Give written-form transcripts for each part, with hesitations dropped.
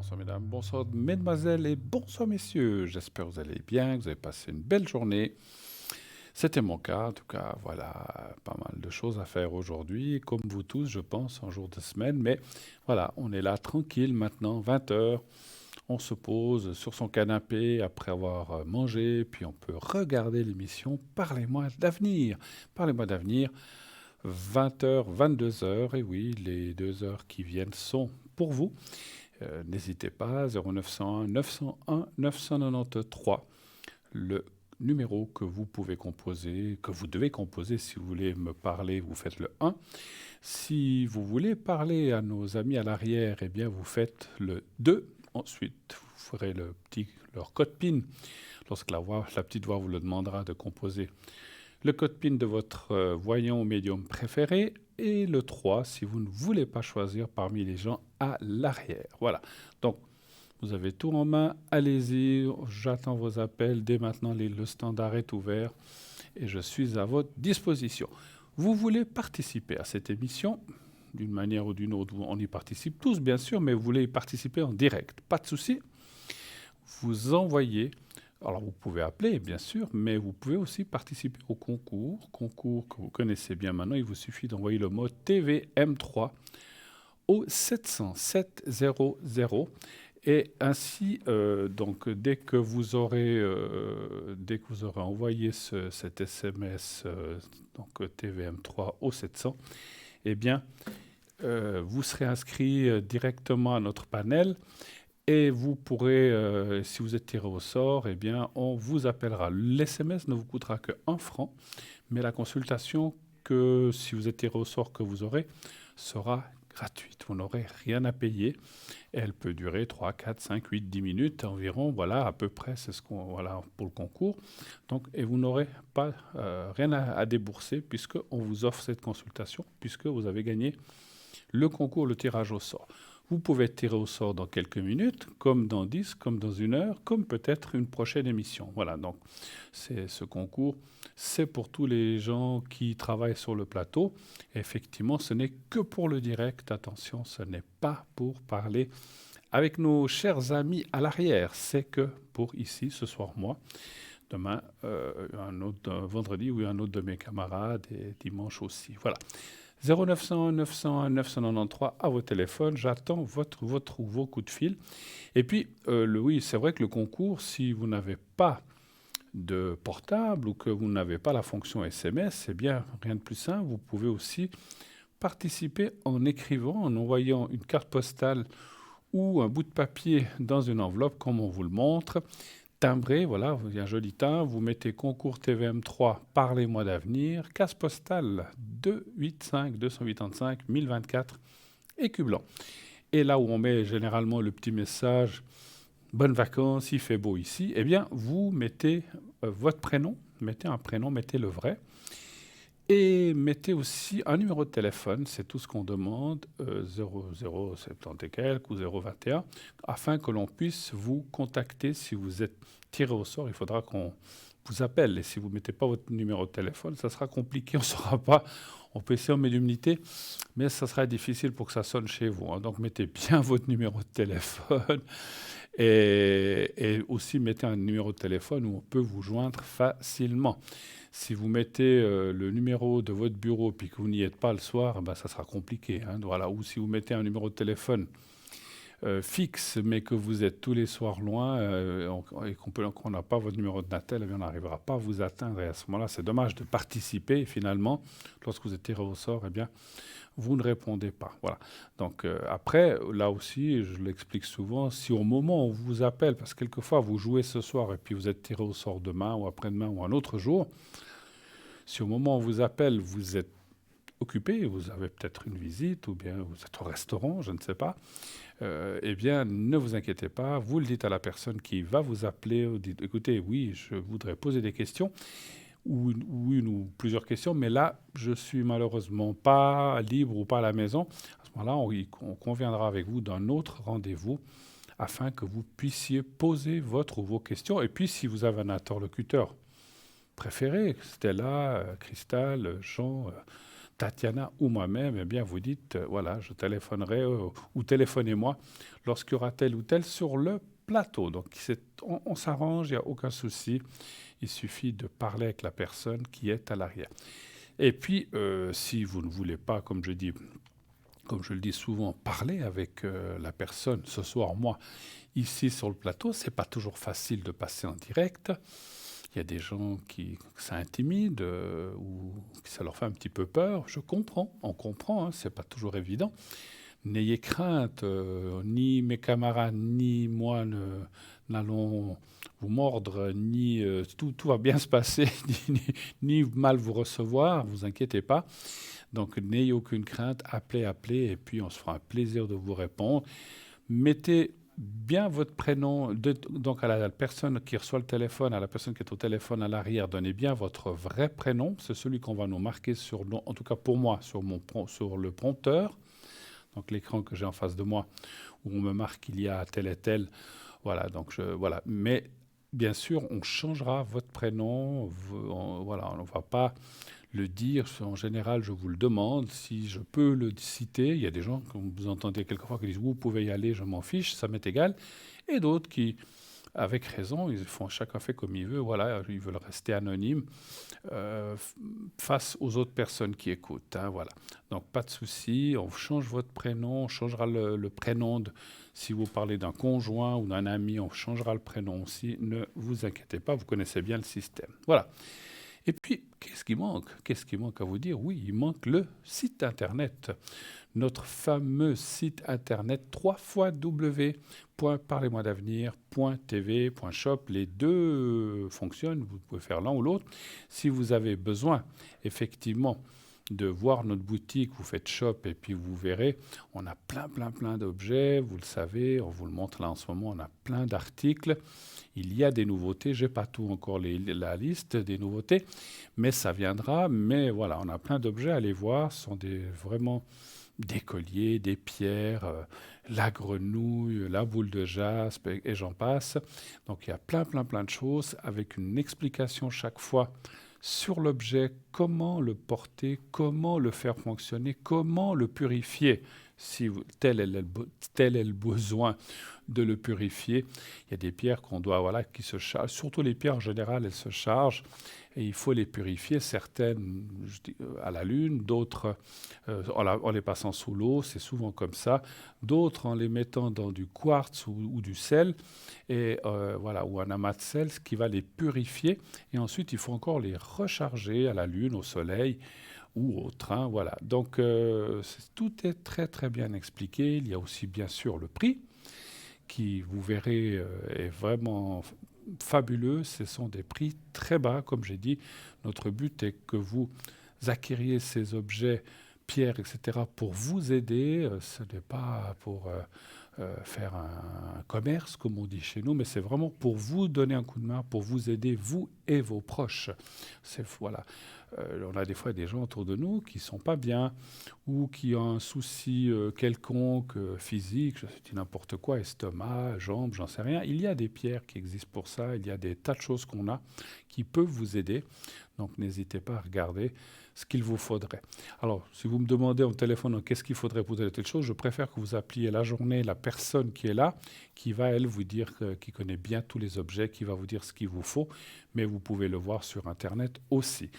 bonsoir mesdames, bonsoir mesdemoiselles et bonsoir messieurs. J'espère que vous allez bien, que vous avez passé une belle journée. C'était mon cas, en tout cas, voilà, pas mal de choses à faire aujourd'hui, comme vous tous, je pense, en jour de semaine. Mais voilà, on est là tranquille maintenant, 20 heures. On se pose sur son canapé après avoir mangé, puis on peut regarder l'émission Parlez-moi d'avenir. Parlez-moi d'avenir, 20 heures, 22 heures, et oui, les 2 heures qui viennent sont pour vous. N'hésitez pas, 0901 901 993, le numéro que vous pouvez composer, que vous devez composer si vous voulez me parler, vous faites le 1. Si vous voulez parler à nos amis à l'arrière, eh bien vous faites le 2. Ensuite, vous ferez leur code PIN lorsque la petite voix vous le demandera de composer le code PIN de votre voyant ou médium préféré, et le 3 si vous ne voulez pas choisir parmi les gens à l'arrière. Voilà. Donc, vous avez tout en main. Allez-y. J'attends vos appels. Dès maintenant, le standard est ouvert et je suis à votre disposition. Vous voulez participer à cette émission d'une manière ou d'une autre, on y participe tous, bien sûr, mais vous voulez y participer en direct. Pas de souci. Vous envoyez. Alors, vous pouvez appeler, bien sûr, mais vous pouvez aussi participer au concours que vous connaissez bien maintenant. Il vous suffit d'envoyer le mot TVM3 au 707 00. Et ainsi, donc, dès que vous aurez envoyé cet SMS, donc TVM3 au 700, eh bien, vous serez inscrit directement à notre panel. Et vous pourrez, si vous êtes tiré au sort, eh bien, on vous appellera. L'SMS ne vous coûtera que 1 franc, mais la consultation que, si vous êtes tiré au sort, que vous aurez, sera gratuite. Vous n'aurez rien à payer. Elle peut durer 3, 4, 5, 8, 10 minutes environ. Voilà, à peu près, c'est ce qu'on, voilà, pour le concours. Donc, et vous n'aurez pas rien à débourser puisqu'on vous offre cette consultation, puisque vous avez gagné le concours, le tirage au sort. Vous pouvez tirer au sort dans quelques minutes, comme dans 10, comme dans 1 heure, comme peut-être une prochaine émission. Voilà, donc ce concours, c'est pour tous les gens qui travaillent sur le plateau. Effectivement, ce n'est que pour le direct. Attention, ce n'est pas pour parler avec nos chers amis à l'arrière. C'est que pour ici, ce soir, moi. Demain, un autre vendredi ou un autre de mes camarades, et dimanche aussi. Voilà. 0901 901 993 à vos téléphones. J'attends vos coups de fil. Et puis, oui, c'est vrai que le concours, si vous n'avez pas de portable ou que vous n'avez pas la fonction SMS, eh bien, rien de plus simple. Vous pouvez aussi participer en écrivant, en envoyant une carte postale ou un bout de papier dans une enveloppe, comme on vous le montre. Timbré, voilà, il y a un joli timbre, vous mettez concours TVM3, parlez-moi d'avenir, case postale 285 1024, écu blanc. Et là où on met généralement le petit message bonnes vacances, il fait beau ici, eh bien vous mettez votre prénom, mettez un prénom, mettez le vrai. Et mettez aussi un numéro de téléphone, c'est tout ce qu'on demande, 0070 et quelques ou 021, afin que l'on puisse vous contacter. Si vous êtes tiré au sort, il faudra qu'on vous appelle. Et si vous ne mettez pas votre numéro de téléphone, ça sera compliqué, on ne saura pas. On peut essayer en médiumnité, mais ça sera difficile pour que ça sonne chez vous. Hein. Donc mettez bien votre numéro de téléphone et aussi mettez un numéro de téléphone où on peut vous joindre facilement. Si vous mettez le numéro de votre bureau puis que vous n'y êtes pas le soir, ben, ça sera compliqué. Hein, voilà. Ou si vous mettez un numéro de téléphone fixe, mais que vous êtes tous les soirs loin et qu'on n'a pas votre numéro de Natel, eh bien, on n'arrivera pas à vous atteindre. Et à ce moment-là, c'est dommage de participer. Et finalement, lorsque vous êtes tiré au sort, eh bien, vous ne répondez pas. Voilà. Donc après, là aussi, je l'explique souvent, si au moment où on vous appelle, parce que quelquefois vous jouez ce soir et puis vous êtes tiré au sort demain ou après-demain ou un autre jour, si au moment où on vous appelle, vous êtes occupé, vous avez peut-être une visite ou bien vous êtes au restaurant, je ne sais pas, eh bien, ne vous inquiétez pas, vous le dites à la personne qui va vous appeler, vous dites, écoutez, oui, je voudrais poser des questions, ou une ou plusieurs questions, mais là, je suis malheureusement pas libre ou pas à la maison. À ce moment-là, on conviendra avec vous d'un autre rendez-vous afin que vous puissiez poser votre ou vos questions. Et puis, si vous avez un interlocuteur préféré, Stella, Cristal, Jean, Tatiana ou moi-même, eh bien, vous dites, voilà, je téléphonerai ou téléphonez-moi lorsqu'il y aura tel ou tel sur le plateau. Donc, on s'arrange, il n'y a aucun souci. Il suffit de parler avec la personne qui est à l'arrière. Et puis, si vous ne voulez pas, comme je le dis souvent, parler avec la personne, ce soir, moi, ici sur le plateau, c'est pas toujours facile de passer en direct. Il y a des gens qui ça intimide ou que ça leur fait un petit peu peur. Je comprends, on comprend, hein, c'est pas toujours évident. N'ayez crainte, ni mes camarades, ni moi n'allons vous mordre, ni tout va bien se passer, ni mal vous recevoir, vous inquiétez pas. Donc n'ayez aucune crainte, appelez, et puis on se fera un plaisir de vous répondre. Mettez bien votre prénom, donc à la personne qui reçoit le téléphone, à la personne qui est au téléphone à l'arrière, donnez bien votre vrai prénom, c'est celui qu'on va nous marquer en tout cas pour moi, sur le prompteur, donc l'écran que j'ai en face de moi, où on me marque qu'il y a tel et tel, voilà, voilà. Mais bien sûr, on changera votre prénom, voilà, on ne va pas le dire. En général, je vous le demande. Si je peux le citer, il y a des gens, comme vous entendez quelquefois, qui disent vous pouvez y aller, je m'en fiche, ça m'est égal. Et d'autres qui, avec raison, chacun fait comme il veut. Voilà, ils veulent rester anonymes face aux autres personnes qui écoutent. Hein, voilà. Donc pas de souci. On change votre prénom, on changera le prénom si vous parlez d'un conjoint ou d'un ami, on changera le prénom aussi. Ne vous inquiétez pas, vous connaissez bien le système. Voilà. Et puis, qu'est-ce qui manque? Qu'est-ce qui manque à vous dire? Oui, il manque le site Internet. Notre fameux site Internet www.parlez-moi-d'avenir.tv.shop. Les deux fonctionnent, vous pouvez faire l'un ou l'autre. Si vous avez besoin, effectivement, de voir notre boutique, vous faites shop et puis vous verrez, on a plein d'objets, vous le savez, on vous le montre là en ce moment, on a plein d'articles. Il y a des nouveautés, je n'ai pas tout encore la liste des nouveautés, mais ça viendra. Mais voilà, on a plein d'objets à aller voir, ce sont vraiment des colliers, des pierres, la grenouille, la boule de jaspe et j'en passe. Donc il y a plein de choses avec une explication chaque fois sur l'objet, comment le porter, comment le faire fonctionner, comment le purifier, si tel est le besoin de le purifier. Il y a des pierres qu'on doit, voilà, qui se chargent, surtout les pierres en général, elles se chargent et il faut les purifier, certaines à la lune, d'autres en les passant sous l'eau, c'est souvent comme ça, d'autres en les mettant dans du quartz ou du sel, et voilà, ou un amas de sel, ce qui va les purifier, et ensuite il faut encore les recharger à la lune, au soleil, ou au train, voilà. Donc tout est très bien expliqué. Il y a aussi bien sûr le prix, qui, vous verrez, est vraiment fabuleux. Ce sont des prix très bas, comme j'ai dit. Notre but est que vous acquériez ces objets, pierres, etc., pour vous aider. Ce n'est pas pour faire un commerce, comme on dit chez nous, mais c'est vraiment pour vous donner un coup de main, pour vous aider, vous et vos proches. Voilà. On a des fois des gens autour de nous qui ne sont pas bien ou qui ont un souci quelconque, physique, je dis n'importe quoi, estomac, jambes, j'en sais rien. Il y a des pierres qui existent pour ça, il y a des tas de choses qu'on a qui peuvent vous aider. Donc n'hésitez pas à regarder ce qu'il vous faudrait. Alors, si vous me demandez en téléphone qu'est-ce qu'il faudrait pour telle chose, je préfère que vous appeliez la journée la personne qui est là, qui va, elle, vous dire, qui connaît bien tous les objets, qui va vous dire ce qu'il vous faut, mais vous pouvez le voir sur Internet aussi.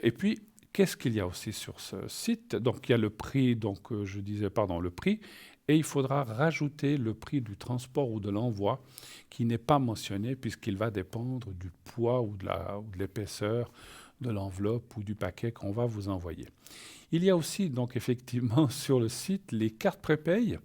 Et puis, qu'est-ce qu'il y a aussi sur ce site? Donc, il y a le prix, le prix, et il faudra rajouter le prix du transport ou de l'envoi, qui n'est pas mentionné puisqu'il va dépendre du poids ou de l'épaisseur de l'enveloppe ou du paquet qu'on va vous envoyer. Il y a aussi, donc effectivement, sur le site, les cartes prépay.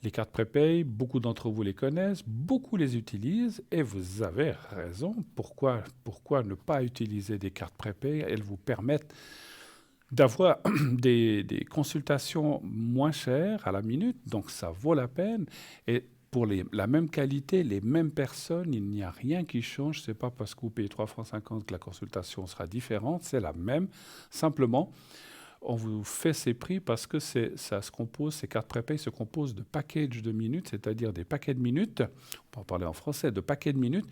Les cartes prépay, beaucoup d'entre vous les connaissent, beaucoup les utilisent, et vous avez raison. Pourquoi ne pas utiliser des cartes prépay? Elles vous permettent d'avoir des consultations moins chères à la minute, donc ça vaut la peine. Et pour la même qualité, les mêmes personnes, il n'y a rien qui change. Ce n'est pas parce que vous payez 3,50 francs que la consultation sera différente, c'est la même. Simplement, on vous fait ces prix parce que ces cartes prépay se composent de packages de minutes, c'est-à-dire des paquets de minutes, on peut en parler en français, de paquets de minutes,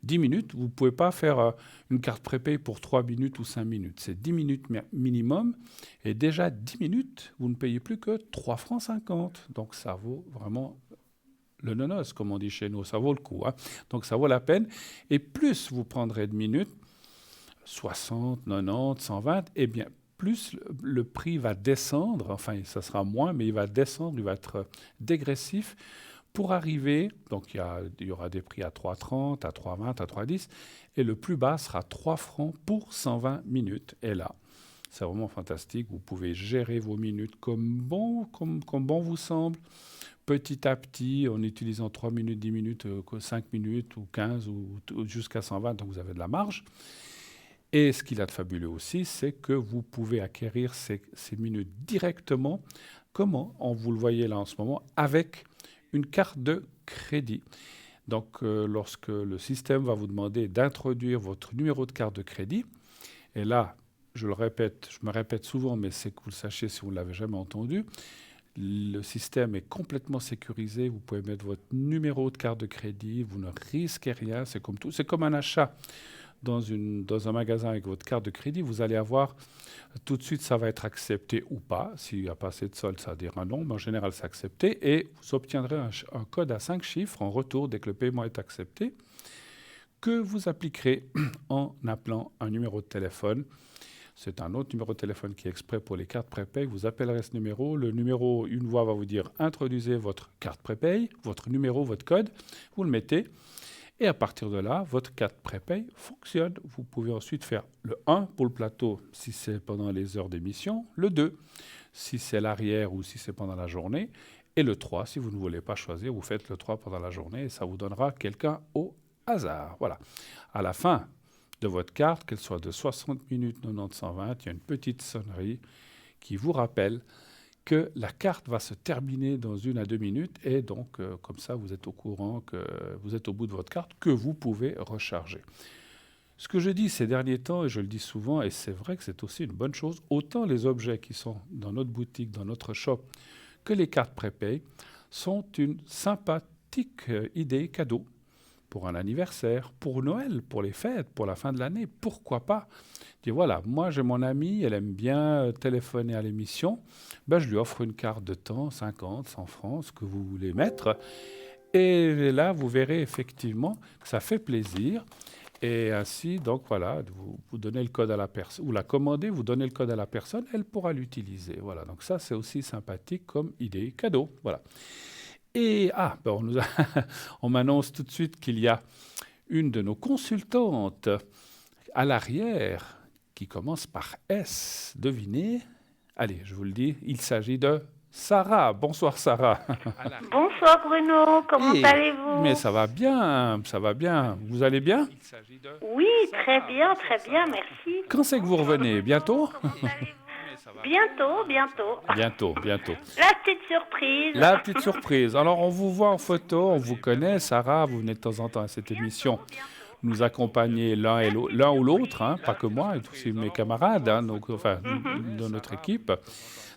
10 minutes. Vous ne pouvez pas faire une carte prépay pour 3 minutes ou 5 minutes. C'est 10 minutes minimum. Et déjà, 10 minutes, vous ne payez plus que 3 francs 50. Donc, ça vaut vraiment le nonos, comme on dit chez nous. Ça vaut le coup, hein. Donc, ça vaut la peine. Et plus vous prendrez de minutes, 60, 90, 120, eh bien, plus le prix va descendre, enfin, ça sera moins, mais il va descendre, il va être dégressif pour arriver, donc il y aura des prix à 3,30, à 3,20, à 3,10, et le plus bas sera 3 francs pour 120 minutes. Et là, c'est vraiment fantastique, vous pouvez gérer vos minutes comme bon vous semble, petit à petit, en utilisant 3 minutes, 10 minutes, 5 minutes, ou 15, ou jusqu'à 120, donc vous avez de la marge. Et ce qu'il a de fabuleux aussi, c'est que vous pouvez acquérir ces minutes directement, comment vous le voyez là en ce moment, avec une carte de crédit. Donc, lorsque le système va vous demander d'introduire votre numéro de carte de crédit, et là, je me répète souvent, mais c'est que vous le sachiez si vous ne l'avez jamais entendu, le système est complètement sécurisé. Vous pouvez mettre votre numéro de carte de crédit, vous ne risquez rien, c'est comme tout. C'est comme un achat dans un magasin avec votre carte de crédit, vous allez avoir tout de suite, ça va être accepté ou pas. S'il n'y a pas assez de solde, ça dira non, mais en général, c'est accepté. Et vous obtiendrez un code à 5 chiffres en retour dès que le paiement est accepté, que vous appliquerez en appelant un numéro de téléphone. C'est un autre numéro de téléphone qui est exprès pour les cartes prépay. Vous appellerez ce numéro. Le numéro, une voix va vous dire « Introduisez votre carte prépay, votre numéro, votre code ». Vous le mettez. Et à partir de là, votre carte prépay fonctionne. Vous pouvez ensuite faire le 1 pour le plateau si c'est pendant les heures d'émission, le 2 si c'est l'arrière ou si c'est pendant la journée, et le 3 si vous ne voulez pas choisir, vous faites le 3 pendant la journée et ça vous donnera quelqu'un au hasard. Voilà. À la fin de votre carte, qu'elle soit de 60 minutes, 90, 120, il y a une petite sonnerie qui vous rappelle que la carte va se terminer dans 1 à 2 minutes et donc, comme ça, vous êtes au courant que vous êtes au bout de votre carte, que vous pouvez recharger. Ce que je dis ces derniers temps, et je le dis souvent, et c'est vrai que c'est aussi une bonne chose, autant les objets qui sont dans notre boutique, dans notre shop, que les cartes prépay sont une sympathique idée cadeau pour un anniversaire, pour Noël, pour les fêtes, pour la fin de l'année, pourquoi pas. Je dis voilà, moi j'ai mon amie, elle aime bien téléphoner à l'émission, je lui offre une carte de temps, 50, 100 francs, ce que vous voulez mettre. Et là, vous verrez effectivement que ça fait plaisir. Et ainsi, donc voilà, vous donnez le code à la personne, ou la commandez, vous donnez le code à la personne, elle pourra l'utiliser. Voilà, donc ça c'est aussi sympathique comme idée cadeau. Voilà. Et on m'annonce tout de suite qu'il y a une de nos consultantes à l'arrière qui commence par S. Devinez. Allez, je vous le dis, il s'agit de Sarah. Bonsoir Sarah. Bonsoir Bruno, comment allez-vous? Mais ça va bien, ça va bien. Vous allez bien? Oui, très bien, merci. Quand c'est que vous revenez? Bientôt? Bientôt. Bientôt. La petite surprise. Alors, on vous voit en photo, on vous connaît. Sarah, vous venez de temps en temps à cette émission nous accompagner l'un ou l'autre, hein, pas que moi, et tous mes camarades, hein, de notre équipe.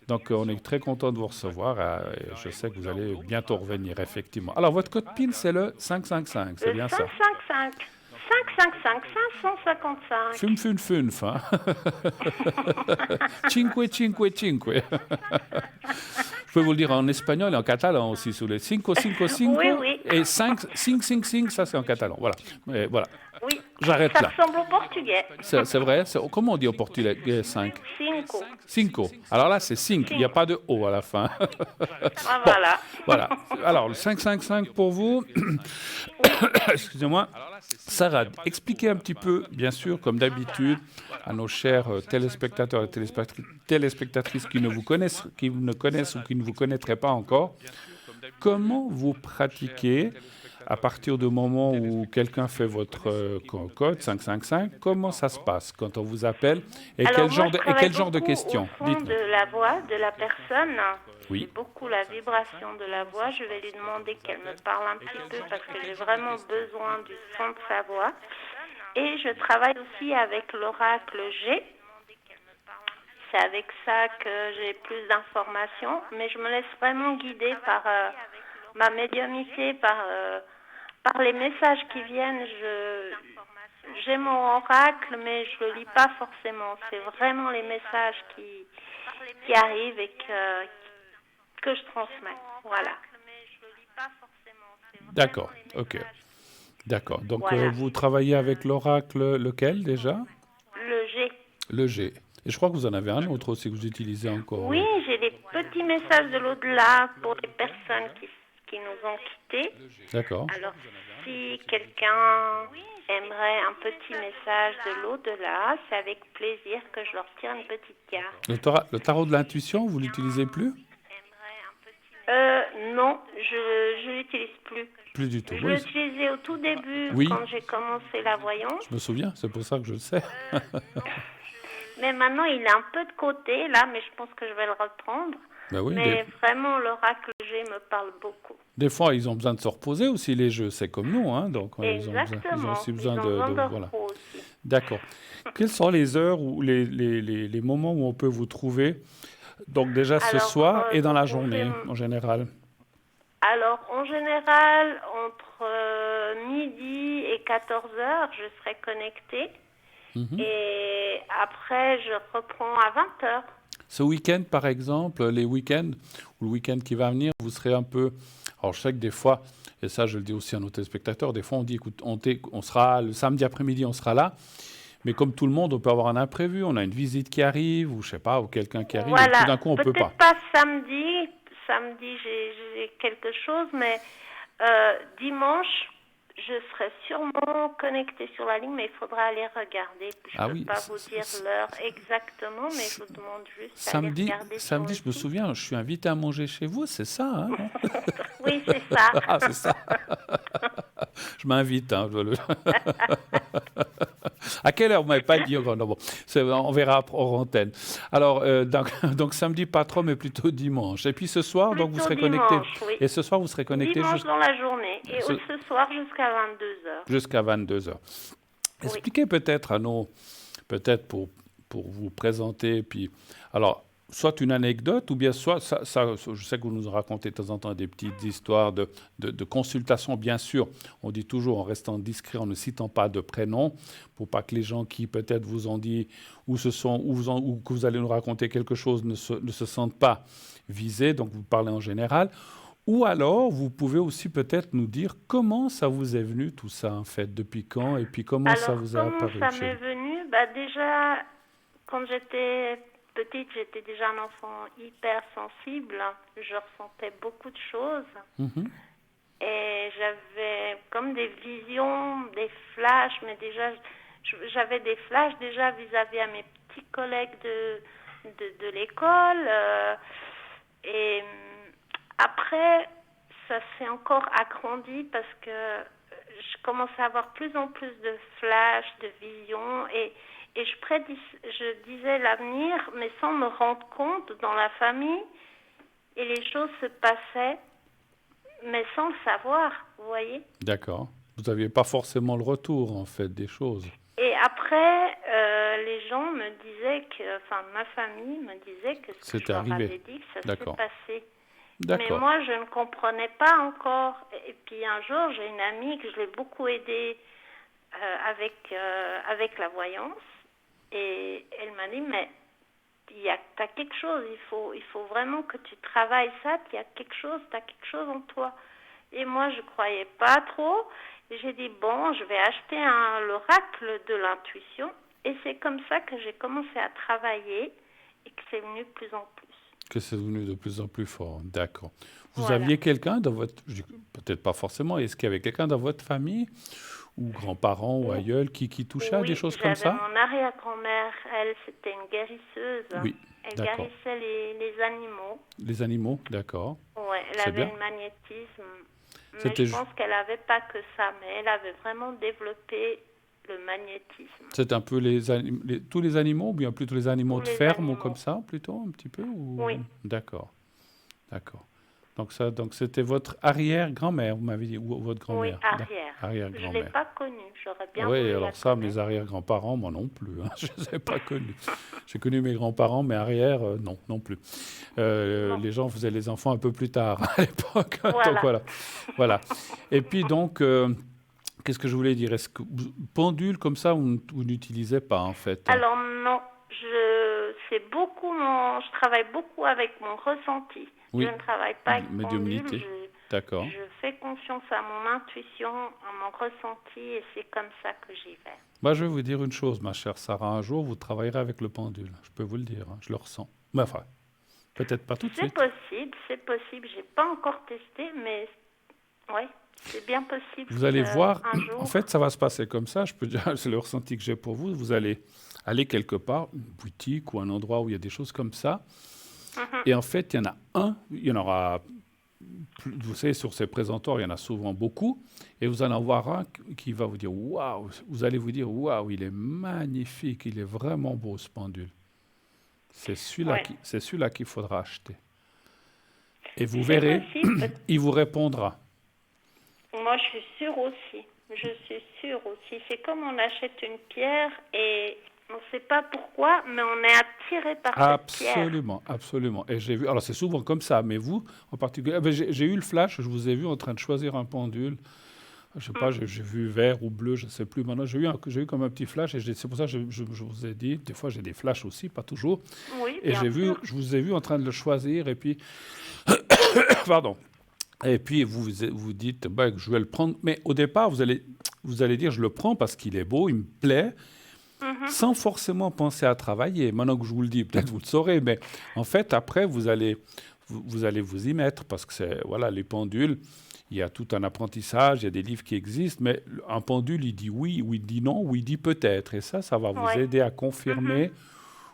Donc, on est très content de vous recevoir. Et je sais que vous allez bientôt revenir, effectivement. Alors, votre code PIN, c'est le 555, c'est bien ça? 555. Funf, hein? Cinque. Je peux vous le dire en espagnol et en catalan aussi, sous les 5. Oui. Et 5, ça c'est en catalan. Voilà. Et voilà. Oui. J'arrête là. Ça ressemble au portugais. C'est vrai? Comment on dit au portugais 5? Cinco. Alors là, c'est 5. Il n'y a pas de O à la fin. Voilà. Alors, le 555 pour vous. Excusez-moi. Sarah, expliquez un petit peu, bien sûr, comme d'habitude, à nos chers téléspectateurs et téléspectatrices qui ne connaissent ou qui ne vous connaîtraient pas encore, comment vous pratiquez à partir du moment où quelqu'un fait votre code 555, comment ça se passe quand on vous appelle et quel genre de questions? Dites-nous. De la voix de la personne. Oui. C'est beaucoup la vibration de la voix. Je vais lui demander qu'elle me parle un petit peu parce que j'ai vraiment besoin du son de sa voix. Et je travaille aussi avec l'oracle G. c'est avec ça que j'ai plus d'informations, mais je me laisse vraiment guider par ma médiumnité, par les messages qui viennent. J'ai mon oracle, mais je le lis pas forcément. C'est vraiment les messages qui arrivent et que je transmets. Voilà. D'accord, ok. D'accord. Donc, Voilà. vous travaillez avec l'oracle lequel déjà? Le G. Le G. Et je crois que vous en avez un autre aussi que vous utilisez encore. Oui, j'ai des petits messages de l'au-delà pour les personnes qui nous ont quittés. D'accord. Alors, si quelqu'un aimerait un petit message de l'au-delà, c'est avec plaisir que je leur tire une petite carte. Le tarot de l'intuition, vous l'utilisez plus? Non, je l'utilise plus. Plus du tout. Je Oui, l'utilisais au tout début oui, quand j'ai commencé la voyance. je me souviens, c'est pour ça que je le sais. Mais maintenant, il est un peu de côté, là, mais je pense que je vais le reprendre. Ben oui, Mais vraiment, l'oracle G me parle beaucoup. des fois, ils ont besoin de se reposer aussi, les jeux. C'est comme nous, hein, donc ils ont aussi besoin de voilà. repos aussi. D'accord. Quelles sont les heures ou les moments où on peut vous trouver? Donc déjà ce Alors, soir et dans la on journée, fait- en général. Alors, en général, entre midi et 14 heures, je serai connectée. Mhm. Et après, je reprends à 20 heures. Ce week-end, par exemple, les week-ends, ou le week-end qui va venir, vous serez un peu... Alors, je sais que des fois, et ça, je le dis aussi à nos téléspectateurs, des fois, on dit, écoute, on sera le samedi après-midi, on sera là. Mais comme tout le monde, on peut avoir un imprévu. On a une visite qui arrive, ou je sais pas, ou quelqu'un qui arrive, et Voilà. tout d'un coup, on peut pas. Peut-être pas samedi. Samedi, j'ai quelque chose, mais dimanche, je serai sûrement connectée sur la ligne, mais il faudra aller regarder. Je Ah ne peux oui, pas vous dire l'heure exactement, mais je vous demande juste d'aller samedi, regarder sur samedi, le je me site. souviens, je suis invité à manger chez vous, c'est ça, hein, non? Oui, c'est ça. Ah, c'est ça. Je m'invite, hein. À quelle heure? Vous m'avez pas dit. Oh, non, bon, on verra hors antenne. Alors, donc samedi pas trop, mais plutôt dimanche. Et puis ce soir, donc vous Plutôt serez connecté. dimanche, oui. Et ce soir, vous serez connecté Dimanche dans la journée. Et Ce- ce soir jusqu'à 22 heures. jusqu'à 22 heures. Oui. Expliquez peut-être à nos, peut-être pour vous présenter, puis alors soit une anecdote ou bien soit je sais que vous nous racontez de temps en temps des petites histoires de consultation, bien sûr. On dit toujours en restant discret, en ne citant pas de prénom, pour pas que les gens qui peut-être vous ont dit ou ou que vous allez nous raconter quelque chose ne se sentent pas visés. Donc vous parlez en général. Ou alors, vous pouvez aussi peut-être nous dire comment ça vous est venu tout ça, en fait, depuis quand, et puis comment ça Alors, vous est comment apparu ça chez m'est vous. venu? Déjà, quand j'étais petite, j'étais déjà un enfant hyper sensible. Je ressentais beaucoup de choses. Mhm. Et j'avais comme des visions, des flashs, mais déjà, j'avais des flashs déjà vis-à-vis à mes petits collègues de l'école. Et après, ça s'est encore agrandi parce que je commençais à avoir plus en plus de flashs, de visions. Et je disais l'avenir, mais sans me rendre compte dans la famille. Et les choses se passaient, mais sans le savoir, vous voyez. D'accord. Vous n'aviez pas forcément le retour, en fait, des choses. Et après, les gens me disaient que, enfin, ma famille me disait que ce que je C'était leur arrivé. avais dit, que ça s'est D'accord. passé. Mais D'accord. moi, je ne comprenais pas encore. Et puis un jour, j'ai une amie que je l'ai beaucoup aidée avec la voyance. Et elle m'a dit, mais t'as quelque chose, il faut vraiment que tu travailles ça, t'as quelque chose en toi. Et moi, je croyais pas trop. Et j'ai dit, bon, je vais acheter l'oracle de l'intuition. Et c'est comme ça que j'ai commencé à travailler et que c'est venu de plus en plus. Que c'est devenu de plus en plus fort. D'accord. Vous Voilà. aviez quelqu'un dans votre... Peut-être pas forcément. Est-ce qu'il y avait quelqu'un dans votre famille, ou grands-parents, ou aïeuls, qui touchait à des choses comme ça? Oui, j'avais mon arrière-grand-mère, elle, c'était une guérisseuse. Oui, Elle d'accord. guérissait les animaux. Les animaux, d'accord. Ouais, elle C'est avait bien. un magnétisme. Mais C'était je pense qu'elle n'avait pas que ça, mais elle avait vraiment développé le magnétisme. C'est un peu tous les animaux, ou bien plutôt les animaux Tous de les ferme, ou animaux. comme ça, plutôt, un petit peu ou... Oui. D'accord, d'accord. Donc c'était votre arrière-grand-mère, vous m'avez dit, ou votre Oui, grand-mère. arrière. Je ne l'ai Arrière-grand-mère. pas connue. J'aurais bien Oui, voulu la alors ça, mes connaître. arrière-grands-parents, moi non plus, hein, je ne les ai pas connus. J'ai connu mes grands-parents, mais arrière, non, non plus. Non. Les gens faisaient les enfants un peu plus tard à l'époque. Donc Voilà. voilà. Voilà. Et puis donc, qu'est-ce que je voulais dire? Est-ce que pendule comme ça, vous n'utilisez pas en fait, hein? Alors non, je travaille beaucoup avec mon ressenti. Je Oui, ne travaille pas avec pendule. médiumnité. D'accord. Je fais confiance à mon intuition, à mon ressenti, et c'est comme ça que j'y vais. Moi, je vais vous dire une chose, ma chère Sarah. Un jour, vous travaillerez avec le pendule. Je peux vous le dire, hein, je le ressens. Mais enfin, peut-être pas tout de C'est suite. possible, c'est possible. J'ai pas encore testé, mais ouais, c'est bien possible Vous allez voir, un en jour. fait, ça va se passer comme ça. Je peux dire, c'est le ressenti que j'ai pour vous. Vous allez aller quelque part, une boutique ou un endroit où il y a des choses comme ça. Mhm. Et en fait, il y en a un, il y en aura, vous savez, sur ces présentoirs, il y en a souvent beaucoup. Et vous allez en voir un qui va vous dire, waouh, vous allez vous dire, waouh, il est magnifique, il est vraiment beau ce pendule. Ouais, C'est celui-là qu'il faudra acheter. Et vous c'est verrez, possible. il vous répondra. Moi, je suis sûre aussi. Je suis sûre aussi. C'est comme on achète une pierre et on ne sait pas pourquoi, mais on est attiré par cette pierre. Absolument, absolument. Et j'ai vu, alors c'est souvent comme ça, mais vous en particulier, j'ai eu le flash, je vous ai vu en train de choisir un pendule. Je sais pas, Mm. j'ai vu vert ou bleu, je ne sais plus maintenant. J'ai eu comme un petit flash et c'est pour ça que je vous ai dit, des fois j'ai des flashs aussi, pas toujours. Oui, Et bien sûr. je vous ai vu en train de le choisir et puis, pardon. Et puis vous dites, bah, je vais le prendre. Mais au départ, vous allez dire, je le prends parce qu'il est beau, il me plaît, Mhm. sans forcément penser à travailler. Maintenant que je vous le dis, peut-être vous le saurez, mais en fait, après, vous allez vous y mettre parce que c'est, voilà, les pendules, il y a tout un apprentissage, il y a des livres qui existent, mais un pendule, il dit oui, ou il dit non, ou il dit peut-être. Et ça va vous Ouais. aider à Mhm. confirmer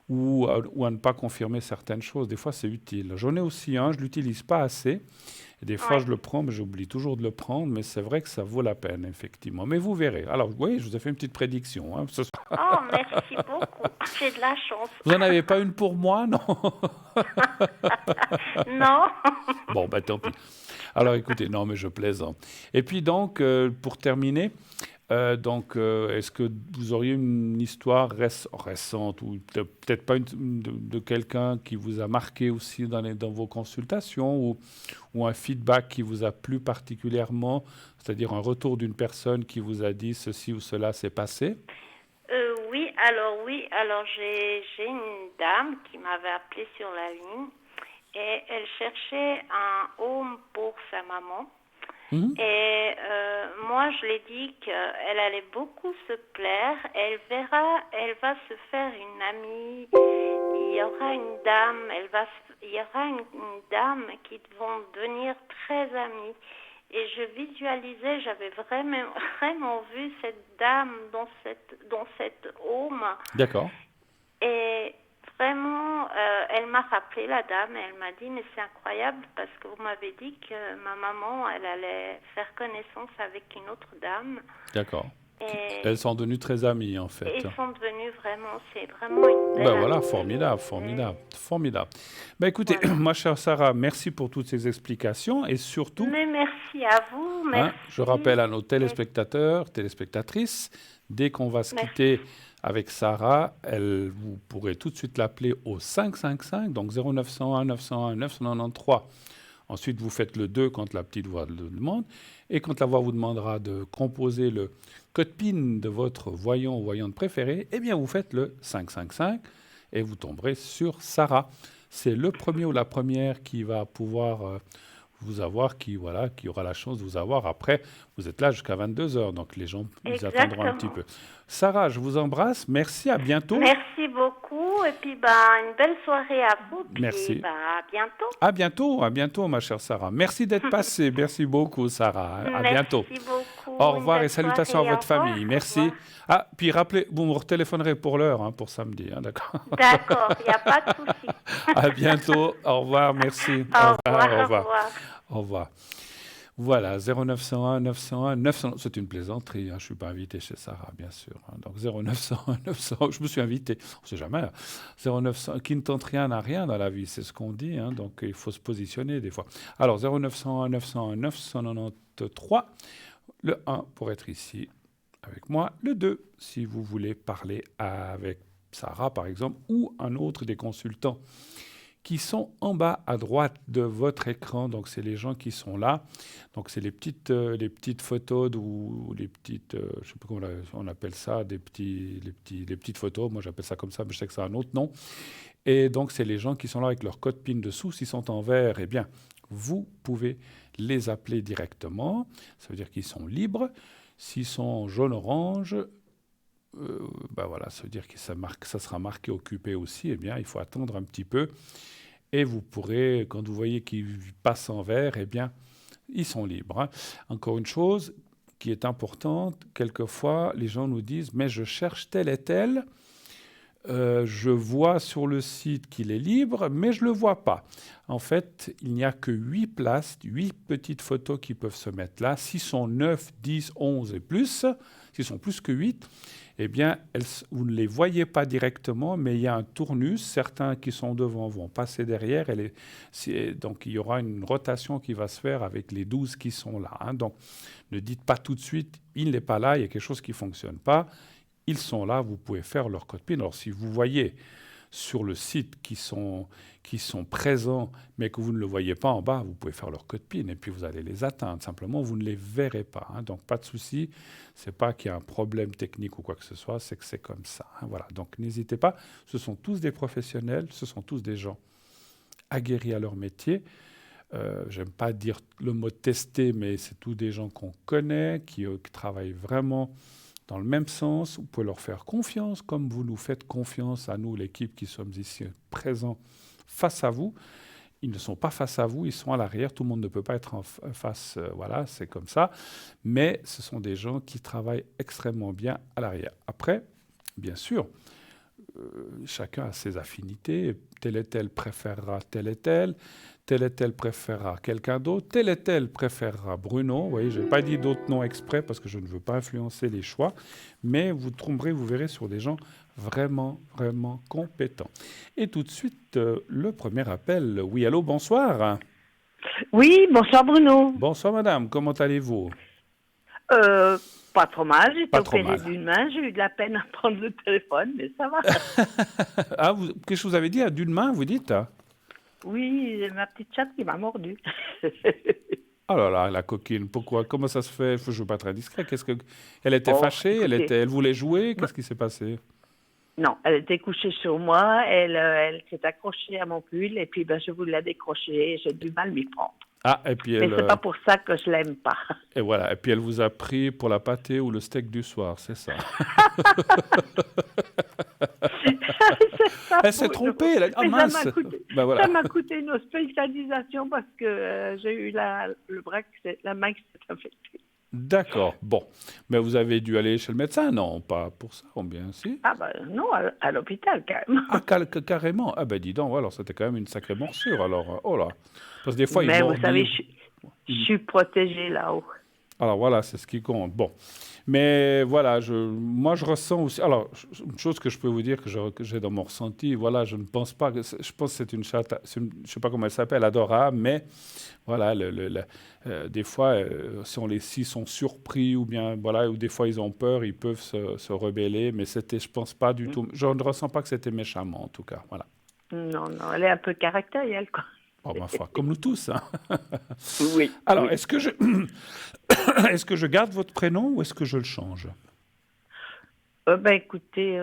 ou à ne pas confirmer certaines choses. Des fois, c'est utile. J'en ai aussi un, je ne l'utilise pas assez. Et des fois, Ouais. je le prends, mais j'oublie toujours de le prendre. Mais c'est vrai que ça vaut la peine, effectivement. Mais vous verrez. Alors, oui, je vous ai fait une petite prédiction, hein. Oh, merci beaucoup. J'ai de la chance. Vous n'en avez pas une pour moi, non? Non. Bon, bah tant pis. Alors, écoutez, non, mais je plaisante. Et puis donc, pour terminer, est-ce que vous auriez une histoire récente ou peut-être pas de quelqu'un qui vous a marqué aussi dans vos consultations ou un feedback qui vous a plu particulièrement, c'est-à-dire un retour d'une personne qui vous a dit ceci ou cela s'est passé? Oui, alors j'ai une dame qui m'avait appelé sur la ligne et elle cherchait un home pour sa maman. Mhm. Et moi, je lui ai dit qu'elle allait beaucoup se plaire. Elle va se faire une amie. Il y aura une dame, il y aura une dame qui vont devenir très amies. Et je visualisais, j'avais vraiment, vraiment vu cette dame dans cette home. D'accord. Et vraiment, elle m'a rappelé la dame et elle m'a dit, mais c'est incroyable parce que vous m'avez dit que ma maman, elle allait faire connaissance avec une autre dame. D'accord. Et Elles sont devenues très amies, en fait. ils sont devenus vraiment, c'est vraiment une belle Ben voilà, amitié. formidable, Et formidable, formidable. Ben écoutez, voilà. ma chère Sarah, merci pour toutes ces explications et surtout, Mais merci à vous, hein, je rappelle merci. à nos téléspectateurs, téléspectatrices, dès qu'on va se Merci. quitter avec Sarah, vous pourrez tout de suite l'appeler au 555, donc 0901 901 993. Ensuite, vous faites le 2 quand la petite voix le demande. Et quand la voix vous demandera de composer le code PIN de votre voyant ou voyante préféré, eh bien, vous faites le 555 et vous tomberez sur Sarah. C'est le premier ou la première qui va pouvoir vous avoir, qui aura la chance de vous avoir. Après, vous êtes là jusqu'à 22 heures, donc les gens ils attendront un petit Exactement. peu. Sarah, je vous embrasse. Merci, à bientôt. Merci beaucoup. Et puis, une belle soirée à vous. Puis, Merci. à bientôt. À bientôt, ma chère Sarah. Merci d'être passée. Merci beaucoup, Sarah. À bientôt. Merci beaucoup. Au Une revoir belle et salutations à soirée. Au votre revoir. famille. Au Merci. revoir. Ah, puis rappelez, vous me retéléphonerez pour l'heure, hein, pour samedi, hein, d'accord? D'accord, il n'y a pas de souci. À bientôt. Au revoir. Merci. Au Au revoir. Au revoir, au revoir. revoir. Au revoir. Voilà, 0901 901 900. C'est une plaisanterie, hein, je ne suis pas invité chez Sarah, bien sûr, hein. Donc 0901 900, je me suis invité, on ne sait jamais, hein. 0900, qui ne tente rien n'a rien dans la vie, c'est ce qu'on dit, hein, donc il faut se positionner des fois. Alors 0901 901 993, le 1 pour être ici avec moi, le 2 si vous voulez parler avec Sarah par exemple, ou un autre des consultants qui sont en bas à droite de votre écran. Donc, c'est les gens qui sont là. Donc, c'est les petites photos ou les petites, je ne sais pas comment on appelle ça, les petites photos. Moi, j'appelle ça comme ça, mais je sais que c'est un autre nom. Et donc, c'est les gens qui sont là avec leur code PIN dessous. S'ils sont en vert, eh bien, vous pouvez les appeler directement. Ça veut dire qu'ils sont libres. S'ils sont en jaune-orange, ben voilà, ça veut dire que ça sera marqué occupé aussi. Eh bien, il faut attendre un petit peu. Et vous pourrez, quand vous voyez qu'ils passent en vert, eh bien, ils sont libres, hein. Encore une chose qui est importante, quelquefois, les gens nous disent « mais je cherche tel et tel, je vois sur le site qu'il est libre, mais je ne le vois pas. » En fait, il n'y a que 8 places, 8 petites photos qui peuvent se mettre là. S'ils sont 9, 10, 11 et plus, s'ils sont plus que 8, eh bien, vous ne les voyez pas directement, mais il y a un tournus. Certains qui sont devant vont passer derrière. Donc, il y aura une rotation qui va se faire avec les 12 qui sont là, hein. Donc, ne dites pas tout de suite, il n'est pas là, il y a quelque chose qui ne fonctionne pas. Ils sont là, vous pouvez faire leur code PIN. Alors, si vous voyez sur le site qui sont présents, mais que vous ne le voyez pas en bas, vous pouvez faire leur code PIN et puis vous allez les atteindre. Simplement, vous ne les verrez pas, hein. Donc, pas de souci. Ce n'est pas qu'il y a un problème technique ou quoi que ce soit, c'est que c'est comme ça, hein. Voilà. Donc, n'hésitez pas. Ce sont tous des professionnels, ce sont tous des gens aguerris à leur métier. J'aime pas dire le mot tester, mais c'est tous des gens qu'on connaît, qui travaillent vraiment dans le même sens. Vous pouvez leur faire confiance, comme vous nous faites confiance à nous, l'équipe qui sommes ici présents face à vous. Ils ne sont pas face à vous, ils sont à l'arrière. Tout le monde ne peut pas être en face, voilà, c'est comme ça. Mais ce sont des gens qui travaillent extrêmement bien à l'arrière. Après, bien sûr, chacun a ses affinités. Tel et tel préférera tel et tel préférera quelqu'un d'autre, tel et tel préférera Bruno. Vous voyez, je n'ai pas dit d'autres noms exprès parce que je ne veux pas influencer les choix, mais vous tomberez, vous verrez sur des gens vraiment, vraiment compétents. Et tout de suite, le premier appel. Oui, allô, bonsoir. Oui, bonsoir Bruno. Bonsoir madame, comment allez-vous? Pas trop mal, j'étais Pas trop opérée mal. d'une main, j'ai eu de la peine à prendre le téléphone, mais ça va. Ah, qu'est-ce que vous avez dit à d'une main, vous dites? Oui, j'ai ma petite chatte qui m'a mordu. Oh là là, la coquine, pourquoi? Comment ça se fait? Je ne veux pas être indiscret. Elle était Oh, fâchée? écoutez, Elle voulait jouer? Qu'est-ce qui s'est passé? non, elle était couchée sur moi, elle s'est accrochée à mon pull et puis ben, je voulais la décrocher et j'ai du mal à m'y prendre. Ah, et puis Mais c'est pas pour ça que je l'aime pas. et voilà, et puis elle vous a pris pour la pâtée ou le steak du soir, c'est ça. C'est ça, Elle s'est Bruno. trompée, elle a dit, ah Mais mince. ça Voilà. m'a coûté une hospitalisation parce que j'ai eu le bras, la main qui s'est infectée. D'accord, bon. Mais vous avez dû aller chez le médecin? Non, pas pour ça, ou bien si? Ah ben non, à l'hôpital quand même. Ah, carrément. Ah ben dis donc, alors c'était quand même une sacrée morsure, alors. Oh là. Parce que des fois, ils Mais vous mordent. savez, je suis protégée là-haut. Alors voilà, c'est ce qui compte. Bon, mais voilà, moi je ressens aussi. Alors, une chose que je peux vous dire que j'ai dans mon ressenti, voilà, je ne pense pas que. Je pense que c'est une chatte, je ne sais pas comment elle s'appelle, adorable, mais voilà, des fois, s'ils sont surpris ou bien, voilà, ou des fois ils ont peur, ils peuvent se rebeller, mais je pense pas du tout. Je ne ressens pas que c'était méchamment, en tout cas, voilà. Non, non, elle est un peu caractérielle, quoi. Oh, ma foi, comme nous tous, hein. Oui. Alors, oui. est-ce que je garde votre prénom ou est-ce que je le change? Ben écoutez,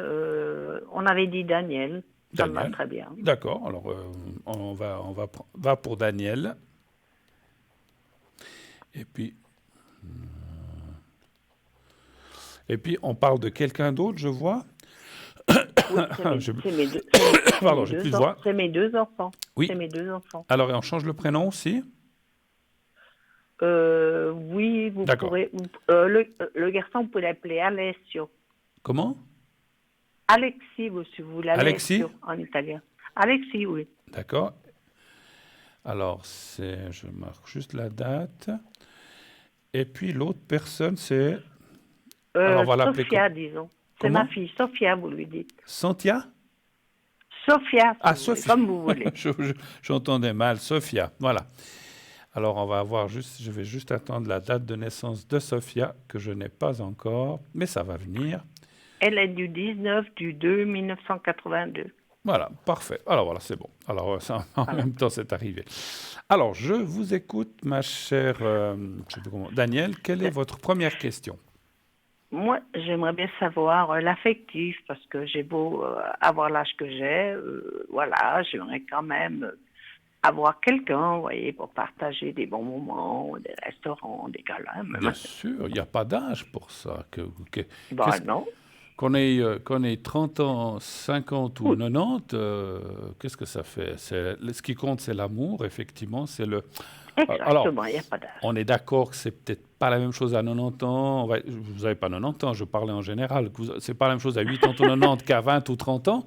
on avait dit Daniel. Ça me va Daniel. très bien. D'accord, alors on va pour Daniel. Et puis on parle de quelqu'un d'autre, je vois. Oui, Pardon, j'ai plus de voix. c'est mes deux enfants. Oui. C'est mes deux enfants. Alors, et on change le prénom aussi? Oui, vous D'accord. pourrez. Le garçon, vous pouvez l'appeler Alessio. Comment? Alexis, si vous voulez. Alexis? En italien. Alexis, oui. D'accord. Alors, je marque juste la date. Et puis l'autre personne, c'est... Alors, on va l'appeler Sophia, disons. C'est comment? ma fille, Sophia, vous lui dites. Santia? Sophia, si Ah, vous voulez, Sophia. comme vous voulez. J'entendais mal. Sophia, voilà. Alors, on va avoir juste... Je vais juste attendre la date de naissance de Sophia, que je n'ai pas encore, mais ça va venir. Elle est du 19/2/1982. Voilà, parfait. Alors voilà, c'est bon. Alors ça, en même temps, c'est arrivé. Alors, je vous écoute, ma chère je sais pas comment, Daniel. Quelle est votre première question? Moi, j'aimerais bien savoir l'affectif, parce que j'ai beau avoir l'âge que j'ai, voilà, j'aimerais quand même avoir quelqu'un, vous voyez, pour partager des bons moments, des restaurants, des câlins. Bien sûr, il n'y a pas d'âge pour ça. Bah non. Qu'on ait 30 ans, 50 ou Oui. 90, qu'est-ce que ça fait? Ce qui compte, c'est l'amour, effectivement. Alors, Exactement, il n'y a pas d'âge. on est d'accord que c'est peut-être pas la même chose à 90 ans. Vous n'avez pas 90 ans, je parlais en général. C'est pas la même chose à 80 ou 90 qu'à 20 ou 30 ans.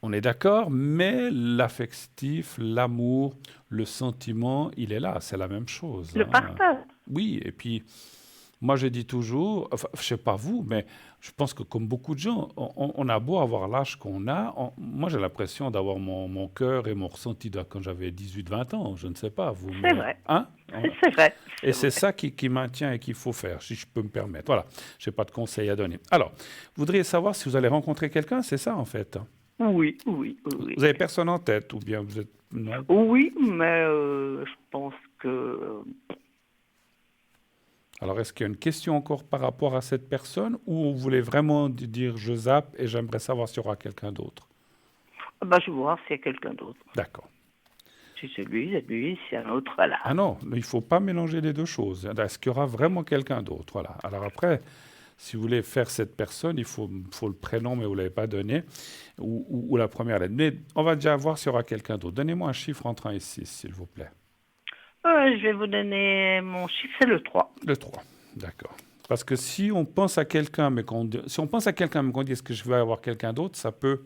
On est d'accord, mais l'affectif, l'amour, le sentiment, il est là. C'est la même chose. Le partage. Oui, et puis, moi, je dis toujours, enfin, je sais pas vous, mais je pense que comme beaucoup de gens, on a beau avoir l'âge qu'on a, moi, j'ai l'impression d'avoir mon cœur et mon ressenti de quand j'avais 18-20 ans. Je ne sais pas, vous. C'est vrai. Hein? C'est vrai. Et c'est ça qui maintient et qu'il faut faire, si je peux me permettre. Voilà, je n'ai pas de conseils à donner. Alors, vous voudriez savoir si vous allez rencontrer quelqu'un, c'est ça en fait? Oui. Vous n'avez personne en tête ou bien vous êtes... Non? Oui, mais je pense que... Alors, est-ce qu'il y a une question encore par rapport à cette personne ou vous voulez vraiment dire je zappe et j'aimerais savoir s'il y aura quelqu'un d'autre? je vais voir s'il y a quelqu'un d'autre. D'accord. Si c'est lui, si un autre, voilà. Ah non, il ne faut pas mélanger les deux choses. Est-ce qu'il y aura vraiment quelqu'un d'autre? Voilà. Alors après, si vous voulez faire cette personne, il faut le prénom, mais vous ne l'avez pas donné, ou la première lettre. Mais on va déjà voir s'il y aura quelqu'un d'autre. Donnez-moi un chiffre entre 1 et 6, s'il vous plaît. Je vais vous donner mon chiffre, c'est le 3. Le 3, d'accord. Parce que si on pense à quelqu'un, mais qu'on dit est-ce que je vais avoir quelqu'un d'autre, ça peut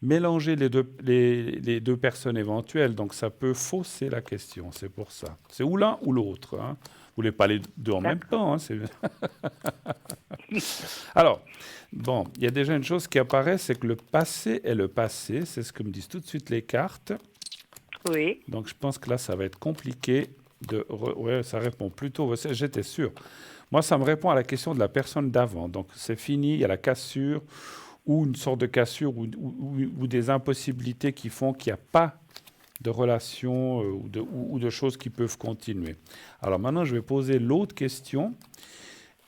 mélanger les deux personnes éventuelles. Donc, ça peut fausser la question. C'est pour ça. C'est ou l'un ou l'autre. Hein. Vous voulez pas les deux en même temps. Hein, Alors, bon, il y a déjà une chose qui apparaît, c'est que le passé est le passé. C'est ce que me disent tout de suite les cartes. Oui. Donc, je pense que là, ça va être compliqué. Ouais, ça répond plutôt. J'étais sûr. Moi, ça me répond à la question de la personne d'avant. Donc, c'est fini. Il y a la cassure ou une sorte de cassure ou des impossibilités qui font qu'il n'y a pas de relation ou de choses qui peuvent continuer. Alors, maintenant, je vais poser l'autre question.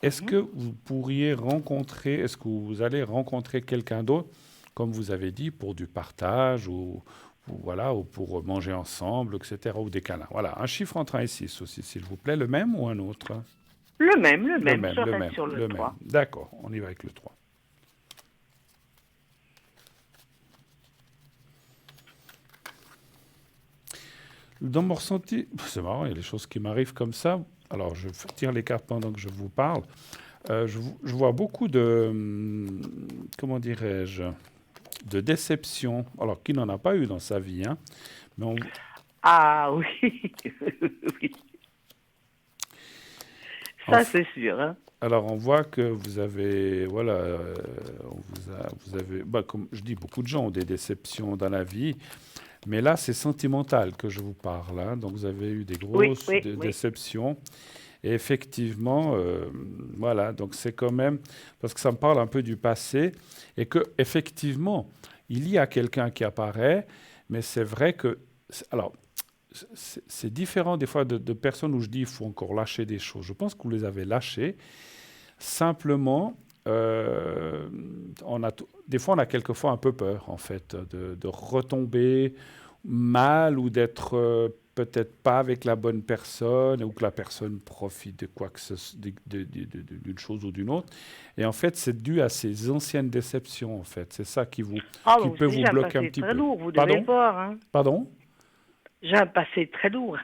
Est-ce que vous pourriez rencontrer, est-ce que vous allez rencontrer quelqu'un d'autre, comme vous avez dit, pour du partage ou pour manger ensemble, etc., ou des câlins. Voilà, un chiffre entre 1 et 6 aussi, s'il vous plaît. Le même ou un autre? Le même. Je reste sur le 3. D'accord, on y va avec le 3. Dans mon ressenti, c'est marrant, il y a des choses qui m'arrivent comme ça. Alors, je tire les cartes pendant que je vous parle. Je vois beaucoup de, comment dirais-je, de déception. Alors, qui n'en a pas eu dans sa vie, hein, mais Ah oui, oui. Ça, c'est sûr. Hein. Alors, on voit que vous avez, voilà, vous avez, comme je dis, beaucoup de gens ont des déceptions dans la vie. Mais là, c'est sentimental que je vous parle. Hein. Donc, vous avez eu des grosses déceptions. Et effectivement, voilà, donc c'est quand même, parce que ça me parle un peu du passé, et que effectivement, il y a quelqu'un qui apparaît, mais c'est vrai que, alors, c'est différent des fois de personnes où je dis il faut encore lâcher des choses. Je pense que vous les avez lâchées. Simplement, des fois, on a quelquefois un peu peur, en fait, de retomber mal ou d'être peut-être pas avec la bonne personne ou que la personne profite de quoi que d'une chose ou d'une autre. Et en fait, c'est dû à ces anciennes déceptions, en fait. C'est ça qui peut vous bloquer un petit peu. Très lourd, vous devez voir. Hein. Pardon? J'ai un passé très lourd.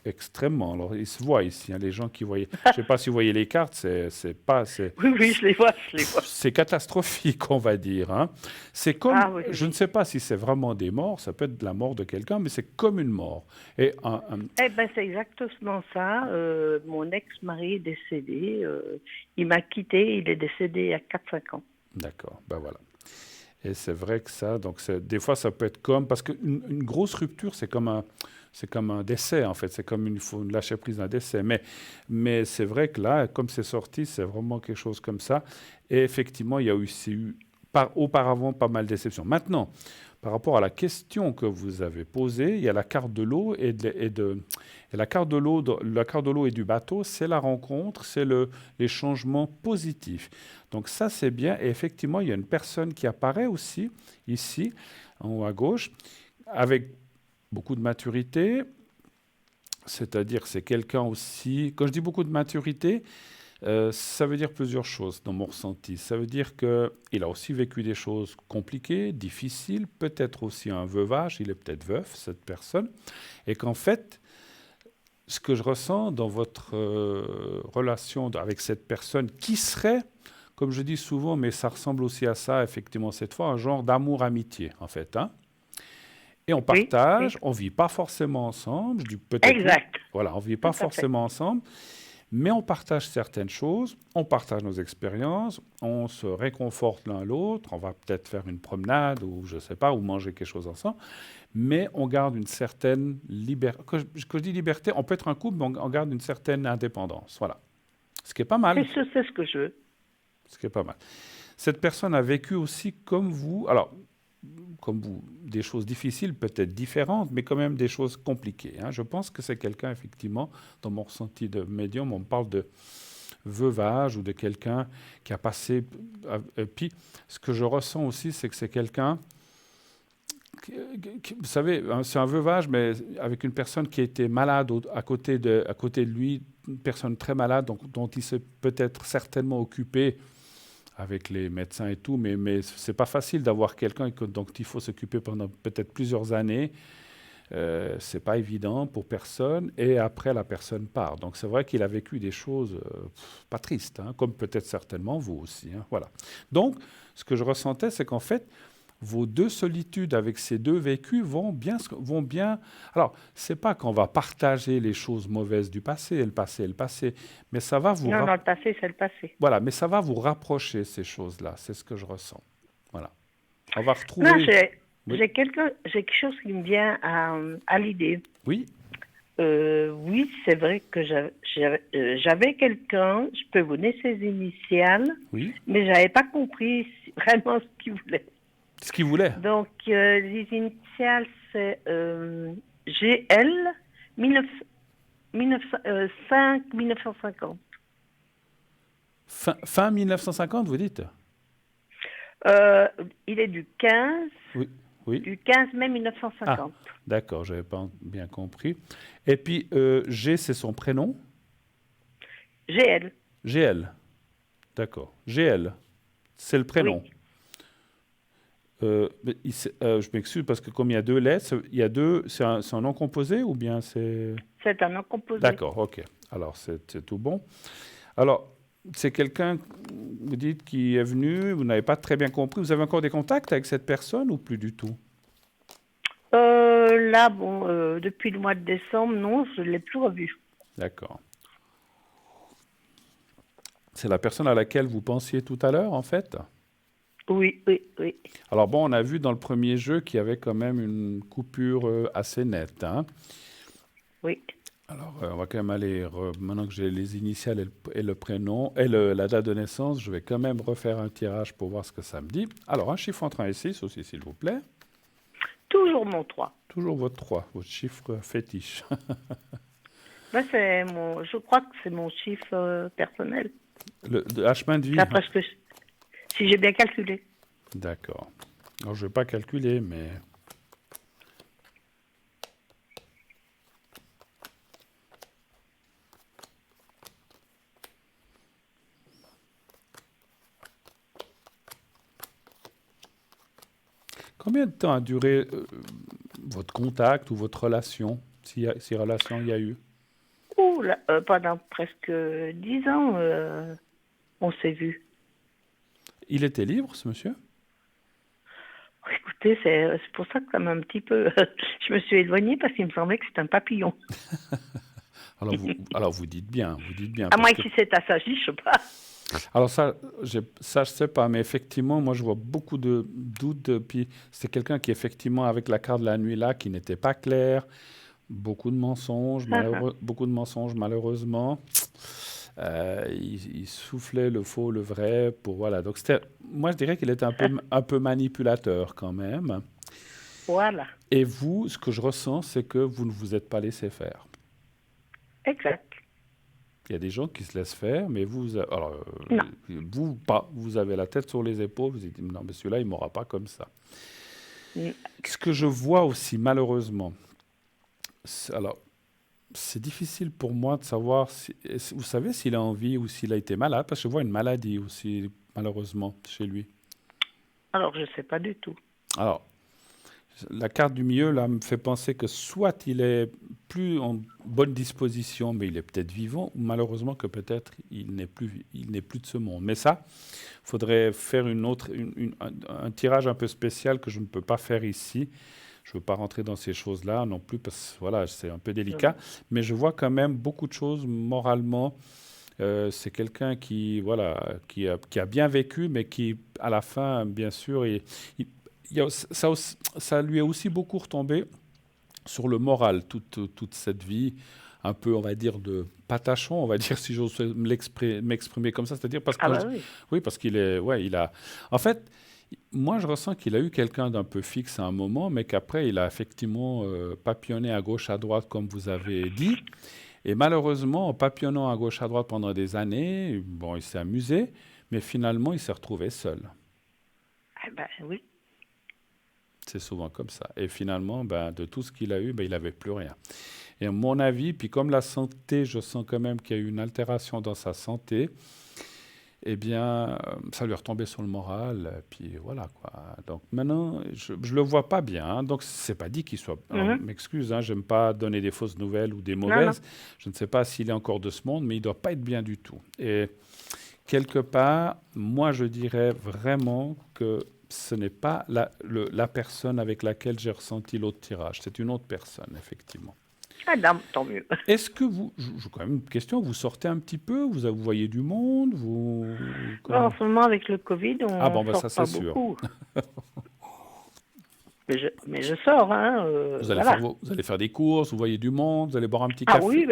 Extrêmement. Alors, il se voit ici, hein, les gens qui voyaient. Je ne sais pas si vous voyez les cartes, Oui, oui, je les vois, je les vois. c'est catastrophique, on va dire, hein. C'est comme, Ah oui, je ne oui. sais pas si c'est vraiment des morts, ça peut être de la mort de quelqu'un, mais c'est comme une mort. Et Eh ben, c'est exactement ça. Mon ex-mari est décédé. Il m'a quitté. Il est décédé il y a 4-5 ans. d'accord, ben voilà. Et c'est vrai que ça, donc des fois, ça peut être comme, parce qu'une grosse rupture, c'est comme un décès, en fait. C'est comme il faut une lâcher prise d'un décès. Mais c'est vrai que là, comme c'est sorti, c'est vraiment quelque chose comme ça. Et effectivement, il y a aussi eu auparavant pas mal de déceptions. Maintenant, par rapport à la question que vous avez posée, il y a la carte de l'eau et la carte de l'eau, la carte de l'eau et du bateau, c'est la rencontre, c'est les changements positifs. Donc ça, c'est bien. Et effectivement, il y a une personne qui apparaît aussi ici, en haut à gauche, avec beaucoup de maturité, c'est-à-dire c'est quelqu'un aussi, quand je dis beaucoup de maturité, ça veut dire plusieurs choses dans mon ressenti. Ça veut dire qu'il a aussi vécu des choses compliquées, difficiles, peut-être aussi un veuvage, il est peut-être veuf, cette personne, et qu'en fait, ce que je ressens dans votre relation avec cette personne, qui serait, comme je dis souvent, mais ça ressemble aussi à ça, effectivement, cette fois, un genre d'amour-amitié, en fait, hein. Et on Oui, oui. partage, on vit pas forcément ensemble, je dis peut-être oui, Exact. voilà, on vit Tout pas à fait. forcément ensemble, mais on partage certaines choses, on partage nos expériences, on se réconforte l'un l'autre, on va peut-être faire une promenade ou je sais pas, ou manger quelque chose ensemble, mais on garde une certaine liberté. Quand je dis liberté, on peut être un couple, mais on garde une certaine indépendance, voilà. Ce qui est pas mal, C'est ce que je veux. ce qui est pas mal. Cette personne a vécu aussi comme vous, alors comme vous, des choses difficiles, peut-être différentes, mais quand même des choses compliquées, hein. Je pense que c'est quelqu'un, effectivement, dans mon ressenti de médium, on parle de veuvage ou de quelqu'un qui a passé. Puis, ce que je ressens aussi, c'est que c'est quelqu'un, vous savez, hein, c'est un veuvage, mais avec une personne qui était malade à côté de lui, une personne très malade, donc, dont il s'est peut-être certainement occupé avec les médecins et tout, mais c'est pas facile d'avoir quelqu'un dont il faut s'occuper pendant peut-être plusieurs années. C'est pas évident pour personne. Et après, la personne part. Donc c'est vrai qu'il a vécu des choses pas tristes, hein, comme peut-être certainement vous aussi, hein, voilà. Donc, ce que je ressentais, c'est qu'en fait, vos deux solitudes avec ces deux vécus vont bien, vont bien. Alors, c'est pas qu'on va partager les choses mauvaises du passé, et le passé, et le passé, mais ça va vous Non, dans le passé, c'est le passé. voilà, mais ça va vous rapprocher ces choses-là. C'est ce que je ressens. Voilà. On va Non, retrouver. Oui, j'ai quelque chose qui me vient à l'idée. oui, Oui, c'est vrai que j'avais quelqu'un, je peux vous donner ses initiales, oui. mais j'avais pas compris vraiment ce qu'il voulait. Ce qu'il voulait. Donc, les initiales, c'est GL 1950. Fin 1950, vous dites? Il est du 15, Oui, oui. du 15 mai Ah, 1950. d'accord, j'avais pas bien compris. Et puis, G, c'est son prénom. GL, GL. D'accord. GL, c'est le oui. prénom. Je m'excuse parce que comme il y a deux lettres, il y a deux. C'est un nom composé ou bien c'est. C'est un nom composé. D'accord, ok. Alors, c'est tout bon. Alors, c'est quelqu'un, vous dites, qui est venu, vous n'avez pas très bien compris. Vous avez encore des contacts avec cette personne ou plus du tout? Là, bon, depuis le mois de décembre, non, je ne l'ai plus revu. D'accord. C'est la personne à laquelle vous pensiez tout à l'heure, en fait? Oui, oui, oui. Alors bon, on a vu dans le premier jeu qu'il y avait quand même une coupure assez nette, hein. Oui. Alors, on va quand même aller, maintenant que j'ai les initiales et le prénom et la date de naissance, je vais quand même refaire un tirage pour voir ce que ça me dit. Alors, un chiffre entre 1 et 6 aussi, s'il vous plaît. Toujours mon 3. Toujours votre 3, votre chiffre fétiche. Ben, je crois que c'est mon chiffre personnel. Le chemin de vie. D'après ce que si j'ai bien calculé. D'accord. Alors, je ne vais pas calculer, mais... Combien de temps a duré votre contact ou votre relation? si relation il y a eu. Ouh, là, pendant presque 10 ans, on s'est vus. Il était libre, ce monsieur? Écoutez, c'est pour ça que ça m'a un petit peu... je me suis éloignée parce qu'il me semblait que c'était un papillon. Alors vous dites bien, À parce moins que que c'est assagi, je sais pas. alors ça je sais pas, mais effectivement, moi je vois beaucoup de doutes. Puis c'est quelqu'un qui effectivement avec la carte de la nuit là, qui n'était pas clair, beaucoup de mensonges malheureusement. Il soufflait le faux, le vrai, pour voilà. Donc moi je dirais qu'il était un peu manipulateur quand même. Voilà, Et vous, ce que je ressens, c'est que vous ne vous êtes pas laissé faire. exact. Il y a des gens qui se laissent faire, mais alors, Non. vous pas. Vous avez la tête sur les épaules, vous dites non, mais celui-là, il m'aura pas comme ça. Mm. Ce que je vois aussi, malheureusement, alors, c'est difficile pour moi de savoir, vous savez s'il a envie ou s'il a été malade, parce que je vois une maladie aussi, malheureusement, chez lui. Alors, je sais pas du tout. Alors, la carte du milieu, là, me fait penser que soit il est plus en bonne disposition, mais il est peut-être vivant, ou malheureusement que peut-être il n'est plus de ce monde. Mais ça, il faudrait faire un tirage un peu spécial que je ne peux pas faire ici. Je ne veux pas rentrer dans ces choses-là non plus, parce que voilà, c'est un peu délicat. Mais je vois quand même beaucoup de choses moralement. C'est quelqu'un qui, voilà, qui a bien vécu, mais qui, à la fin, bien sûr, ça lui est aussi beaucoup retombé sur le moral, toute cette vie, un peu, on va dire, de patachon, on va dire, si j'ose m'exprimer comme ça. C'est-à-dire parce que Ah bah oui. oui, parce qu'il est, ouais, il a, en fait, moi, je ressens qu'il a eu quelqu'un d'un peu fixe à un moment, mais qu'après, il a effectivement papillonné à gauche, à droite, comme vous avez dit. Et malheureusement, en papillonnant à gauche, à droite pendant des années, bon, il s'est amusé, mais finalement, il s'est retrouvé seul. Ah bah oui. C'est souvent comme ça. Et finalement, ben, de tout ce qu'il a eu, ben, il n'avait plus rien. Et à mon avis, puis comme la santé, je sens quand même qu'il y a eu une altération dans sa santé, eh bien, ça lui est retombé sur le moral, puis voilà, quoi. Donc maintenant, je ne le vois pas bien, hein. Donc c'est pas dit qu'il soit... Alors, Mhm. m'excuse, hein, j'aime pas donner des fausses nouvelles ou des Non, non. mauvaises. Je ne sais pas s'il est encore de ce monde, mais il doit pas être bien du tout. Et quelque part, moi, je dirais vraiment que ce n'est pas la personne avec laquelle j'ai ressenti l'autre tirage. C'est une autre personne, effectivement. Ah non, tant mieux. Est-ce que j'ai quand même une question, vous sortez un petit peu, vous voyez du monde, En comment? ce moment, avec le Covid, Ah on bon, bah sort ça c'est pas sûr. beaucoup. Mais je sors, hein, voilà. Vous allez faire des courses, vous voyez du monde, vous allez boire un petit Ah café. oui,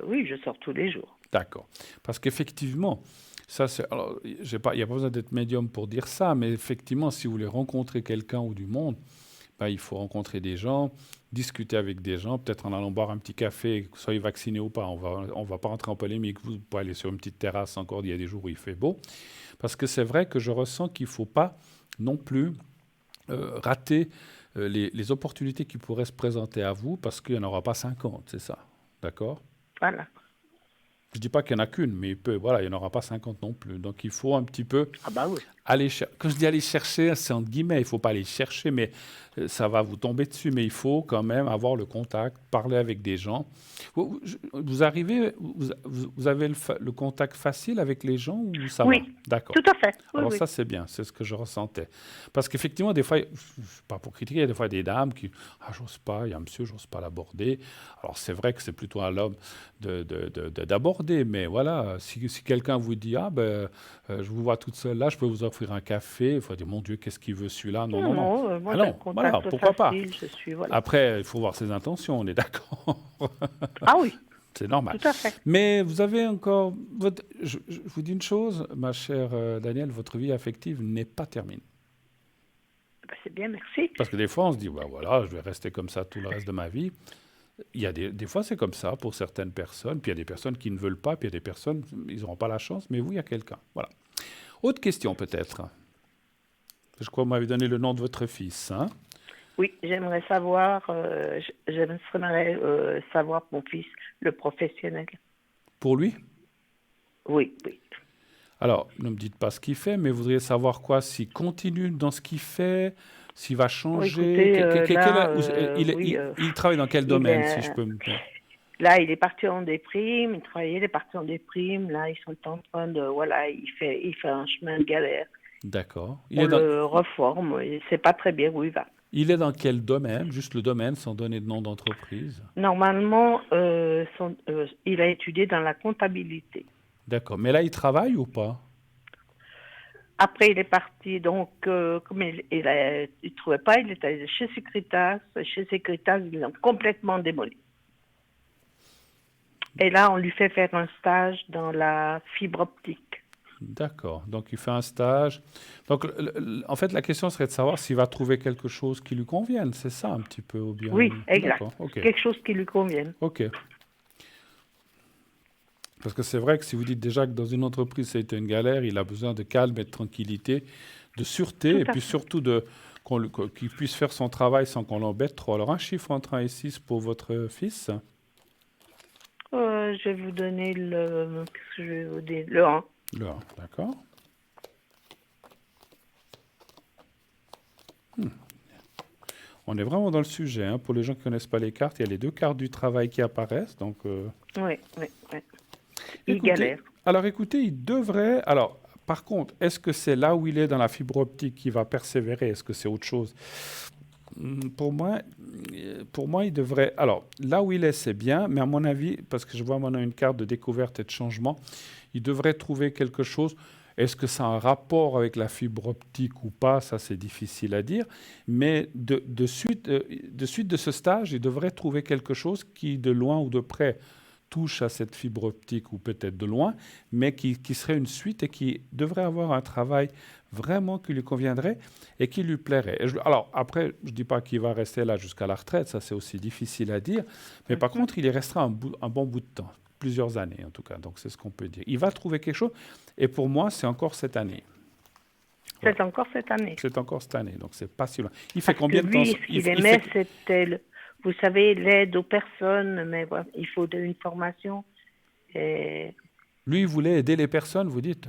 oui, je sors tous les jours. D'accord. Parce qu'effectivement, ça c'est, alors, il n'y a pas besoin d'être médium pour dire ça, mais effectivement, si vous voulez rencontrer quelqu'un ou du monde, bah, il faut rencontrer des gens, discuter avec des gens, peut-être en allant boire un petit café, que vous soyez vacciné ou pas. On va pas rentrer en polémique. Vous pouvez aller sur une petite terrasse encore, il y a des jours où il fait beau. Parce que c'est vrai que je ressens qu'il ne faut pas non plus rater les opportunités qui pourraient se présenter à vous, parce qu'il n'y en aura pas 50, c'est ça. D'accord? Voilà. Je ne dis pas qu'il n'y en a qu'une, mais voilà, il n'y en aura pas 50 non plus. Donc il faut un petit peu Ah bah oui. quand je dis aller chercher, c'est entre guillemets, il ne faut pas aller chercher, mais ça va vous tomber dessus. Mais il faut quand même avoir le contact, parler avec des gens. Vous avez le contact facile avec les gens ou ça va? Oui, D'accord. tout à fait. Oui, Alors oui. ça, c'est bien, c'est ce que je ressentais. Parce qu'effectivement, des fois, pas pour critiquer, il y a des fois des dames qui, ah, j'ose pas, il y a un monsieur, j'ose pas l'aborder. Alors c'est vrai que c'est plutôt à l'homme d'aborder, mais voilà, si quelqu'un vous dit, ah ben, je vous vois toute seule là, je peux vous offrir un café, il faut dire, mon Dieu, qu'est-ce qu'il veut celui-là? Non, non, non. Non, moi Ah j'ai un non, voilà, contact pourquoi pas? facile, je suis, voilà. Après, il faut voir ses intentions, on est d'accord. Ah oui, C'est normal. tout à fait. Mais vous avez encore... je vous dis une chose, ma chère Danielle, votre vie affective n'est pas terminée. Ben, c'est bien, merci. Parce que des fois, on se dit, bah voilà, je vais rester comme ça tout le reste de ma vie. Il y a des fois, c'est comme ça pour certaines personnes. Puis il y a des personnes qui ne veulent pas. Puis il y a des personnes, ils n'auront pas la chance. Mais vous, il y a quelqu'un. Voilà. Autre question, peut-être. Je crois que vous m'avez donné le nom de votre fils. Hein? Oui, j'aimerais savoir, savoir mon fils, le professionnel. Pour lui? Oui, oui. Alors, ne me dites pas ce qu'il fait, mais vous voudriez savoir quoi? S'il continue dans ce qu'il fait, S'il va Bon, changer, écoutez, là, oui, il travaille dans quel il domaine, si je est, peux me permettre? là, il est parti en déprime, il travaillait, il est parti en déprime, là, ils sont en train de, voilà, il fait un chemin de galère. D'accord. On le reforme, et c'est pas très bien où il va. Il est dans quel domaine? Juste le domaine, sans donner de nom d'entreprise. Normalement, il a étudié dans la comptabilité. D'accord. Mais là, il travaille ou pas? Après, il est parti, donc, comme il trouvait pas, il est allé chez Securitas. Chez Securitas, ils l'ont complètement démoli. Et là, on lui fait faire un stage dans la fibre optique. D'accord. Donc, il fait un stage. Donc, en fait, la question serait de savoir s'il va trouver quelque chose qui lui convienne. C'est ça un petit peu, ou bien. Oui, exact. D'accord. OK. Quelque chose qui lui convienne. OK. Parce que c'est vrai que si vous dites déjà que dans une entreprise, ça a été une galère, il a besoin de calme et de tranquillité, de sûreté, Tout et à puis fait. surtout qu'il puisse faire son travail sans qu'on l'embête trop. Alors, un chiffre entre 1 et 6 pour votre fils. Je vais vous donner qu'est-ce que je vais vous dire? Le 1. Le 1, d'accord. On est vraiment dans le sujet, hein. Pour les gens qui ne connaissent pas les cartes, il y a les 2 cartes du travail qui apparaissent. Donc, Oui, oui, oui. Il écoutez, galère. alors écoutez, il devrait. Alors, par contre, est-ce que c'est là où il est dans la fibre optique qui va persévérer? Est-ce que c'est autre chose? Pour moi, il devrait. Alors, là où il est, c'est bien, mais à mon avis, parce que je vois maintenant une carte de découverte et de changement, il devrait trouver quelque chose. Est-ce que ça a un rapport avec la fibre optique ou pas? Ça, c'est difficile à dire. Mais de suite de ce stage, il devrait trouver quelque chose qui, de loin ou de près, touche à cette fibre optique ou peut-être de loin, mais qui serait une suite et qui devrait avoir un travail vraiment qui lui conviendrait et qui lui plairait. Alors après, je ne dis pas qu'il va rester là jusqu'à la retraite, ça c'est aussi difficile à dire, mais par contre, il y restera un bon bout de temps, plusieurs années en tout cas, donc c'est ce qu'on peut dire. Il va trouver quelque chose et pour moi, c'est encore cette année. Voilà. C'est encore cette année. C'est encore cette année, donc c'est pas si loin. Il fait Parce que combien de temps? lui, ce qu'il aimait, c'était, vous savez, l'aide aux personnes, mais voilà, il faut une formation. Et Lui, il voulait aider les personnes, vous dites?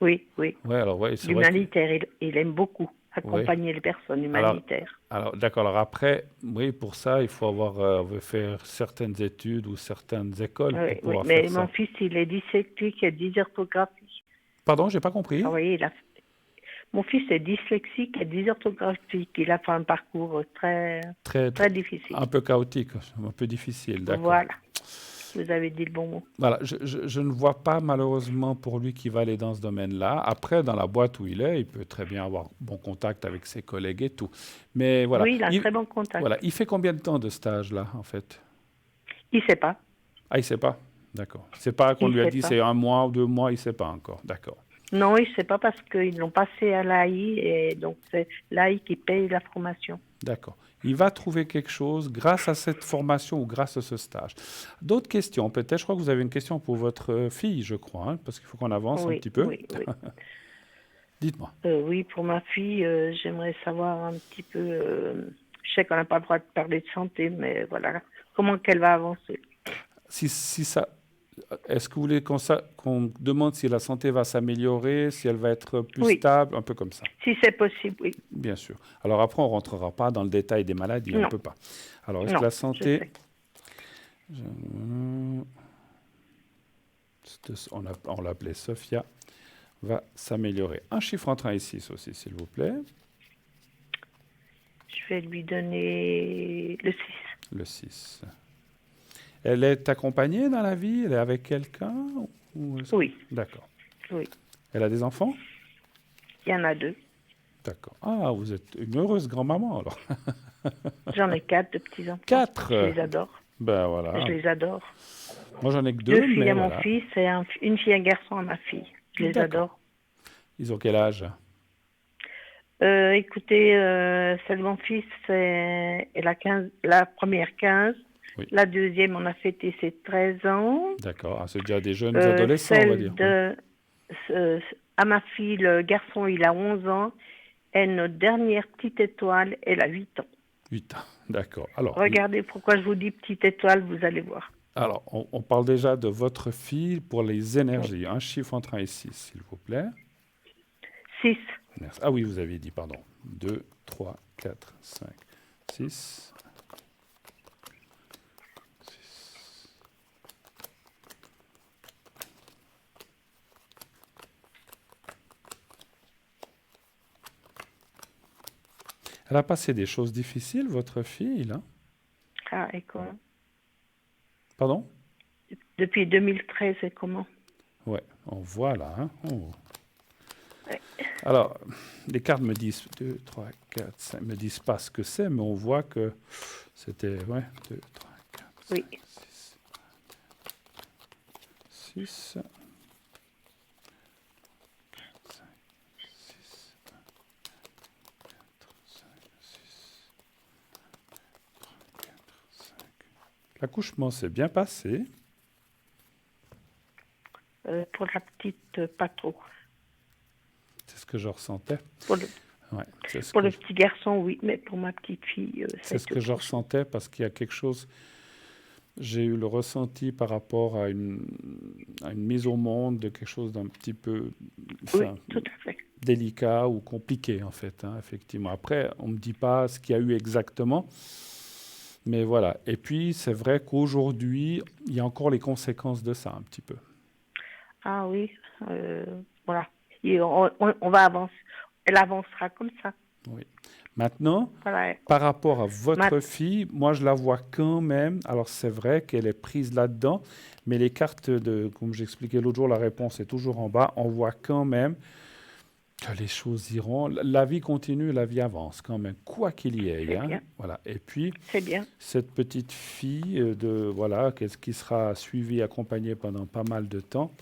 oui, oui. Ouais, alors ouais, c'est vrai que. L'humanitaire, il aime beaucoup Oui. accompagner les personnes humanitaires. Alors d'accord. Alors après, oui, pour ça, il faut avoir faire certaines études ou certaines écoles pour Oui, oui. pouvoir Mais faire mon ça. fils, il est dyslexique et dysorthographique. Pardon, j'ai pas compris. Ah, vous voyez, mon fils est dyslexique et dysorthographique. Il a fait un parcours très, Très, très difficile. un peu chaotique, un peu difficile, d'accord. Voilà. Vous avez dit le bon mot. Voilà, je ne vois pas malheureusement pour lui qui va aller dans ce domaine-là. Après, dans la boîte où il est, il peut très bien avoir bon contact avec ses collègues et tout. Mais voilà. Oui, il a un très bon contact. Voilà, il fait combien de temps de stage là, en fait? Il ne sait pas. Ah, il sait pas. D'accord. C'est pas qu'on Il lui a sait dit pas. c'est 1 mois ou 2 mois, il sait pas encore. D'accord. Non, il ne sait pas parce qu'ils l'ont passé à l'AI et donc c'est l'AI qui paye la formation. D'accord. Il va trouver quelque chose grâce à cette formation ou grâce à ce stage. D'autres questions, peut-être. Je crois que vous avez une question pour votre fille, je crois, hein, parce qu'il faut qu'on avance un Oui, petit peu. oui, oui. Dites-moi. Oui, pour ma fille, j'aimerais savoir un petit peu. Je sais qu'on n'a pas le droit de parler de santé, mais voilà, comment qu'elle va avancer. Si ça, est-ce que vous voulez qu'on demande si la santé va s'améliorer, si elle va être plus Oui, stable, un peu comme ça? si c'est possible, oui. Bien sûr. Alors après, on ne rentrera pas dans le détail des maladies, on ne Non, peut pas. Alors, est-ce que non, la je santé, sais. on l'appelait Sophia, va s'améliorer? Un chiffre entre 1 et 6 aussi, s'il vous plaît. Je vais lui donner le 6. Le 6. Elle est accompagnée dans la vie? Elle est avec quelqu'un? Oui, D'accord. oui. Elle a des enfants? Il y en a 2. D'accord. Ah, vous êtes une heureuse grand-maman alors. J'en ai 4 de petits-enfants. 4. Je les adore. Ben voilà. Je les adore. Moi, j'en ai que 2 2, filles mais à mon voilà. fils et une fille et un garçon à ma fille. Je les D'accord. adore. Ils ont quel âge? Écoutez, celle de mon fils, la première 15. Oui. La deuxième, on a fêté ses 13 ans. D'accord. Ah, c'est déjà des jeunes adolescents, on va Celle dire. à ma fille, le garçon, il a 11 ans. Et notre dernière petite étoile, elle a 8 ans. 8 ans. D'accord. Alors, Regardez pourquoi je vous dis petite étoile, vous allez voir. on parle déjà de votre fille pour les énergies. Un chiffre entre 1 et 6, s'il vous plaît. 6. Merci. Ah oui, vous aviez dit, pardon. 2, 3, 4, 5, 6. Elle a passé des choses difficiles, votre fille, là? Ah, et comment? Pardon? Depuis 2013, et comment? Ouais, on voit là. Hein? Oh. Ouais. Alors, les cartes me disent 2, 3, 4, 5, me disent pas ce que c'est, mais on voit que c'était 2, 3, 4, 5, Oui. 6, 4, 5, 6, 4, 5, 6, 3, 4, 5. L'accouchement s'est bien passé. Pour la petite, pas trop. C'est ce que je ressentais. Pour le, Ouais, c'est ce pour que le petit garçon, oui, mais pour ma petite fille, ça a c'est ce été que je autre chose. ressentais parce qu'il y a quelque chose. J'ai eu le ressenti par rapport à une mise au monde de quelque chose d'un petit peu Oui, enfin, tout à fait. délicat ou compliqué, en fait, hein, effectivement. Après, on ne me dit pas ce qu'il y a eu exactement, mais voilà. Et puis, c'est vrai qu'aujourd'hui, il y a encore les conséquences de ça, un petit peu. Ah oui, voilà. Et on va avancer. Elle avancera comme ça. Oui. Maintenant, Voilà. par rapport à Ma- votre fille, moi, je la vois quand même. Alors, c'est vrai qu'elle est prise là-dedans, mais les cartes comme j'expliquais l'autre jour, la réponse est toujours en bas. On voit quand même que les choses iront. La vie continue, la vie avance quand même, quoi qu'il y ait. C'est Hein. bien, Voilà. Et puis, c'est bien. cette petite fille qui sera suivie, accompagnée pendant pas mal de temps.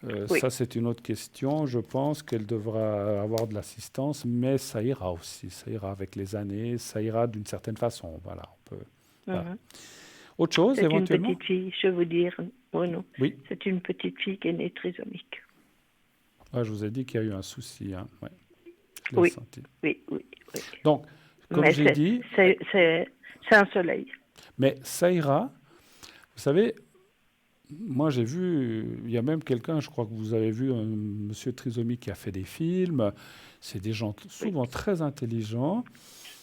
Oui, Ça, c'est une autre question. Je pense qu'elle devra avoir de l'assistance, mais ça ira aussi. Ça ira avec les années, ça ira d'une certaine façon. Voilà, voilà. mhm. Autre chose, C'est une éventuellement? petite fille, je veux dire. Oh non, Oui. c'est une petite fille qui est née trisomique. Ah, je vous ai dit qu'il y a eu un souci. Hein. Ouais, je l'ai Oui, senti. oui, oui, oui. Donc, comme Mais j'ai dit, c'est un soleil. mais ça ira. Vous savez, moi j'ai vu, il y a même quelqu'un, je crois que vous avez vu un monsieur trisomique qui a fait des films. C'est des gens Oui, souvent très intelligents,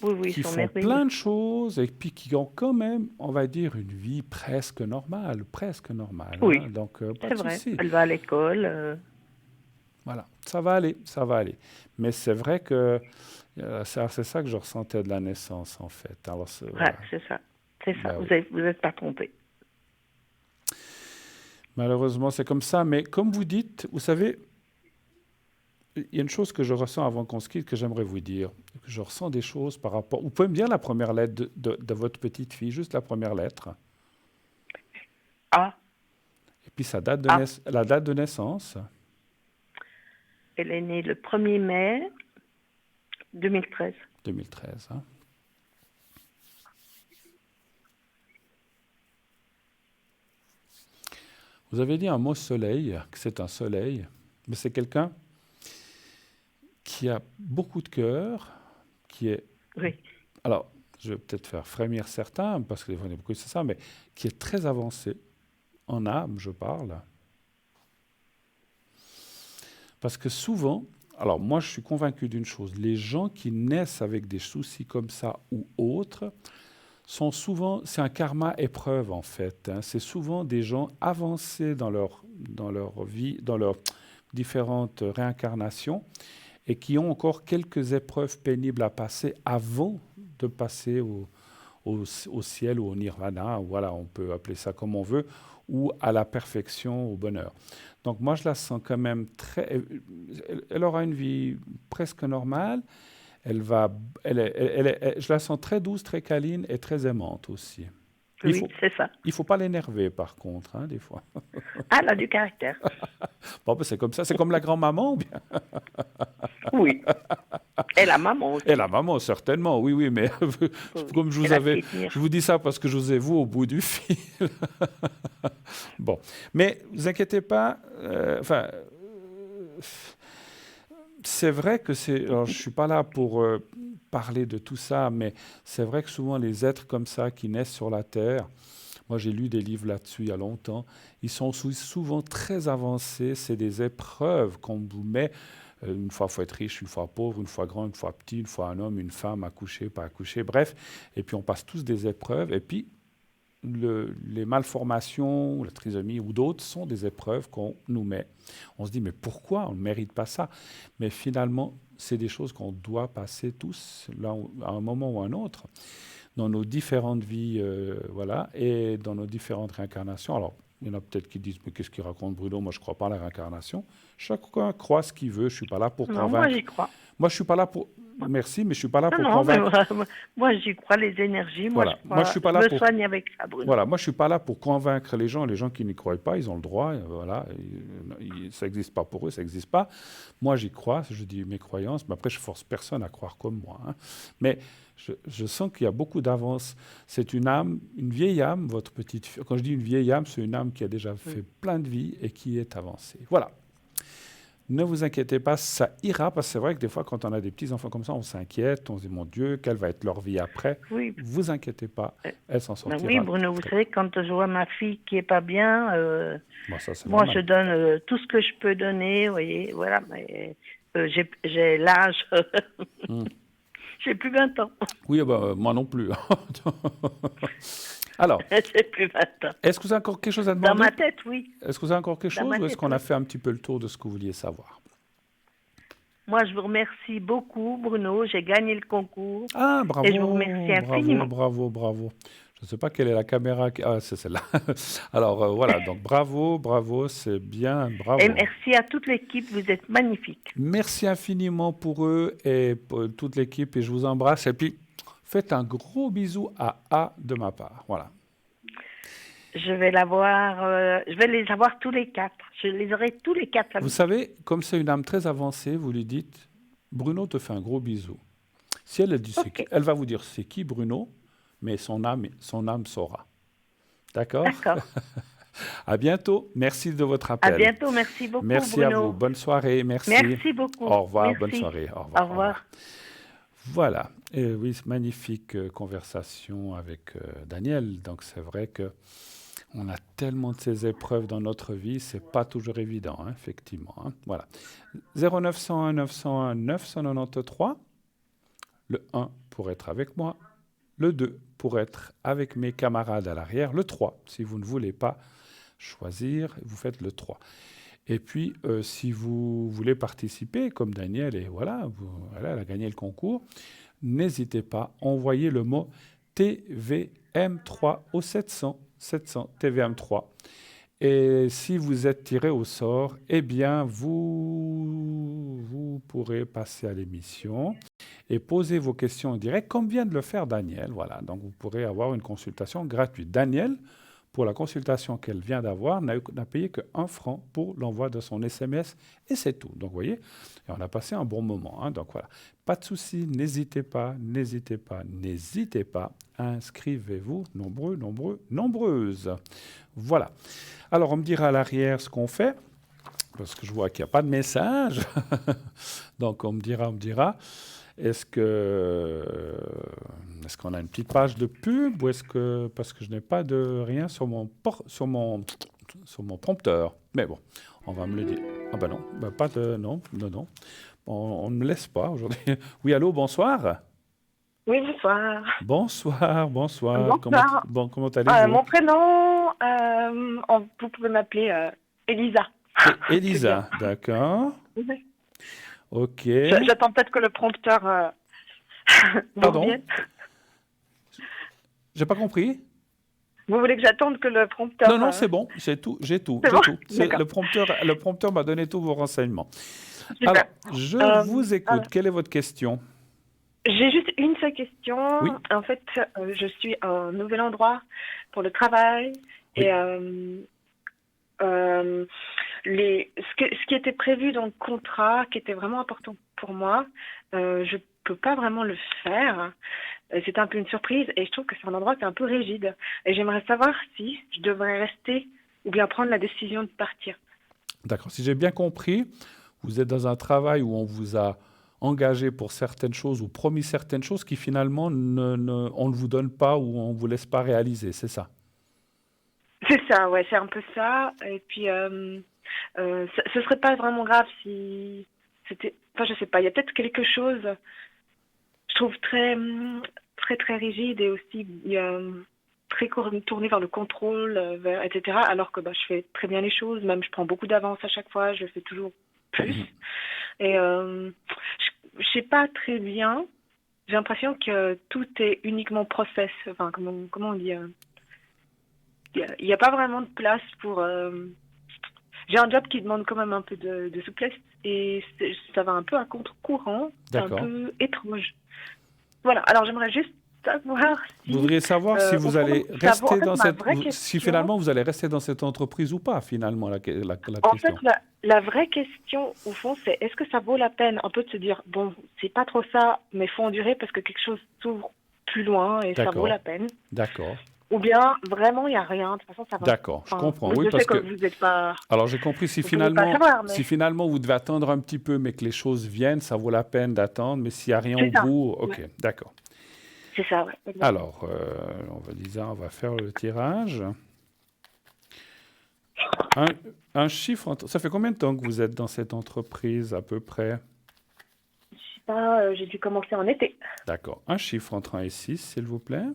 oui, oui, qui ils sont font merveilleux. plein de choses et puis qui ont quand même, on va dire, une vie presque normale, presque normale. Oui, Hein. Donc, pas c'est de vrai. souci. Elle va à l'école. Voilà, ça va aller, ça va aller. Mais c'est vrai que c'est ça que je ressentais de la naissance, en fait. Alors, Ouais, voilà. c'est ça. C'est ça. Ben oui. Vous êtes pas trompé. Malheureusement, c'est comme ça. Mais comme vous dites, vous savez, il y a une chose que je ressens avant qu'on se quitte que j'aimerais vous dire. Je ressens des choses par rapport. Vous pouvez me dire la première lettre de votre petite fille, juste la première lettre, Ah, et puis sa date ah, la date de naissance, elle est née le 1er mai 2013. 2013. Hein. Vous avez dit un mot soleil, que c'est un soleil, mais c'est quelqu'un qui a beaucoup de cœur, qui est, Oui, alors, je vais peut-être faire frémir certains, parce que des fois, on est beaucoup, c'est ça, mais qui est très avancé, en âme, je parle. Parce que souvent, alors moi, je suis convaincu d'une chose, les gens qui naissent avec des soucis comme ça ou autres, sont souvent, c'est un karma épreuve en fait. Hein. C'est souvent des gens avancés dans leur vie, dans leurs différentes réincarnations, et qui ont encore quelques épreuves pénibles à passer avant de passer au ciel ou au nirvana, voilà, on peut appeler ça comme on veut, ou à la perfection, au bonheur. Donc moi, je la sens quand même très... Elle aura une vie presque normale. Elle va, je la sens très douce, très câline et très aimante aussi. oui, c'est ça. Il faut pas l'énerver par contre, hein, des fois. Ah, elle a du caractère. Bon, ben, c'est comme ça, c'est comme la grand-maman ou bien. Oui. Et la maman Et aussi. la maman, certainement, oui, oui, mais Oui. comme Elle a su tenir. je vous dis ça parce que je vous ai vu au bout du fil. Bon, mais vous inquiétez pas, c'est vrai que c'est. Alors, je suis pas là pour parler de tout ça, mais c'est vrai que souvent les êtres comme ça qui naissent sur la Terre, moi j'ai lu des livres là-dessus il y a longtemps, ils sont souvent très avancés, c'est des épreuves qu'on vous met Une fois, il faut être riche, une fois pauvre, une fois grand, une fois petit, une fois un homme, une femme, accouché, pas accouché, bref. Et puis on passe tous des épreuves. Et puis les malformations, la trisomie ou d'autres sont des épreuves qu'on nous met. On se dit, mais pourquoi on ne mérite pas ça? Mais finalement, c'est des choses qu'on doit passer tous, à un moment ou à un autre, dans nos différentes vies, voilà, et dans nos différentes réincarnations. Alors, il y en a peut-être qui disent, mais qu'est-ce qu'il raconte Bruno? Moi, je ne crois pas à la réincarnation. Chacun croit ce qu'il veut. Je ne suis pas là pour Non, moi convaincre. j'y crois. Moi, je suis pas là pour... Merci, mais je ne suis pas là Non, pour non, mais convaincre. moi, j'y crois, les énergies. Moi, Voilà. Moi, je suis pas je là me pour... soigne avec ça, Bruno. Voilà, moi je suis pas là pour convaincre les gens. Les gens qui n'y croient pas, ils ont le droit. Voilà, ça n'existe pas pour eux, ça n'existe pas. Moi j'y crois, je dis mes croyances, mais après je force personne à croire comme moi. Hein. Mais je sens qu'il y a beaucoup d'avance. C'est une âme, une vieille âme, votre petite fille. Quand je dis une vieille âme, c'est une âme qui a déjà fait plein de vies et qui est avancée. Voilà. Ne vous inquiétez pas, ça ira, parce que c'est vrai que des fois, quand on a des petits-enfants comme ça, on s'inquiète, on se dit, mon Dieu, quelle va être leur vie après? Oui. Vous inquiétez pas, elle s'en sortira. Oui, Bruno, vous savez, quand je vois ma fille qui est pas bien, Bon, ça, c'est moi, normal. je donne tout ce que je peux donner, vous voyez, voilà, mais j'ai l'âge, j'ai plus 20 ans. Oui, moi non plus. Alors, J'ai plus 20 ans. est-ce que vous avez encore quelque chose à demander? Dans ma tête, oui. Est-ce que vous avez encore quelque Dans chose ma ou est-ce tête, qu'on a oui. fait un petit peu le tour de ce que vous vouliez savoir? Moi, je vous remercie beaucoup, Bruno. J'ai gagné le concours. Ah, bravo, Et je vous remercie infiniment. bravo. Je ne sais pas quelle est la caméra. Ah, c'est celle-là. Alors, voilà, donc bravo, c'est bien, bravo. Et merci à toute l'équipe, vous êtes magnifiques. Merci infiniment pour eux et pour toute l'équipe et je vous embrasse. Et puis, faites un gros bisou à A de ma part. Voilà. Je vais les avoir tous les 4. Je les aurai tous les 4. Vous savez, comme c'est une âme très avancée, vous lui dites, Bruno te fait un gros bisou. Si elle dit, elle va vous dire, c'est qui Bruno? Mais son âme saura. D'accord? D'accord. À bientôt. Merci de votre appel. À bientôt. Merci beaucoup, Merci Bruno. à vous. Bonne soirée. Merci. Merci beaucoup. Au revoir. Merci. Bonne soirée. Au revoir. Au revoir. Voilà. Et oui, magnifique conversation avec Daniel. Donc, c'est vrai que on a tellement de ces épreuves dans notre vie, c'est pas toujours évident, hein, effectivement. Hein. Voilà. 0901 901 993. Le 1 pour être avec moi. Le 2 pour être avec mes camarades à l'arrière. Le 3, si vous ne voulez pas choisir, vous faites le 3. Et puis, si vous voulez participer, comme Daniel, et voilà, elle a gagné le concours, n'hésitez pas, envoyez le mot TVM3 au 700 TVM3. Et si vous êtes tiré au sort, eh bien, vous pourrez passer à l'émission et poser vos questions en direct, comme vient de le faire Daniel. Voilà, donc vous pourrez avoir une consultation gratuite. Daniel, pour la consultation qu'elle vient d'avoir, n'a payé que 1 franc pour l'envoi de son SMS et c'est tout. Donc, vous voyez, et on a passé un bon moment. Hein, donc, voilà. Pas de souci, n'hésitez pas. Inscrivez-vous, nombreuses. Voilà. Alors, on me dira à l'arrière ce qu'on fait, parce que je vois qu'il n'y a pas de message. Donc, on me dira. Est-ce qu'on a une petite page de pub ou est-ce que parce que je n'ai pas de rien sur mon prompteur. Mais bon, on va me le dire. Ah ben non, pas de non. On ne me laisse pas aujourd'hui. Oui, allô, bonsoir. Oui, bonsoir. Bonsoir. Bonsoir. Comment allez-vous? Mon prénom, vous pouvez m'appeler Elisa. Elisa, d'accord. Oui. Ok. J'attends peut-être que le prompteur Pardon? vienne. J'ai pas compris. Vous voulez que j'attende que le prompteur... Non, c'est bon, j'ai tout. C'est bon? Le prompteur m'a donné tous vos renseignements. Super. Alors, je vous écoute. alors. Quelle est votre question? J'ai juste une seule question. Oui. En fait, je suis à un nouvel endroit pour le travail. Oui. Et ce qui était prévu dans le contrat, qui était vraiment important pour moi, je peux pas vraiment le faire. C'était un peu une surprise et je trouve que c'est un endroit qui est un peu rigide. Et j'aimerais savoir si je devrais rester ou bien prendre la décision de partir. D'accord. Si j'ai bien compris, vous êtes dans un travail où on vous a engagé pour certaines choses ou promis certaines choses qui finalement on ne vous donne pas ou on ne vous laisse pas réaliser, c'est ça? C'est ça, ouais, c'est un peu ça. Et puis, ce serait pas vraiment grave si Enfin, je sais pas, il y a peut-être quelque chose, je trouve très rigide et aussi très tourné vers le contrôle, etc. Alors que je fais très bien les choses, même je prends beaucoup d'avance à chaque fois, je fais toujours plus. Et je sais pas très bien, j'ai l'impression que tout est uniquement process, enfin, comment on dit, il y a pas vraiment de place pour... J'ai un job qui demande quand même un peu de souplesse et ça va un peu à contre-courant, c'est un D'accord. peu étrange. Voilà, alors j'aimerais juste savoir si... Vous voudriez savoir si vous allez rester dans ma cette... vraie Si question, finalement vous allez rester dans cette entreprise ou pas, finalement, la en fait, question. la vraie question, au fond, c'est est-ce que ça vaut la peine un peu de se dire, bon, c'est pas trop ça, mais faut endurer parce que quelque chose s'ouvre plus loin et ça vaut D'accord. la peine. D'accord. Ou bien, vraiment, il n'y a rien. De toute façon, ça va. D'accord, je Enfin, comprends. je Oui, sais parce que que... vous n'êtes pas... Alors j'ai compris, Vous pouvez pas savoir, mais si finalement vous devez attendre un petit peu, mais que les choses viennent, ça vaut la peine d'attendre. Mais s'il n'y a rien au c'est ça. bout, ok, Ouais. d'accord. C'est ça, ouais. Exactement. Alors, on va faire le tirage. Un chiffre, ça fait combien de temps que vous êtes dans cette entreprise à peu près? Je sais pas, j'ai dû commencer en été. D'accord. Un chiffre entre 1 et 6, s'il vous plaît.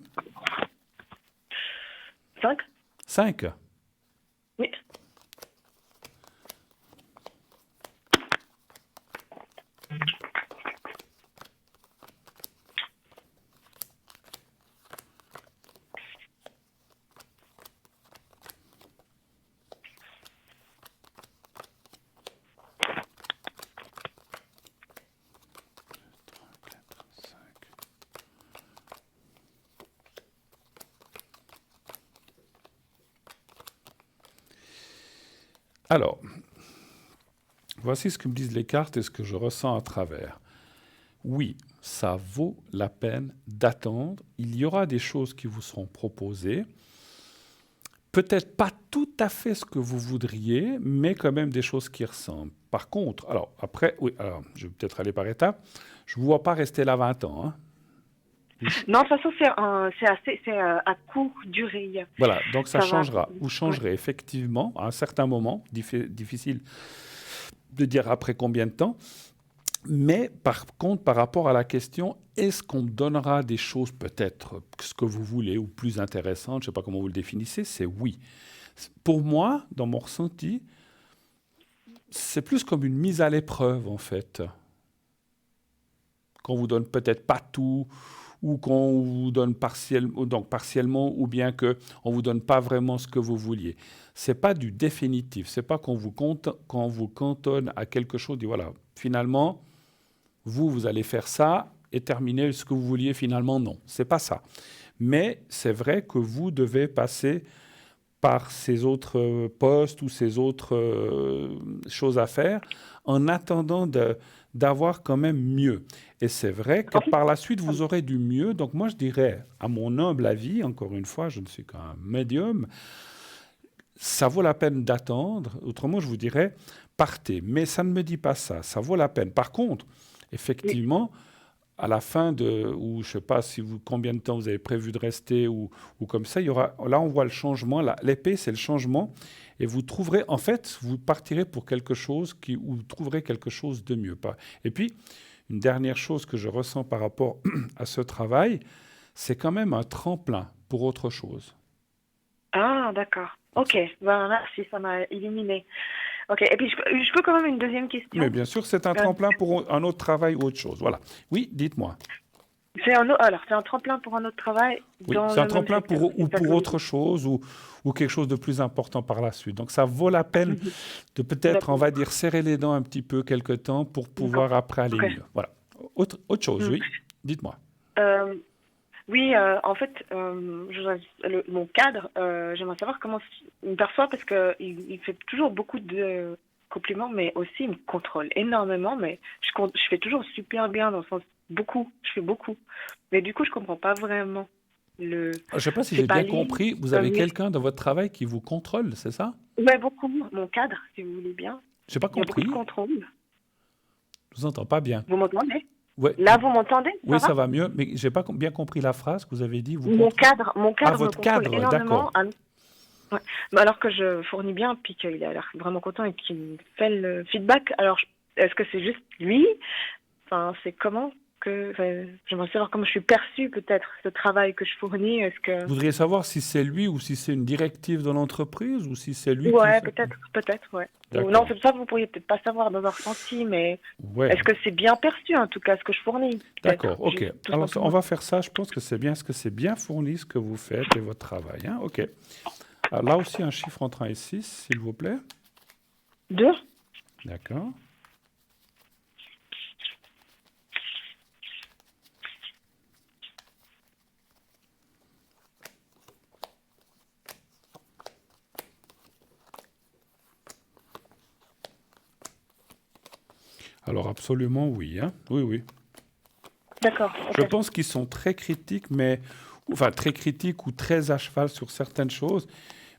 5? 5. Oui. Alors, voici ce que me disent les cartes et ce que je ressens à travers. Oui, ça vaut la peine d'attendre. Il y aura des choses qui vous seront proposées. Peut-être pas tout à fait ce que vous voudriez, mais quand même des choses qui ressemblent. Par contre, alors après, oui, alors je vais peut-être aller par étapes. Je ne vous vois pas rester là 20 ans. Hein. Non, de toute façon, c'est à courte durée. Voilà, donc ça Ça va. changera. Vous changerez effectivement à un certain moment, difficile de dire après combien de temps. Mais par contre, par rapport à la question, est-ce qu'on donnera des choses peut-être ce que vous voulez ou plus intéressantes, je ne sais pas comment vous le définissez, c'est oui. Pour moi, dans mon ressenti, c'est plus comme une mise à l'épreuve en fait. Qu'on vous donne peut-être pas tout, ou qu'on vous donne partiellement, ou bien qu'on ne vous donne pas vraiment ce que vous vouliez. Ce n'est pas du définitif, ce n'est pas qu'on vous cantonne à quelque chose, dit voilà, finalement, vous allez faire ça et terminer ce que vous vouliez, finalement, non. Ce n'est pas ça. Mais c'est vrai que vous devez passer par ces autres postes ou ces autres choses à faire en attendant d'avoir quand même mieux. Et c'est vrai que par la suite, vous aurez du mieux. Donc moi, je dirais, à mon humble avis, encore une fois, je ne suis qu'un médium, ça vaut la peine d'attendre. Autrement, je vous dirais, partez. Mais ça ne me dit pas ça. Ça vaut la peine. Par contre, effectivement, à la fin ou je ne sais pas combien de temps vous avez prévu de rester ou comme ça, il y aura, là on voit le changement, l'épée c'est le changement et vous trouverez, en fait, vous partirez pour quelque chose où vous trouverez quelque chose de mieux. Et puis, une dernière chose que je ressens par rapport à ce travail, c'est quand même un tremplin pour autre chose. Ah, d'accord. Ok, merci, ça m'a illuminé. Ok, et puis je peux quand même une deuxième question. Mais bien sûr, c'est un tremplin pour un autre travail ou autre chose. Voilà. Oui, dites-moi. C'est un tremplin pour un autre travail. Oui, c'est un tremplin pour autre chose ou quelque chose de plus important par la suite. Donc ça vaut la peine de peut-être, on va dire, serrer les dents un petit peu quelque temps pour pouvoir après aller mieux. Voilà. Autre chose, oui. Dites-moi. Oui, en fait, mon cadre, j'aimerais savoir comment il me perçoit parce qu'il fait toujours beaucoup de compliments, mais aussi il me contrôle énormément. Mais je fais toujours super bien dans le sens je fais beaucoup. Mais du coup, je comprends pas vraiment je ne sais pas si j'ai bien compris. Vous avez quelqu'un dans votre travail qui vous contrôle, c'est ça? Oui, beaucoup. Mon cadre, si vous voulez bien. Je n'ai pas compris. Il y a beaucoup de contrôle. Je vous entends pas bien. Vous m'entendez? Ouais. Là, vous m'entendez? Oui, ça va mieux, mais je n'ai pas bien compris la phrase que vous avez dit. Mon cadre votre cadre, énormément. Ouais. Alors que je fournis bien, puis qu'il a l'air vraiment content et qu'il me fait le feedback. Alors, Est-ce que c'est juste lui? Enfin, c'est comment j'aimerais savoir comment je suis perçue, peut-être, ce travail que je fournis. Est-ce que... Vous voudriez savoir si c'est lui ou si c'est une directive de l'entreprise ou si c'est lui qui Ouais, fait... peut-être, ouais. Ou D'accord. non, c'est ça, vous pourriez peut-être pas savoir dans un ressenti, mais Ouais. est-ce que c'est bien perçu, en tout cas, ce que je fournis? Peut-être, D'accord, ok. tout Alors, simplement. on va faire ça. Je pense que c'est bien, ce que c'est bien fourni ce que vous faites et votre travail. Hein? Ok. Alors, là aussi, un chiffre entre 1 et 6, s'il vous plaît. 2. D'accord. Alors, absolument oui. Hein? Oui, oui. D'accord, Je ok. pense qu'ils sont très critiques, enfin très critiques ou très à cheval sur certaines choses,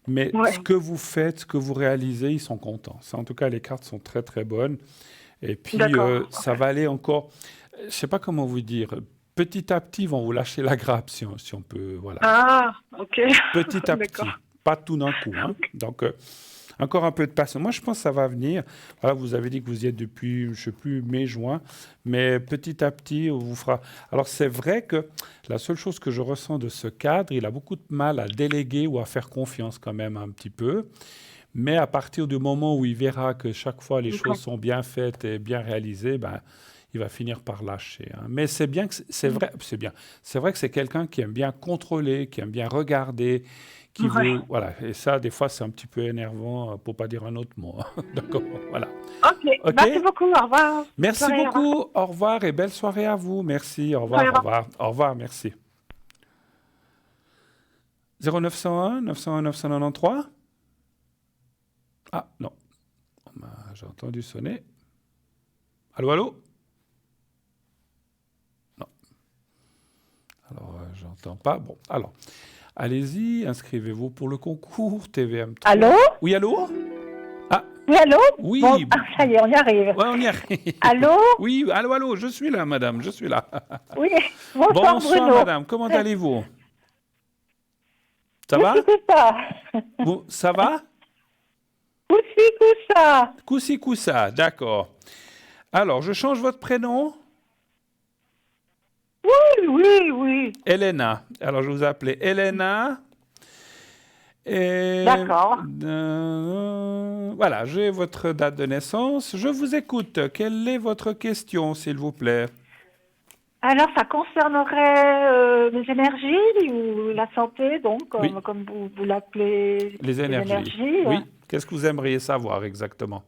mais ce Ouais, que vous faites, ce que vous réalisez, ils sont contents. Ça, en tout cas, les cartes sont très très bonnes. Et puis, d'accord, ça ok. va aller encore, je ne sais pas comment vous dire, petit à petit, ils vont vous lâcher la grappe, si on peut, voilà. Ah, ok. Petit à D'accord. petit, pas tout d'un coup. Hein. Donc, encore un peu de patience. Moi, je pense que ça va venir. Voilà, vous avez dit que vous y êtes depuis, je ne sais plus, mai, juin. Mais petit à petit, on vous fera. Alors, c'est vrai que la seule chose que je ressens de ce cadre, il a beaucoup de mal à déléguer ou à faire confiance quand même un petit peu. Mais à partir du moment où il verra que chaque fois les choses D'accord. sont bien faites et bien réalisées, ben, il va finir par lâcher. Hein. Mais c'est bien que c'est vrai, c'est bien. C'est vrai que c'est quelqu'un qui aime bien contrôler, qui aime bien regarder, qui Ouais. veut, voilà. Et ça, des fois, c'est un petit peu énervant, pour pas dire un autre mot. Hein. D'accord, voilà. Ok, Ok. merci beaucoup, au revoir. Bonne Merci soirée, au revoir. beaucoup. Au revoir et belle soirée à vous. Merci. Au Bonne soirée, revoir. au Au revoir. revoir. Au revoir. Merci. 0901 901 993. Ah non, j'ai entendu sonner. Allô, allô? Non. Alors, j'entends pas. Bon, alors, allez-y, inscrivez-vous pour le concours TVM3. Allô? Oui, allô? Ah, Oui, allô? oui. Bon, ça y est, on y arrive. Ouais, on y arrive. Allô? Oui, allô, allô, je suis là, madame, je suis là. Oui, bonsoir Bonsoir, Bruno. madame, comment allez-vous? Ça va? Coussi coussa. Bon, ça va? Coussi coussa. Coussi coussa, d'accord. Alors, je change votre prénom? Oui, oui, oui. Elena. Alors, je vous appelais Elena. Et D'accord. voilà, j'ai votre date de naissance. Je vous écoute. Quelle est votre question, s'il vous plaît? Alors, ça concernerait les énergies ou la santé, donc, Oui, comme vous l'appelez, les les énergies. énergies. Oui. Qu'est-ce que vous aimeriez savoir exactement?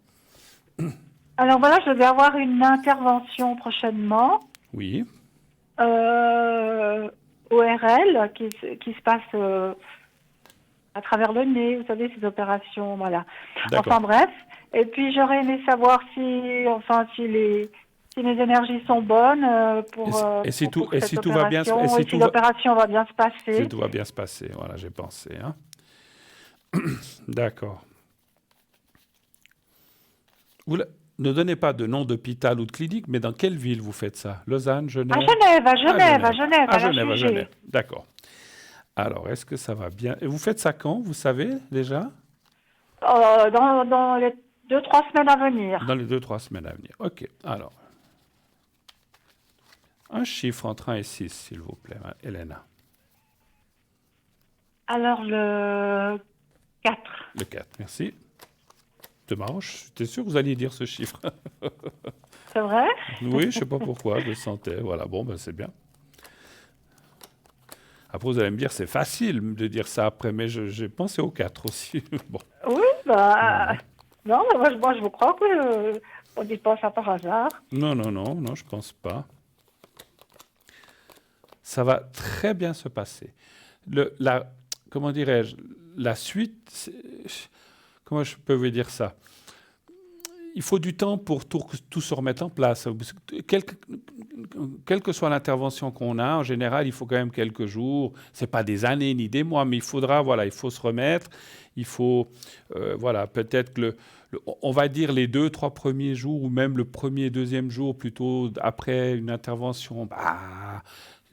Alors voilà, je vais avoir une intervention prochainement, Oui, ORL, qui se passe à travers le nez, vous savez, ces opérations, voilà. d'accord. Enfin bref. Et puis j'aurais aimé savoir si mes énergies sont bonnes Et si tout, pour et cette si tout va bien, opération, et si et si tout va, l'opération va bien se si passer. tout va bien se passer. Voilà, j'ai pensé. Hein. D'accord. Vous ne donnez pas de nom d'hôpital ou de clinique, mais dans quelle ville vous faites ça? Lausanne, À Genève? Genève, à À Genève, à Genève. Genève, À à la Genève, à Jugée. Genève. D'accord. Alors, est-ce que ça va bien? Et vous faites ça quand, vous savez déjà? Dans les 2-3 semaines à venir. Dans les 2-3 semaines à venir. OK. Alors, un chiffre entre 1 et 6, s'il vous plaît, hein, Elena. Alors le 4. Le 4, merci. C'est marrant, j'étais sûr que vous alliez dire ce chiffre. C'est vrai? Oui, je ne sais pas pourquoi, je le sentais. Voilà, bon, ben c'est bien. Après, vous allez me dire, c'est facile de dire ça après, mais j'ai pensé au 4 aussi. Bon. Oui, non, mais moi je vous crois que on ne dit pas ça par hasard. Non, non, non, non, je pense pas. Ça va très bien se passer. Comment dirais-je, la suite, comment je peux vous dire ça? Il faut du temps pour tout se remettre en place. Quelle que soit l'intervention qu'on a, en général, il faut quand même quelques jours. C'est pas des années ni des mois, mais il faut se remettre. Il faut, voilà, peut-être que on va dire les 2-3 premiers jours ou même le premier, deuxième jour plutôt après une intervention.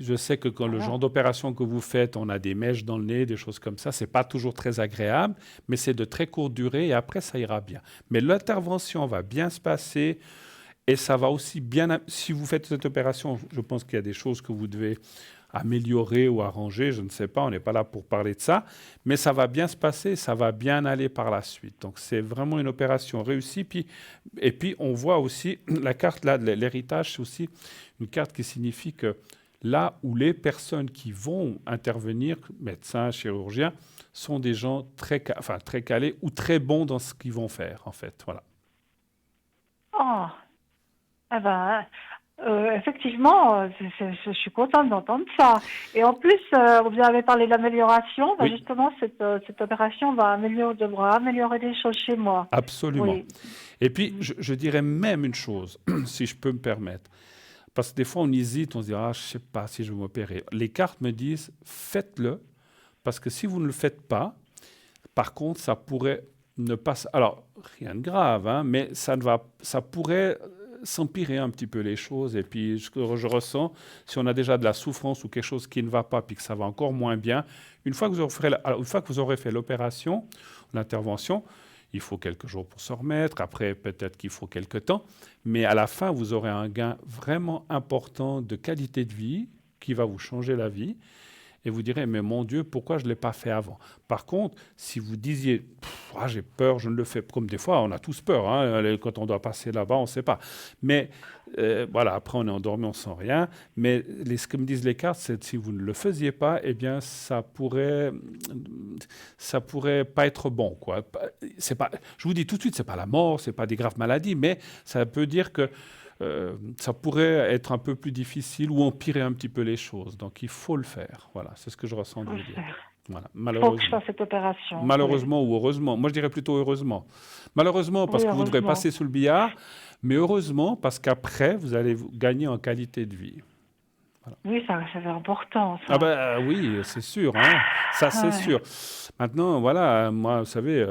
Je sais que quand le genre d'opération que vous faites, on a des mèches dans le nez, des choses comme ça, c'est pas toujours très agréable, mais c'est de très courte durée et après ça ira bien. Mais l'intervention va bien se passer Et ça va aussi bien... Si vous faites cette opération, je pense qu'il y a des choses que vous devez améliorer ou arranger, je ne sais pas, on n'est pas là pour parler de ça, mais ça va bien se passer, ça va bien aller par la suite. Donc c'est vraiment une opération réussie. Et puis on voit aussi, la carte là de l'héritage, c'est aussi une carte qui signifie que là où les personnes qui vont intervenir, médecins, chirurgiens, sont des gens très calés ou très bons dans ce qu'ils vont faire, en fait. Voilà. Oh, eh ben, effectivement, je suis contente d'entendre ça. Et en plus, vous avez parlé d'amélioration. Ben Oui, justement, cette opération devra améliorer des choses chez moi. absolument. Oui. Et puis, je dirais même une chose, si je peux me permettre. Parce que des fois, on hésite, on se dit, ah, je ne sais pas si je vais m'opérer. Les cartes me disent, faites-le, parce que si vous ne le faites pas, par contre, ça pourrait ne pas... Alors, rien de grave, hein, mais ça pourrait s'empirer un petit peu les choses. Et puis, je ressens, si on a déjà de la souffrance ou quelque chose qui ne va pas, puis que ça va encore moins bien, une fois que vous aurez fait l'opération, l'intervention, il faut quelques jours pour se remettre. Après, peut-être qu'il faut quelques temps. Mais à la fin, vous aurez un gain vraiment important de qualité de vie qui va vous changer la vie. Et vous direz, mais mon Dieu, pourquoi je ne l'ai pas fait avant? Par contre, si vous disiez, j'ai peur, je ne le fais pas, comme des fois, on a tous peur, hein, quand on doit passer là-bas, on ne sait pas. Mais voilà, après on est endormi, on ne sent rien. Mais ce que me disent les cartes, c'est que si vous ne le faisiez pas, eh bien, ça pourrait pas être bon, quoi. C'est pas, je vous dis tout de suite, ce n'est pas la mort, ce n'est pas des graves maladies, mais ça peut dire que ça pourrait être un peu plus difficile ou empirer un petit peu les choses. Donc, il faut le faire. Voilà, c'est ce que je ressens de Faut vous le dire. faire. Voilà, Il faut que je malheureusement. fasse cette opération. Oui. Malheureusement ou heureusement. Moi, je dirais plutôt heureusement. Malheureusement, parce Oui, que vous devrez heureusement. passer sous le billard, mais heureusement, parce qu'après, vous allez gagner en qualité de vie. Oui, ça c'est important, Ah ça. ben oui, c'est sûr, hein. Ça c'est Ouais. sûr. Maintenant, voilà, moi, vous savez,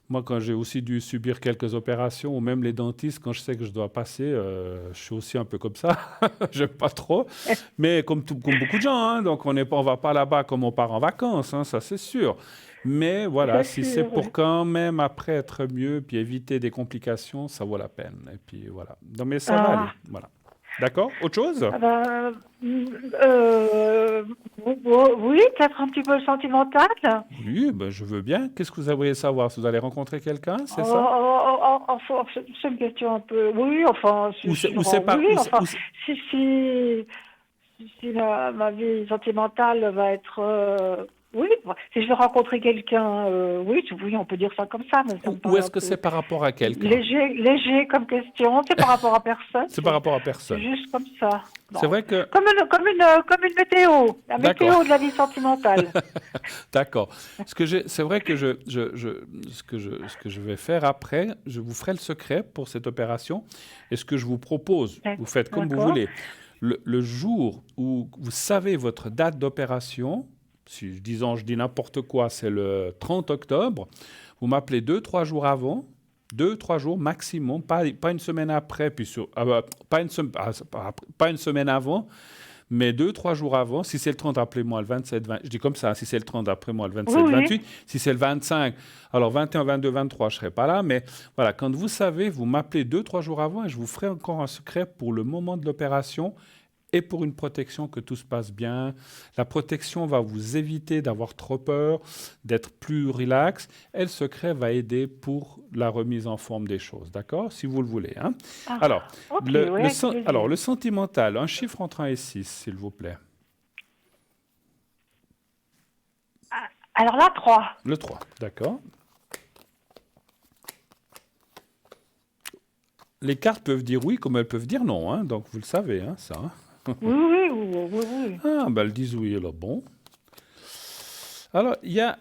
moi quand j'ai aussi dû subir quelques opérations, ou même les dentistes, quand je sais que je dois passer, je suis aussi un peu comme ça. J'aime pas trop, mais comme beaucoup de gens, hein, donc on va pas là-bas comme on part en vacances, hein, ça c'est sûr. Mais voilà, C'est si c'est sûr, oui. pour quand même après être mieux, puis éviter des complications, ça vaut la peine. Et puis voilà. Non mais ça va aller, Ah, voilà. D'accord? Autre chose? ah ben, oui, peut-être un petit peu sentimental. Oui, ben, je veux bien. Qu'est-ce que vous aimeriez savoir? Si vous allez rencontrer quelqu'un, c'est ça? Enfin, c'est une question un peu. Oui, enfin, Ou c'est pas, oui, enfin, si, si, si ma vie sentimentale va être. Oui, si je veux rencontrer quelqu'un, oui, on peut dire ça comme ça, mais ça me ou paraît est-ce un que c'est peu par rapport à quelqu'un? léger comme question. C'est par rapport à personne, C'est par rapport à c'est personne. juste comme ça. C'est Bon. vrai que... Comme une météo, la D'accord, météo de la vie sentimentale. d'accord. C'est vrai que ce que je vais faire après, je vous ferai le secret pour cette opération. Et ce que je vous propose, vous faites comme vous D'accord. voulez. Le jour où vous savez votre date d'opération, si je dis n'importe quoi, c'est le 30 octobre, vous m'appelez 2, 3 jours avant, 2, 3 jours maximum, pas une semaine après, pas une semaine avant, mais 2, 3 jours avant. Si c'est le 30, appelez-moi le 27, 20, je dis comme ça, si c'est le 30, appelez-moi le Oui, 27, oui. 28. Si c'est le 25, alors 21, 22, 23, je ne serai pas là. Mais voilà, quand vous savez, vous m'appelez 2, 3 jours avant et je vous ferai encore un secret pour le moment de l'opération et pour une protection, que tout se passe bien. La protection va vous éviter d'avoir trop peur, d'être plus relax. Et le secret va aider pour la remise en forme des choses, d'accord? Si vous le voulez, hein. Ah, Alors, ok, oui, avec plaisir. le sentimental, un chiffre entre 1 et 6, s'il vous plaît. Ah, alors là, 3. Le 3, d'accord. Les cartes peuvent dire oui comme elles peuvent dire non, hein, donc vous le savez, hein, ça. Hein. Oui, oui, oui, oui, oui. Ah, ben elles disent oui, alors bon. Alors, il y a...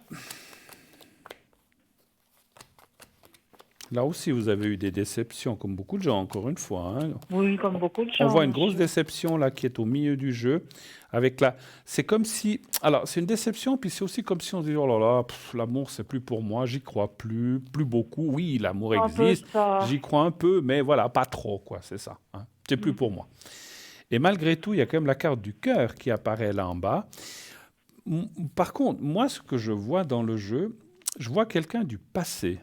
Là aussi, vous avez eu des déceptions, comme beaucoup de gens, encore une fois. Hein. Oui, comme beaucoup de On gens, voit une grosse monsieur. déception là qui est au milieu du jeu. C'est comme si... Alors, c'est une déception, puis c'est aussi comme si on se dit, oh là là, l'amour, c'est plus pour moi, j'y crois plus beaucoup. Oui, l'amour Un peu existe, ça. j'y crois un peu, mais voilà, pas trop, quoi, c'est ça. Hein. C'est plus pour moi. Et malgré tout, il y a quand même la carte du cœur qui apparaît là en bas. Par contre, moi, ce que je vois dans le jeu, je vois quelqu'un du passé.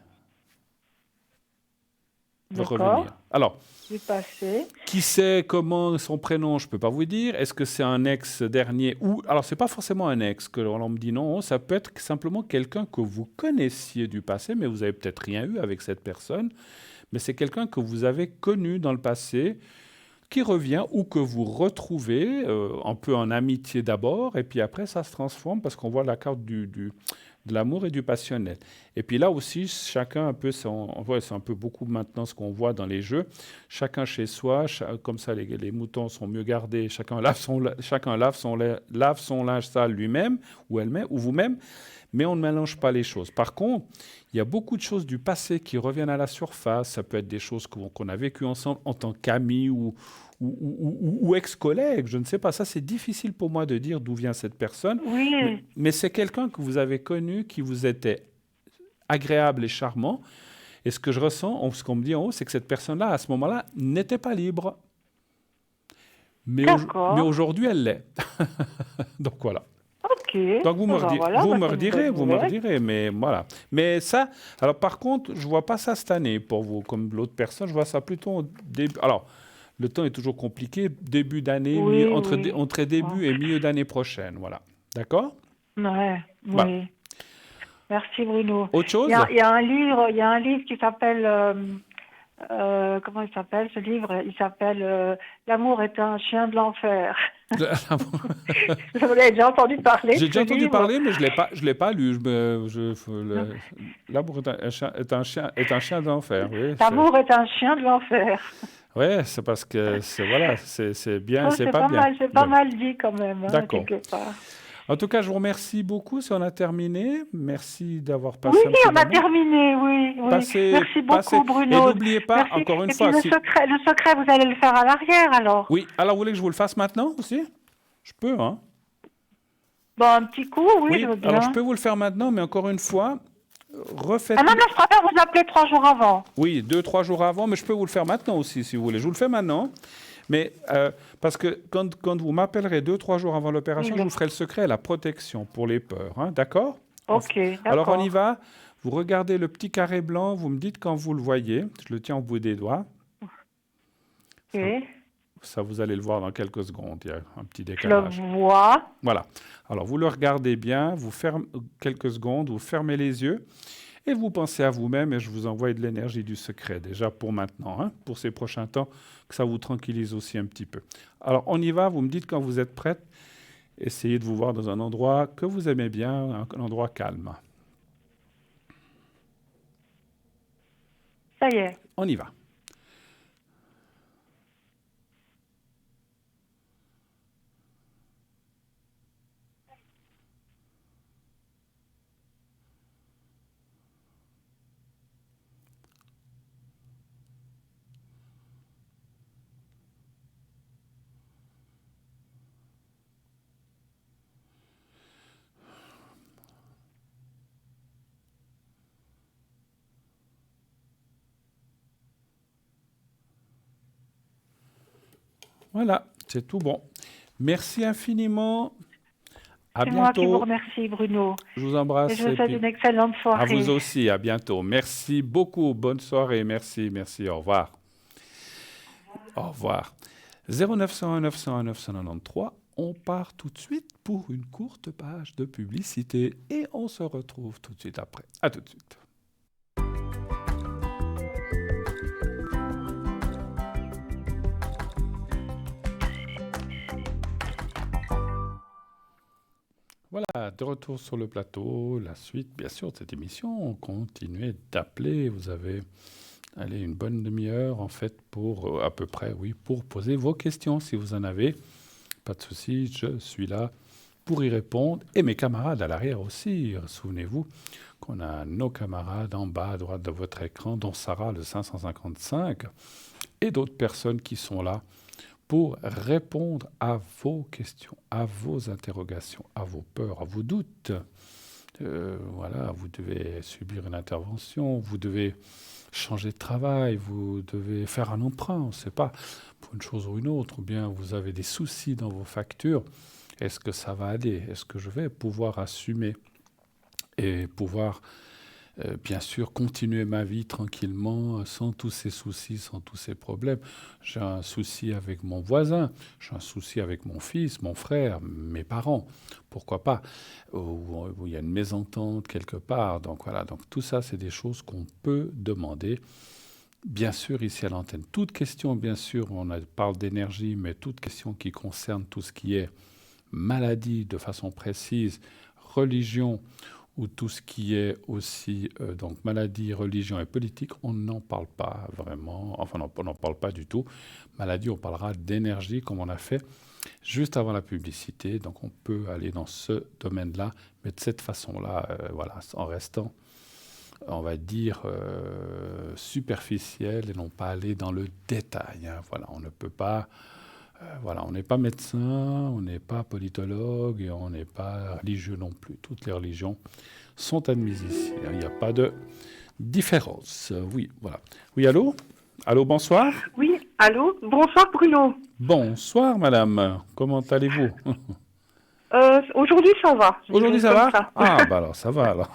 va D'accord. revenir. Alors, Du passé. qui sait comment son prénom, je ne peux pas vous dire. Est-ce que c'est un ex dernier ou alors c'est pas forcément un ex que l'on me dit non. Ça peut être simplement quelqu'un que vous connaissiez du passé, mais vous avez peut-être rien eu avec cette personne. Mais c'est quelqu'un que vous avez connu dans le passé, qui revient ou que vous retrouvez un peu en amitié d'abord, et puis après ça se transforme parce qu'on voit la carte de l'amour et du passionnel. Et puis là aussi, chacun un peu, ouais, c'est un peu beaucoup maintenant ce qu'on voit dans les jeux, chacun chez soi, comme ça les moutons sont mieux gardés, chacun lave son linge sale lui-même ou elle-même ou vous-même, mais on ne mélange pas les choses. Par contre, il y a beaucoup de choses du passé qui reviennent à la surface. Ça peut être des choses qu'on a vécues ensemble en tant qu'amis ou ex-collègues. Je ne sais pas. Ça, c'est difficile pour moi de dire d'où vient cette personne. Oui. Mais c'est quelqu'un que vous avez connu, qui vous était agréable et charmant. Et ce que je ressens, ce qu'on me dit en haut, c'est que cette personne-là, à ce moment-là, n'était pas libre. Mais D'accord. aujourd'hui, elle l'est. Donc voilà. Ok. Donc vous me Ben redirez, voilà, vous bah, me c'est une redirez, bonne vous me nouvelle. redirez, mais voilà. Mais ça, alors par contre, je vois pas ça cette année pour vous, comme l'autre personne, je vois ça plutôt au début. Alors, le temps est toujours compliqué, début d'année, Oui, entre, oui. entre début et milieu d'année prochaine, voilà. D'accord? Ouais, Voilà. oui. Merci Bruno. Autre chose? Il y a un livre qui s'appelle comment il s'appelle ce livre? Il s'appelle L'amour est un chien de l'enfer. Vous avez déjà entendu parler J'ai de déjà ce entendu livre? parler, mais je l'ai pas lu. Non. L'amour est un chien d'enfer, oui. L'amour est un chien de l'enfer. Ouais, c'est parce que voilà, c'est bien et Oh, c'est pas bien. c'est pas Bon, mal dit quand même, hein, d'accord. quelque part. En tout cas, je vous remercie beaucoup si on a terminé. Merci d'avoir Oui, passé un petit on a moment. terminé, oui, oui. Merci beaucoup, Et Bruno. n'oubliez pas, Merci. encore une Et puis fois, le secret, vous allez le faire à l'arrière alors. Oui, alors vous voulez que je vous le fasse maintenant aussi? Je peux, hein? Bon, un petit coup, oui, je Oui, veux alors je bien. peux vous le faire maintenant, mais encore une fois, Ah non, refaites-le. non, je préfère vous appeler 3 jours avant. Oui, 2, 3 jours avant, mais je peux vous le faire maintenant aussi, si vous voulez. Je vous le fais maintenant. Mais parce que quand vous m'appellerez 2, 3 jours avant l'opération, Oui, je vous ferai le secret et la protection pour les peurs. Hein, d'accord? ok, Alors on y d'accord. va. Vous regardez le petit carré blanc, vous me dites quand vous le voyez. Je le tiens au bout des doigts. Ok. Ça, vous allez le voir dans quelques secondes. Il y a un petit Je le décalage. vois. Voilà. Alors vous le regardez bien, vous fermez quelques secondes, vous fermez les yeux et vous pensez à vous-même et je vous envoie de l'énergie du secret déjà pour maintenant, hein, pour ces prochains temps, que ça vous tranquillise aussi un petit peu. Alors on y va, vous me dites quand vous êtes prête. Essayez de vous voir dans un endroit que vous aimez bien, un endroit calme. Ça y est. On y va. Voilà, c'est tout bon. Merci infiniment. À C'est moi qui vous bientôt. remercie, Bruno. Je vous Et embrasse. je vous Et souhaite puis une excellente à soirée. vous aussi. À bientôt. Merci beaucoup. Bonne soirée. Merci. Merci. Au revoir. Au revoir. 0901 901 993. On part tout de suite pour une courte page de publicité et on se retrouve tout de suite après. À tout de suite. Voilà, de retour sur le plateau. La suite, bien sûr, de cette émission. Continuez d'appeler. Vous avez une bonne demi-heure, en fait, pour à peu près, oui, pour poser vos questions si vous en avez. Pas de souci, je suis là pour y répondre. Et mes camarades à l'arrière aussi. Souvenez-vous qu'on a nos camarades en bas à droite de votre écran, dont Sarah, le 555, et d'autres personnes qui sont là pour répondre à vos questions, à vos interrogations, à vos peurs, à vos doutes. Voilà, vous devez subir une intervention, vous devez changer de travail, vous devez faire un emprunt, on ne sait pas, pour une chose ou une autre, ou bien vous avez des soucis dans vos factures. Est-ce que ça va aller? Est-ce que je vais pouvoir assumer et pouvoir bien sûr, continuer ma vie tranquillement, sans tous ces soucis, sans tous ces problèmes. J'ai un souci avec mon voisin, j'ai un souci avec mon fils, mon frère, mes parents, pourquoi pas, où il y a une mésentente quelque part. Donc voilà, donc tout ça, c'est des choses qu'on peut demander. Bien sûr, ici à l'antenne, toute question, bien sûr, parle d'énergie, mais toute question qui concerne tout ce qui est maladie de façon précise, religion, ou tout ce qui est aussi donc maladie, religion et politique, on n'en parle pas vraiment, enfin on n'en parle pas du tout. Maladie, on parlera d'énergie comme on a fait juste avant la publicité, donc on peut aller dans ce domaine-là, mais de cette façon-là, voilà, en restant, on va dire, superficiel et non pas aller dans le détail. Hein. Voilà, on ne peut pas... voilà, on n'est pas médecin, on n'est pas politologue et on n'est pas religieux non plus. Toutes les religions sont admises ici. Il n'y a pas de différence. Oui, voilà. Oui, allô? Allô, bonsoir? Oui, allô? Bonsoir Bruno. Bonsoir, madame. Comment allez-vous? Aujourd'hui, ça va. Aujourd'hui, ça va? Ça. Ah, bah alors, ça va, alors.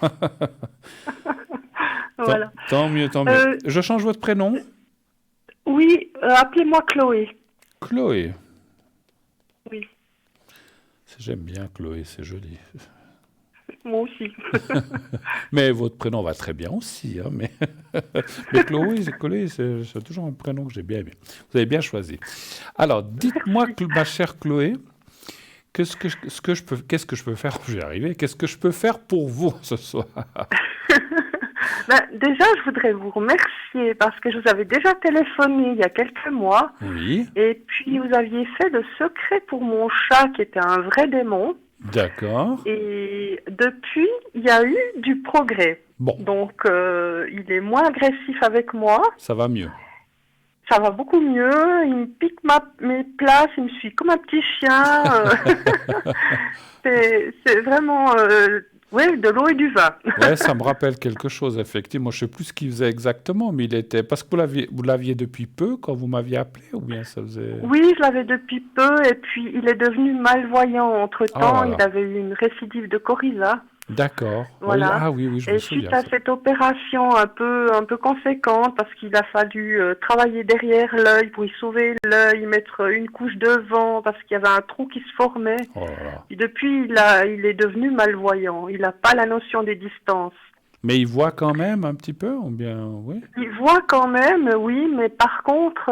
Voilà. Tant mieux, tant mieux. Je change votre prénom? Oui, appelez-moi Chloé. Chloé. Oui. J'aime bien Chloé, c'est joli. Moi aussi. Mais votre prénom va très bien aussi. Hein, mais Chloé, c'est toujours un prénom que j'ai bien aimé. Vous avez bien choisi. Alors, dites-moi, ma chère Chloé, qu'est-ce que je peux faire? Je vais y arriver. Qu'est-ce que je peux faire pour vous ce soir? Déjà, je voudrais vous remercier parce que je vous avais déjà téléphoné il y a quelques mois. Oui. Et puis, vous aviez fait le secret pour mon chat qui était un vrai démon. D'accord. Et depuis, il y a eu du progrès. Bon. Donc, il est moins agressif avec moi. Ça va mieux. Ça va beaucoup mieux. Il me pique mes places. Il me suit comme un petit chien. C'est vraiment... oui, de l'eau et du vin. Ouais, ça me rappelle quelque chose, effectivement. Je ne sais plus ce qu'il faisait exactement, mais il était... Parce que vous l'aviez depuis peu, quand vous m'aviez appelé, ou bien ça faisait... Oui, je l'avais depuis peu, et puis il est devenu malvoyant entre-temps. Oh là là. Il avait eu une récidive de coryza. D'accord. Voilà. Oui, ah oui, je me Et souviens. suite à cette opération un peu conséquente, parce qu'il a fallu travailler derrière l'œil pour y sauver l'œil, mettre une couche devant, parce qu'il y avait un trou qui se formait. Oh là là. Et depuis, il est devenu malvoyant. Il n'a pas la notion des distances. Mais il voit quand même un petit peu, ou bien, oui? Il voit quand même, oui, mais par contre,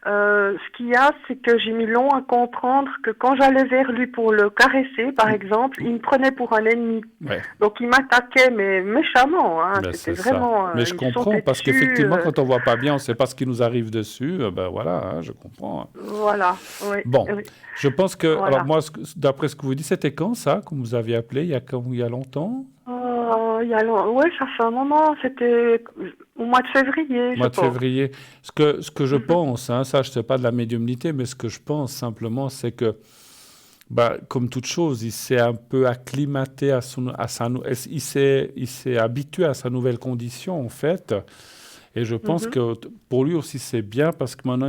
ce qu'il y a, c'est que j'ai mis long à comprendre que quand j'allais vers lui pour le caresser, par exemple, il me prenait pour un ennemi. Ouais. Donc il m'attaquait, mais méchamment. Hein. Ben, C'était c'est vraiment. ça. Mais je il comprends, sautait parce dessus, qu'effectivement, quand on ne voit pas bien, on ne sait pas ce qui nous arrive dessus. Ben voilà, hein, je comprends. Hein. Voilà. Oui. Bon, Oui. je pense que... Voilà. Alors moi, d'après ce que vous dites, c'était quand ça, que vous aviez appelé? Il y a longtemps? Oui, ça fait un moment. C'était au mois de février. Mois de je pense. février. Ce que je pense, hein, ça, je ne sais pas de la médiumnité, mais ce que je pense simplement, c'est que, comme toute chose, il s'est un peu acclimaté il s'est habitué à sa nouvelle condition, en fait. Et je pense que pour lui aussi, c'est bien parce que maintenant,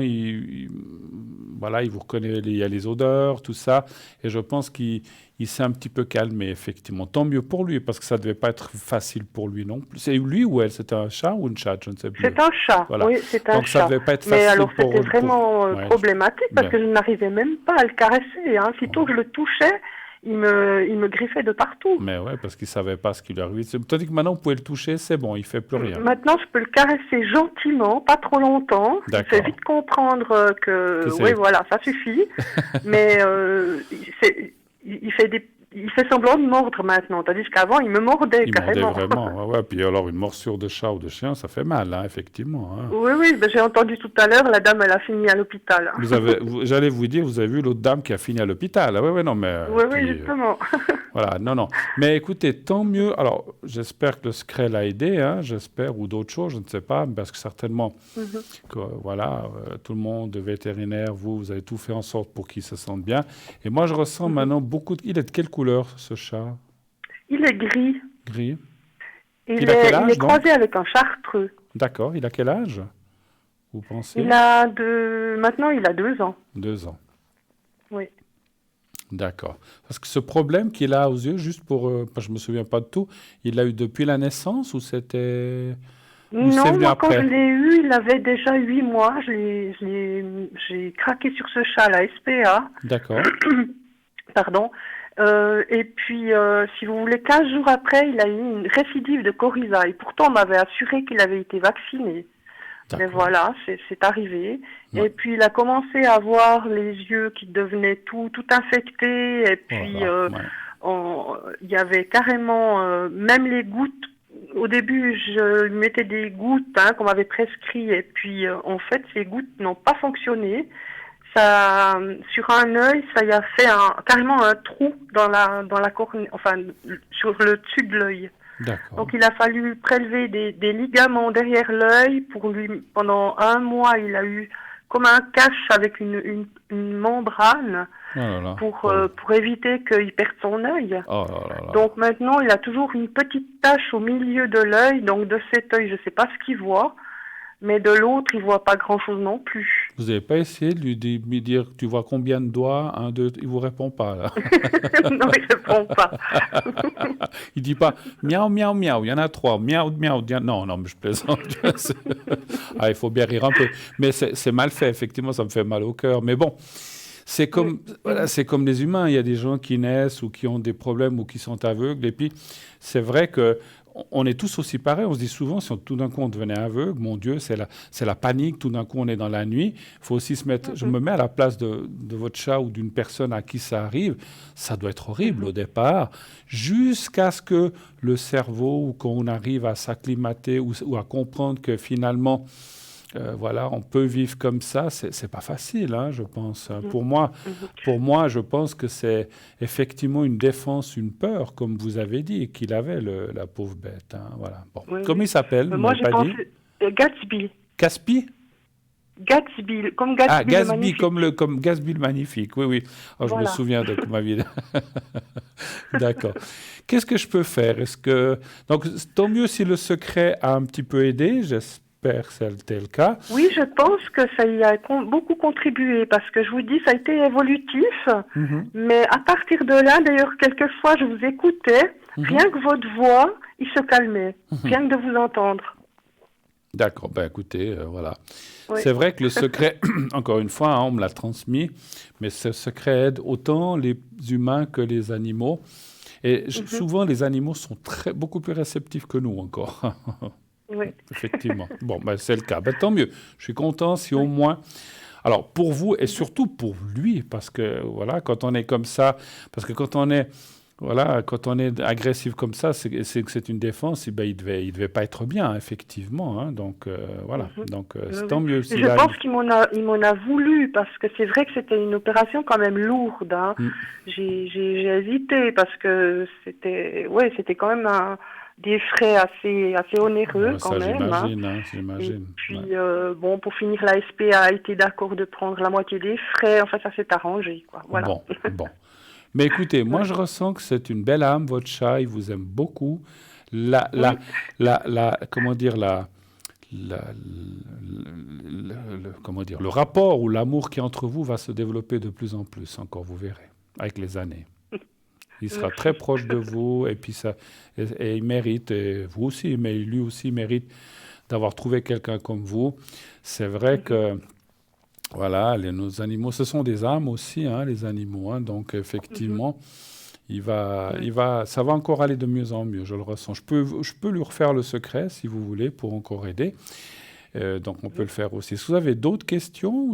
voilà, il vous reconnaît, il y a les odeurs, tout ça. Et je pense qu'il s'est un petit peu calmé, effectivement. Tant mieux pour lui, parce que ça ne devait pas être facile pour lui non plus. C'est lui ou elle? C'était un chat ou une chatte? Je ne sais plus. C'est un chat, Voilà. oui, c'est un Donc, chat. ça ne devait pas être facile Mais alors, pour... c'était vraiment Ouais, problématique parce Ben. que je n'arrivais même pas à le caresser. Hein. Sitôt que je le touchais, il me griffait de partout. Mais ouais, parce qu'il ne savait pas ce qui lui arrivait. Tandis que maintenant, vous pouvez le toucher, c'est bon, il ne fait plus rien. Maintenant, je peux le caresser gentiment, pas trop longtemps. Il D'accord. fait vite comprendre que c'est- oui, voilà, ça suffit. Mais il fait semblant de mordre maintenant, tandis qu'avant, il me mordait Il carrément. mordait vraiment. Ouais. Puis alors, une morsure de chat ou de chien, ça fait mal, hein, effectivement. Hein. Oui, ben, j'ai entendu tout à l'heure, la dame, elle a fini à l'hôpital. J'allais vous dire, vous avez vu l'autre dame qui a fini à l'hôpital. Oui, non, mais... Oui, puis, justement. Voilà, non. Mais écoutez, tant mieux. Alors, j'espère que le secret l'a aidé, hein, j'espère, ou d'autres choses, je ne sais pas, parce que certainement, que, voilà, tout le monde, vétérinaire, vous avez tout fait en sorte pour qu'il se sente bien. Et moi, je ressens maintenant beaucoup... Il est de quelle couleur, ce chat? Il est gris. Gris. Il Il a quel est âge, donc croisé avec un chartreux. D'accord, il a quel âge, vous pensez? Maintenant, il a 2 ans. 2 ans. Oui. D'accord. Parce que ce problème qu'il a aux yeux, juste parce que je me souviens pas de tout, il l'a eu depuis la naissance ou c'est Non, venu moi, quand je après? l'ai eu, il avait déjà 8 mois. J'ai craqué sur ce chat, la SPA. D'accord. Pardon. Et puis, si vous voulez, 15 jours après, il a eu une récidive de coryza. Et pourtant, on m'avait assuré qu'il avait été vacciné. Mais D'accord. voilà, c'est arrivé. Ouais. Et puis, il a commencé à avoir les yeux qui devenaient tout infectés. Et Oh là puis, là, ouais. il y avait carrément, même les gouttes. Au début, je lui mettais des gouttes qu'on m'avait prescrit. Et puis, en fait, ces gouttes n'ont pas fonctionné. Ça, sur un œil, ça y a fait carrément un trou dans la cornée, enfin, sur le dessus de l'œil. D'accord. Donc, il a fallu prélever des ligaments derrière l'œil pour lui. Pendant un mois, il a eu comme un cache avec une membrane Oh là là. pour éviter qu'il perde son œil. Oh là là là. Donc, maintenant, il a toujours une petite tache au milieu de l'œil. Donc, de cet œil, je ne sais pas ce qu'il voit. Mais de l'autre, il voit pas grand-chose non plus. Vous n'avez pas essayé de lui dire, tu vois combien de doigts? 1, 2, il vous répond pas, là. Non, il répond pas. Il dit pas miaou, miaou, miaou, il y en a 3, miaou, miaou. Non, mais je plaisante. Il faut bien rire un peu. Mais c'est mal fait, effectivement, ça me fait mal au cœur. Mais bon, c'est comme les humains. Il y a des gens qui naissent ou qui ont des problèmes ou qui sont aveugles. Et puis, c'est vrai que on est tous aussi pareils. On se dit souvent, si tout d'un coup on devenait aveugle, mon Dieu, c'est la panique. Tout d'un coup, on est dans la nuit. Il faut aussi se mettre. Je me mets à la place de votre chat ou d'une personne à qui ça arrive. Ça doit être horrible au départ, jusqu'à ce que le cerveau ou qu'on arrive à s'acclimater ou à comprendre que finalement, voilà, on peut vivre comme ça. C'est pas facile, hein, je pense. Pour moi, je pense que c'est effectivement une défense, une peur, comme vous avez dit, qu'il avait, la pauvre bête. Hein, voilà. Bon. Oui, Comment il s'appelle? moi, j'ai pensé Gatsby. Gatsby? Gatsby, comme Gatsby. Ah, Gatsby, le magnifique. comme Gatsby le magnifique. Oui, oui. Oh, je me Voilà. souviens de ma vie. D'accord. Qu'est-ce que je peux faire? Donc, tant mieux si le secret a un petit peu aidé. J'espère que c'était le cas. Oui, je pense que ça y a beaucoup contribué parce que je vous dis, ça a été évolutif. Mais à partir de là, d'ailleurs, quelquefois, je vous écoutais, rien que votre voix, il se calmait, rien que de vous entendre. D'accord, ben écoutez, voilà. Oui. C'est vrai que le secret, encore une fois, on me l'a transmis, mais ce secret aide autant les humains que les animaux. Et souvent, les animaux sont beaucoup plus réceptifs que nous encore. Oui. Effectivement. Bon, ben, c'est le cas. Ben, tant mieux. Je suis content si au moins... Alors, pour vous et surtout pour lui, parce que, voilà, quand on est comme ça, parce que quand on est agressif comme ça, c'est que c'est une défense, et ben, il devait pas être bien, effectivement. Hein, donc, voilà. Donc, c'est tant mieux. Je pense qu'il m'en a voulu, parce que c'est vrai que c'était une opération quand même lourde. Hein. J'ai hésité, parce que c'était quand même des frais assez onéreux quand même. J'imagine. Et puis, bon, pour finir, la SPA a été d'accord de prendre la moitié des frais. Enfin, ça s'est arrangé, quoi. Voilà. Bon. Mais écoutez, moi, je ressens que c'est une belle âme, votre chat, il vous aime beaucoup. Comment dire, le rapport ou l'amour qui est entre vous va se développer de plus en plus, encore, vous verrez, avec les années. Il sera très proche de vous, et puis et il mérite, et vous aussi, mais lui aussi mérite d'avoir trouvé quelqu'un comme vous. C'est vrai que, voilà, nos animaux, ce sont des âmes aussi, hein, les animaux. Hein, donc, effectivement, ça va encore aller de mieux en mieux, je le ressens. Je peux lui refaire le secret, si vous voulez, pour encore aider. Donc, on peut le faire aussi. Est-ce que vous avez d'autres questions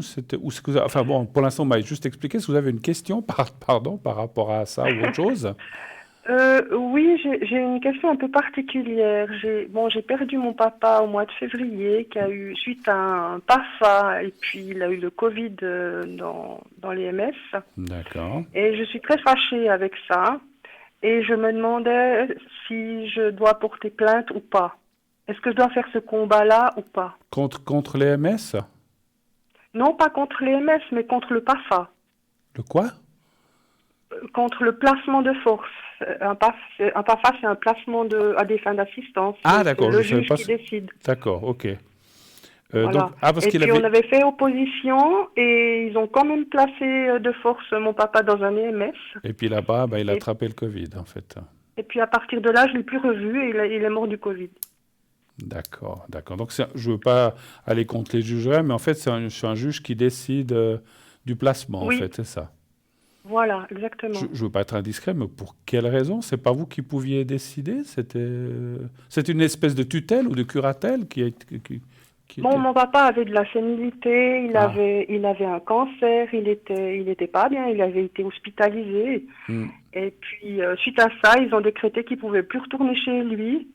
enfin, bon, pour l'instant, on m'a juste expliqué. Est-ce que vous avez une question par rapport à ça ou autre chose? Oui, j'ai une question un peu particulière. J'ai perdu mon papa au mois de février, qui a eu suite à un PAFA, et puis il a eu le Covid dans les MS. D'accord. Et je suis très fâchée avec ça. Et je me demandais si je dois porter plainte ou pas. Est-ce que je dois faire ce combat-là ou pas? Contre les MS? Non, pas contre les MS, mais contre le PAFA. Le quoi? Contre le placement de force. Un PAFA, c'est un placement à des fins d'assistance. Ah, d'accord. C'est le juge qui décide. D'accord, ok. Voilà. Parce Et qu'il puis avait... on avait fait opposition et ils ont quand même placé de force mon papa dans un EMS. Et puis là-bas, il a Et, attrapé le Covid, en fait. et puis à partir de là, je l'ai plus revu et il est mort du Covid. D'accord. Donc je ne veux pas aller contre les jugerets, mais en fait, c'est un juge qui décide du placement, en Oui, fait, c'est ça. voilà, Je exactement. ne veux pas être indiscret, mais pour quelle raison? C'est pas vous qui pouviez décider? C'est une espèce de tutelle ou de curatelle qui Bon, était... mon papa avait de la sénilité, Ah. il avait un cancer, il était pas bien, il avait été hospitalisé. Hmm. Et puis, suite à ça, ils ont décrété qu'il pouvait plus retourner chez lui.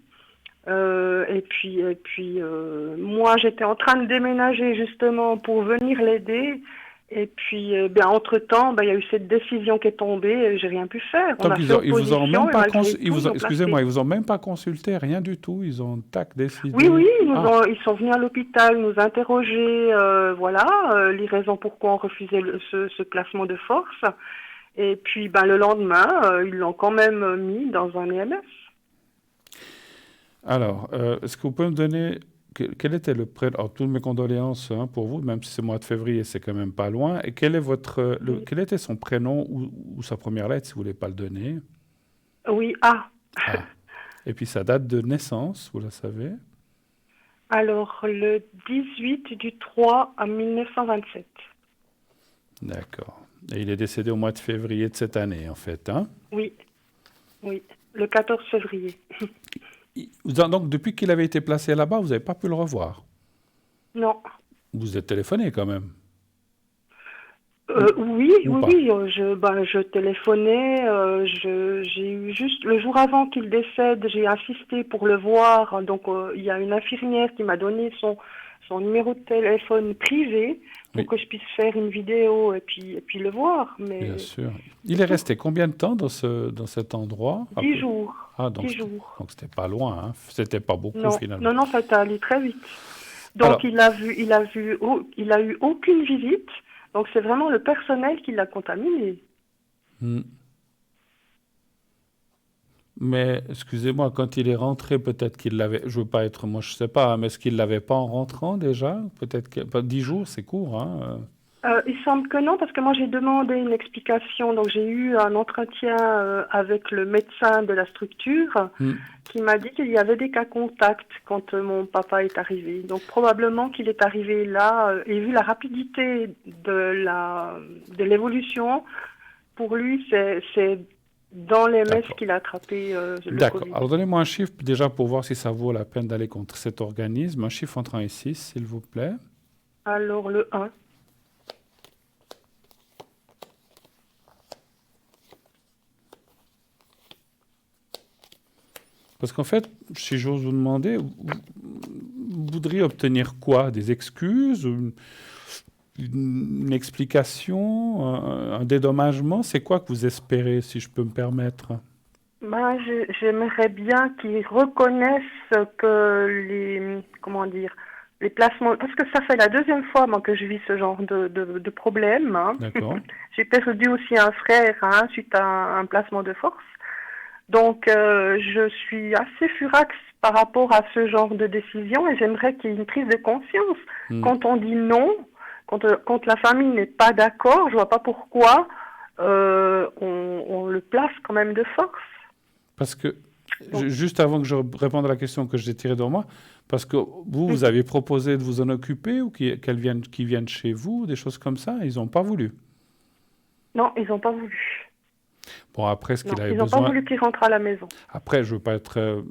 Moi, j'étais en train de déménager justement pour venir l'aider. Et puis, entre-temps, il y a eu cette décision qui est tombée et j'ai rien pu faire. On Donc a fait ils vous ont même opposition et pas malgré tout, ils ont excusez-moi, placé. ils vous ont même pas consulté, rien du tout. Ils ont Oui, décidé. oui, Ah, ils sont venus à l'hôpital nous interroger, les raisons pourquoi on refusait ce placement de force. Et puis, le lendemain, ils l'ont quand même mis dans un EMS. alors, est-ce que vous pouvez me donner quel était le prénom? Alors, toutes mes condoléances pour vous, même si c'est mois de février, c'est quand même pas loin. Et quel est Oui, quel était son prénom ou sa première lettre, si vous voulez pas le donner? oui, ah. Ah. Et puis sa date de naissance, vous la savez? Alors, le 18 du 3 à 1927. D'accord. Et il est décédé au mois de février de cette année, en fait, hein? Oui, oui, le 14 février. Donc, depuis qu'il avait été placé là-bas, vous n'avez pas pu le revoir. Non. Vous vous êtes téléphoné quand même, Oui, ou oui, pas? oui, je téléphonais, j'ai eu juste, le jour avant qu'il décède, j'ai insisté pour le voir, donc il y a une infirmière qui m'a donné son numéro de téléphone privé pour Oui, que je puisse faire une vidéo et puis le voir, bien mais sûr. c'est Il est tout. resté combien de temps dans cet endroit? 10 jours, Ah, 10 jours. donc c'était pas loin, hein. C'était pas beaucoup Non, finalement. non, non, ça a allé très vite. Donc Alors, il a eu aucune visite, donc c'est vraiment le personnel qui l'a contaminé. hmm. Mais excusez-moi, quand il est rentré, peut-être qu'il l'avait. Je veux pas être, moi je sais pas, hein, mais est-ce qu'il l'avait pas en rentrant déjà? Peut-être que 10 jours, c'est court, hein. Il semble que non, parce que moi j'ai demandé une explication. Donc j'ai eu un entretien avec le médecin de la structure Hmm. qui m'a dit qu'il y avait des cas contacts quand mon papa est arrivé. Donc probablement qu'il est arrivé là et vu la rapidité de l'évolution, pour lui c'est dans les messes D'accord. qu'il a attrapé le D'accord. Covid. Alors donnez-moi un chiffre déjà pour voir si ça vaut la peine d'aller contre cet organisme. Un chiffre entre 1 et 6, s'il vous plaît. Alors le 1. Parce qu'en fait, si j'ose vous demander, vous voudriez obtenir quoi? Des excuses? Une explication? Un dédommagement? C'est quoi que vous espérez, si je peux me permettre? J'aimerais bien qu'ils reconnaissent que les placements, parce que ça fait la deuxième fois moi que je vis ce genre de problème, hein. D'accord. J'ai perdu aussi un frère, hein, suite à un placement de force. Donc je suis assez furax par rapport à ce genre de décision et j'aimerais qu'il y ait une prise de conscience. Hmm. Quand on dit non, quand la famille n'est pas d'accord, je vois pas pourquoi on le place quand même de force. Parce que, Donc, juste avant que je réponde à la question que j'ai tirée de moi, parce que vous avez proposé de vous en occuper ou qu'ils viennent chez vous, des choses comme ça, ils n'ont pas voulu. non, ils n'ont pas voulu. Bon, après, ce Non, qu'il avait ils n'ont pas besoin... voulu qu'il rentre à la maison. Après, je ne veux pas être,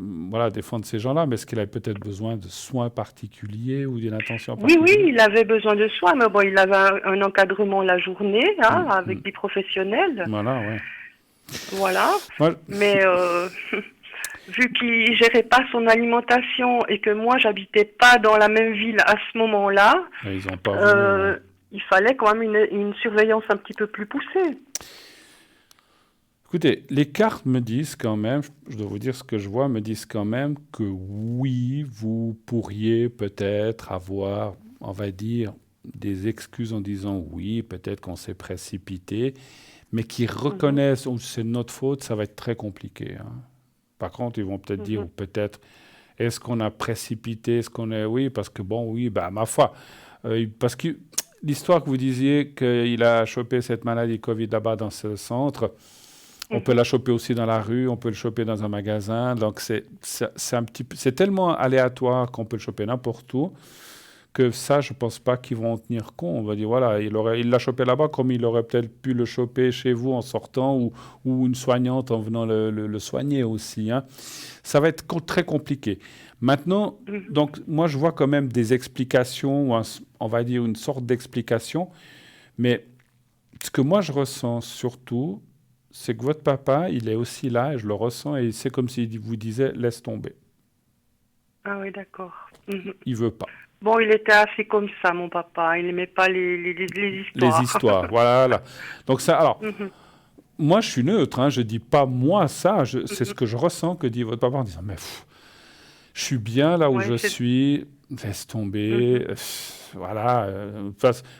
défendre ces gens-là, mais est-ce qu'il avait peut-être besoin de soins particuliers ou d'une attention Oui, particulière? il avait besoin de soins, mais bon, il avait un encadrement la journée, hein, Hmm, avec des professionnels. Voilà, ouais. Voilà. Moi, Mais vu qu'il gérait pas son alimentation et que moi, j'habitais pas dans la même ville à ce moment-là, ils n'ont pas voulu, ouais. il fallait quand même une surveillance un petit peu plus poussée. Écoutez, les cartes me disent quand même, je dois vous dire ce que je vois, me disent quand même que oui, vous pourriez peut-être avoir, on va dire, des excuses en disant oui, peut-être qu'on s'est précipité, mais qui reconnaissent, oh, c'est de notre faute, ça va être très compliqué, hein. Par contre, ils vont peut-être dire, ou peut-être, Est-ce qu'on a précipité? Est-ce qu'on est... Oui, parce que bon, oui, ma foi. Parce que l'histoire que vous disiez qu'il a chopé cette maladie Covid là-bas dans ce centre, on peut la choper aussi dans la rue, on peut le choper dans un magasin. Donc, c'est tellement aléatoire qu'on peut le choper n'importe où que ça, je ne pense pas qu'ils vont en tenir compte. On va dire, voilà, il l'a chopé là-bas comme il aurait peut-être pu le choper chez vous en sortant ou une soignante en venant le soigner aussi. Hein. Ça va être très compliqué. Maintenant, donc, moi, je vois quand même des explications, on va dire une sorte d'explication, mais ce que moi, je ressens surtout, c'est que votre papa, il est aussi là, et je le ressens, et c'est comme s'il vous disait « laisse tomber ». Ah oui, d'accord. Il veut pas. Bon, il était assez comme ça, mon papa. Il n'aimait pas les histoires. Les histoires, voilà. Donc ça, alors, moi, je suis neutre, hein, je dis pas moi ça, c'est ce que je ressens que dit votre papa en disant « mais je suis bien là où je suis, laisse tomber, voilà,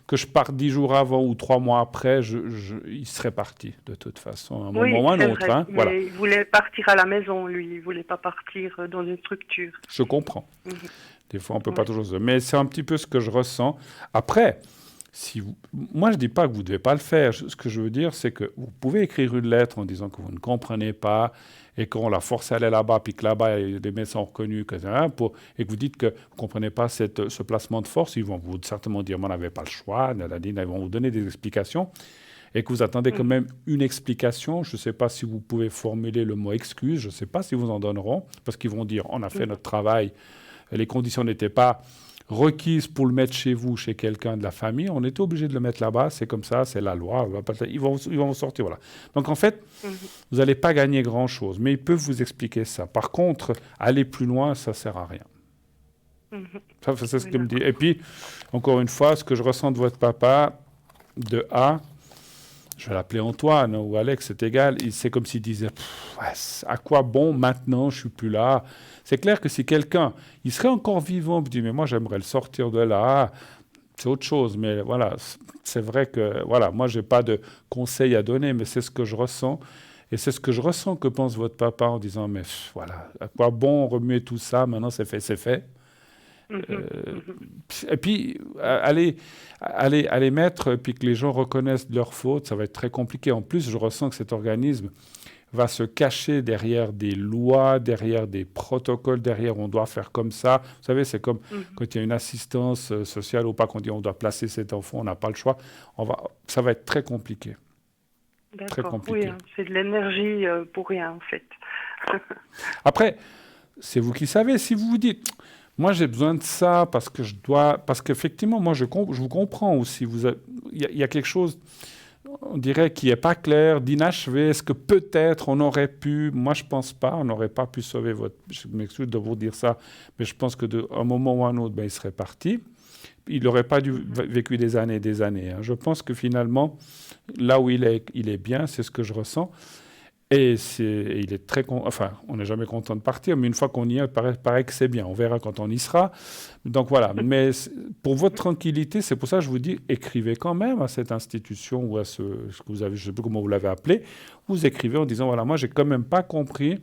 que je parte 10 jours avant ou 3 mois après, il serait parti de toute façon, à un moment ou à un autre. Hein, mais voilà. il voulait partir à la maison, lui, il ne voulait pas partir dans une structure. Je comprends. Des fois, on ne peut pas toujours... Mais c'est un petit peu ce que je ressens. Après, moi, je ne dis pas que vous ne devez pas le faire. Ce que je veux dire, c'est que vous pouvez écrire une lettre en disant que vous ne comprenez pas et qu'on la force à aller là-bas, puis que là-bas, les médecins ont reconnu, et que vous dites que vous ne comprenez pas ce placement de force. Ils vont vous certainement dire, moi, on n'avait pas le choix. Ils vont vous donner des explications. Et que vous attendez quand même une explication. Je ne sais pas si vous pouvez formuler le mot excuse. Je ne sais pas si vous en donneront, parce qu'ils vont dire, on a fait notre travail. Les conditions n'étaient pas requises pour le mettre chez vous, chez quelqu'un de la famille. On était obligé de le mettre là-bas. C'est comme ça, c'est la loi. Ils vont vous sortir, voilà. Donc, en fait, vous n'allez pas gagner grand-chose. Mais ils peuvent vous expliquer ça. Par contre, aller plus loin, ça ne sert à rien. Ça, c'est ce que me dit. Et puis, encore une fois, ce que je ressens de votre papa, de A, je vais l'appeler Antoine ou Alex, c'est égal. C'est comme s'il disait, à quoi bon maintenant, je ne suis plus là. C'est clair que si quelqu'un, il serait encore vivant, il dit, mais moi j'aimerais le sortir de là, c'est autre chose. Mais voilà, c'est vrai que, voilà, moi je n'ai pas de conseils à donner, mais c'est ce que je ressens. Et c'est ce que je ressens que pense votre papa en disant, mais voilà, à quoi bon remuer tout ça, maintenant c'est fait, c'est fait. Et puis, aller mettre, puis que les gens reconnaissent leurs fautes, ça va être très compliqué. En plus, je ressens que cet organisme va se cacher derrière des lois, derrière des protocoles, derrière on doit faire comme ça. Vous savez, c'est comme quand il y a une assistance sociale ou pas, qu'on dit on doit placer cet enfant, on n'a pas le choix. Ça va être très compliqué. D'accord, très compliqué. Oui, hein, c'est de l'énergie pour rien, en fait. Après, c'est vous qui savez. Si vous vous dites... Moi, j'ai besoin de ça parce que je dois... Parce qu'effectivement, moi, je vous comprends aussi. Il y a quelque chose, on dirait, qui n'est pas clair, d'inachevé. Est-ce que peut-être on aurait pu... Moi, je ne pense pas. On n'aurait pas pu sauver votre... Je m'excuse de vous dire ça, mais je pense qu'à un moment ou à un autre, il serait parti. Il n'aurait pas vécu des années et des années. Hein. Je pense que finalement, là où il est bien, c'est ce que je ressens. Et il est très... Enfin, on n'est jamais content de partir, mais une fois qu'on y est, il paraît que c'est bien. On verra quand on y sera. Donc voilà. Mais pour votre tranquillité, c'est pour ça que je vous dis, écrivez quand même à cette institution ou à ce que vous avez, je ne sais plus comment vous l'avez appelé, vous écrivez en disant, voilà, moi, j'ai quand même pas compris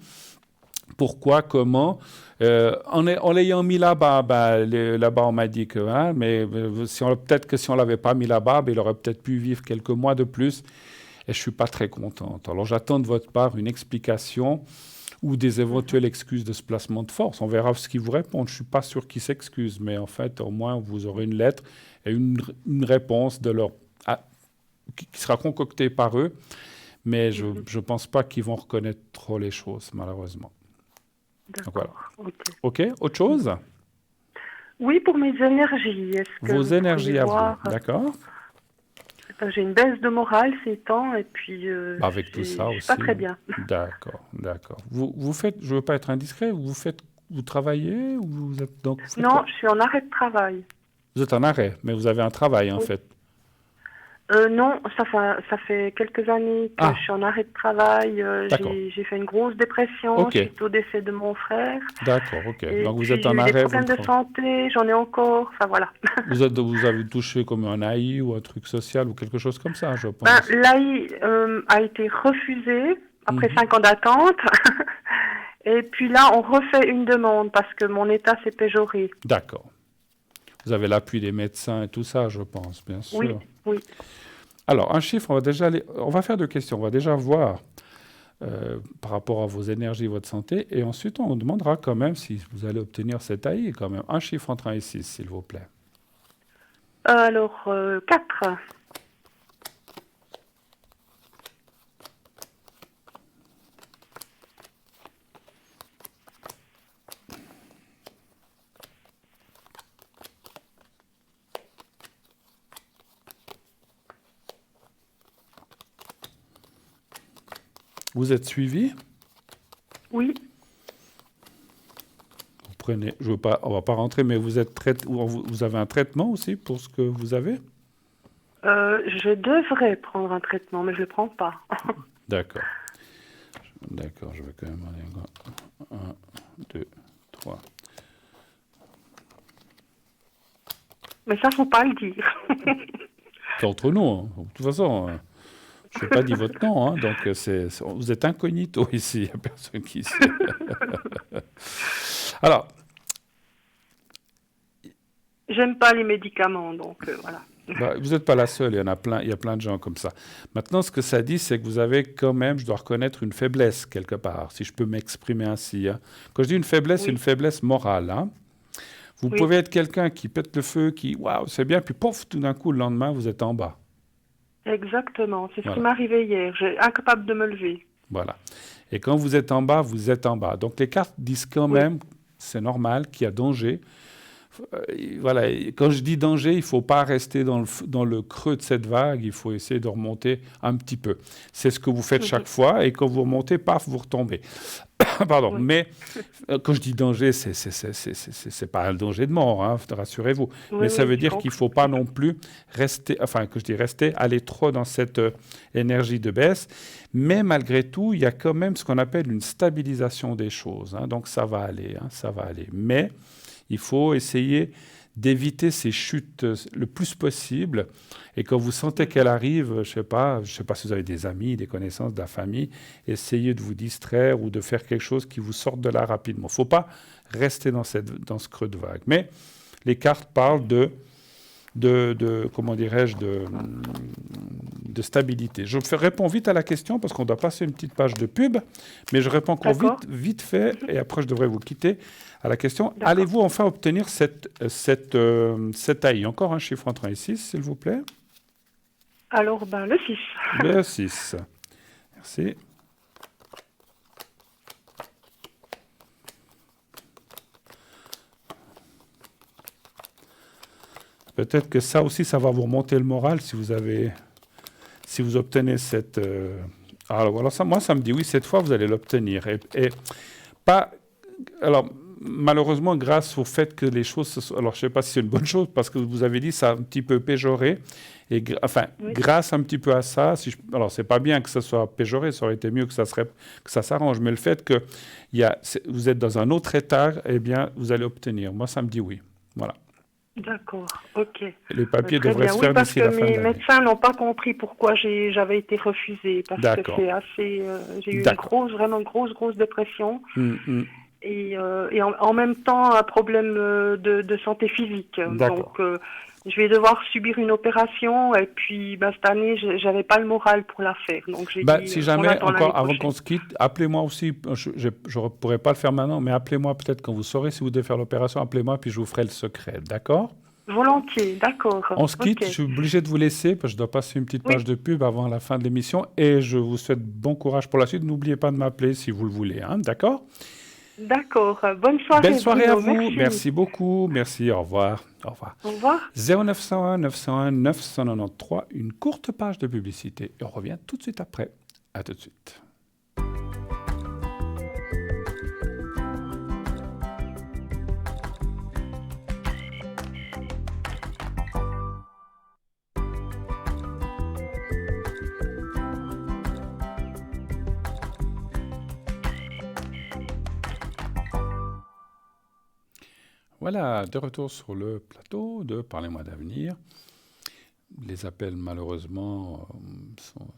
pourquoi, comment. En l'ayant mis là-bas, là-bas, on m'a dit que... Hein, mais peut-être que si on ne l'avait pas mis là-bas, il aurait peut-être pu vivre quelques mois de plus. Et je ne suis pas très contente. Alors, j'attends de votre part une explication ou des éventuelles excuses de ce placement de force. On verra ce qu'ils vous répondent. Je ne suis pas sûr qu'ils s'excusent, mais en fait, au moins, vous aurez une lettre et une réponse qui sera concoctée par eux. Mais je ne pense pas qu'ils vont reconnaître trop les choses, malheureusement. D'accord. Donc, voilà. OK. Autre chose? Oui, pour mes énergies. Vos énergies à vous, d'accord. J'ai une baisse de morale ces temps et puis avec tout ça aussi. Pas très bien. D'accord. Vous faites, je veux pas être indiscret, vous travaillez ou vous êtes donc Non, je suis en arrêt de travail. Vous êtes en arrêt, mais vous avez un travail en fait. Non, ça fait quelques années que je suis en arrêt de travail. J'ai fait une grosse dépression suite au décès de mon frère. D'accord, ok. Et donc puis, vous êtes en arrêt. J'ai des problèmes de santé, j'en ai encore. Enfin voilà. Vous avez touché comme un AI ou un truc social ou quelque chose comme ça, je pense. L'AI a été refusé après 5 ans d'attente. Et puis là, on refait une demande parce que mon état s'est péjoré. D'accord. Vous avez l'appui des médecins et tout ça, je pense, bien sûr. Oui, oui. Alors, un chiffre, on va faire 2 questions. On va déjà voir par rapport à vos énergies, votre santé, et ensuite on demandera quand même si vous allez obtenir cet AI, quand même. Un chiffre entre 1 et 6, s'il vous plaît. Alors, 4. Vous êtes suivi? Oui. Vous prenez, on ne va pas rentrer, mais vous avez un traitement aussi pour ce que vous avez? Je devrais prendre un traitement, mais je ne le prends pas. D'accord. D'accord, je vais quand même aller. 1, 2, 3. Mais ça, faut pas le dire. C'est entre nous. Hein. De toute façon, je n'ai pas dit votre nom. Hein, donc, vous êtes incognito ici. Il n'y a personne qui sait. Alors. J'aime pas les médicaments, donc voilà. Bah, vous n'êtes pas la seule, il y a plein de gens comme ça. Maintenant, ce que ça dit, c'est que vous avez quand même, je dois reconnaître, une faiblesse quelque part, si je peux m'exprimer ainsi. Hein. Quand je dis une faiblesse, c'est une faiblesse morale. Hein. Vous pouvez être quelqu'un qui pète le feu, qui, waouh, c'est bien, puis pouf, tout d'un coup, le lendemain, vous êtes en bas. Exactement, c'est ce qui m'est arrivé hier. J'ai incapable de me lever. Voilà. Et quand vous êtes en bas, vous êtes en bas. Donc les cartes disent quand même, c'est normal, qu'il y a danger. Voilà, quand je dis danger, il ne faut pas rester dans le creux de cette vague, il faut essayer de remonter un petit peu. C'est ce que vous faites chaque fois, et quand vous remontez, paf, vous retombez. Pardon, mais quand je dis danger, c'est pas un danger de mort, hein, rassurez-vous. Mais ça veut dire qu'il ne faut pas non plus rester, enfin, que je dis rester, aller trop dans cette énergie de baisse. Mais malgré tout, il y a quand même ce qu'on appelle une stabilisation des choses. Hein, donc ça va aller, hein, ça va aller. Mais il faut essayer d'éviter ces chutes le plus possible. Et quand vous sentez qu'elle arrive, je sais pas si vous avez des amis, des connaissances, de la famille, essayez de vous distraire ou de faire quelque chose qui vous sorte de là rapidement. Il ne faut pas rester dans ce creux de vague. Mais les cartes parlent de comment dirais-je, de stabilité. Je réponds vite à la question parce qu'on doit passer une petite page de pub, mais je réponds encore vite fait, et après je devrais vous quitter à la question. Allez-vous enfin obtenir cette AI? Encore un chiffre entre 1 et 6, s'il vous plaît. Alors, le 6. Le 6. Merci. Peut-être que ça aussi, ça va vous remonter le moral si vous obtenez cette... Alors ça, moi, ça me dit oui, cette fois, vous allez l'obtenir. Et pas... Alors, malheureusement, grâce au fait que les choses... Alors, je ne sais pas si c'est une bonne chose, parce que vous avez dit ça a un petit peu péjoré. Et grâce un petit peu à ça... Alors, ce n'est pas bien que ça soit péjoré, ça aurait été mieux que ça s'arrange. Mais le fait que vous êtes dans un autre état, eh bien, vous allez obtenir. Moi, ça me dit oui. Voilà. D'accord, ok. Les papiers devraient se faire d'ici la fin de l'année. Mes médecins n'ont pas compris pourquoi j'avais été refusée. Parce que c'est assez... j'ai eu vraiment une grosse dépression. Et en même temps, un problème de santé physique. Donc, je vais devoir subir une opération. Et puis, cette année, je n'avais pas le moral pour la faire. Donc, j'ai dit, si jamais, encore avant qu'on se quitte, appelez-moi aussi. Je ne pourrais pas le faire maintenant, mais appelez-moi peut-être quand vous saurez si vous devez faire l'opération. Appelez-moi, puis je vous ferai le secret. D'accord? Volontiers, d'accord. On se quitte. Je suis obligé de vous laisser, parce que je dois passer une petite page de pub avant la fin de l'émission. Et je vous souhaite bon courage pour la suite. N'oubliez pas de m'appeler si vous le voulez. Hein, d'accord? D'accord. Bonne soirée. Belle soirée à vous. Merci beaucoup. Merci. Au revoir. Au revoir. Au revoir. 0901 901 993. Une courte page de publicité. Et on revient tout de suite après. À tout de suite. Voilà, de retour sur le plateau de Parlez-moi d'avenir. Les appels, malheureusement,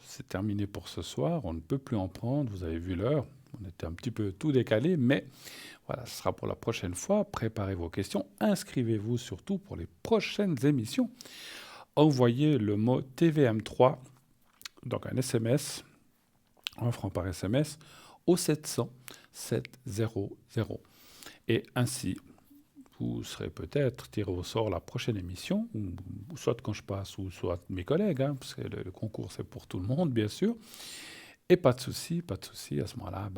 c'est terminé pour ce soir. On ne peut plus en prendre, vous avez vu l'heure. On était un petit peu tout décalé, mais voilà, ce sera pour la prochaine fois. Préparez vos questions. Inscrivez-vous surtout pour les prochaines émissions. Envoyez le mot TVM3, donc un SMS, 1 franc par SMS, au 700 700. Et ainsi, vous serez peut-être tiré au sort la prochaine émission, ou soit quand je passe, ou soit mes collègues, parce que le concours, c'est pour tout le monde, bien sûr. Et pas de souci, à ce moment-là,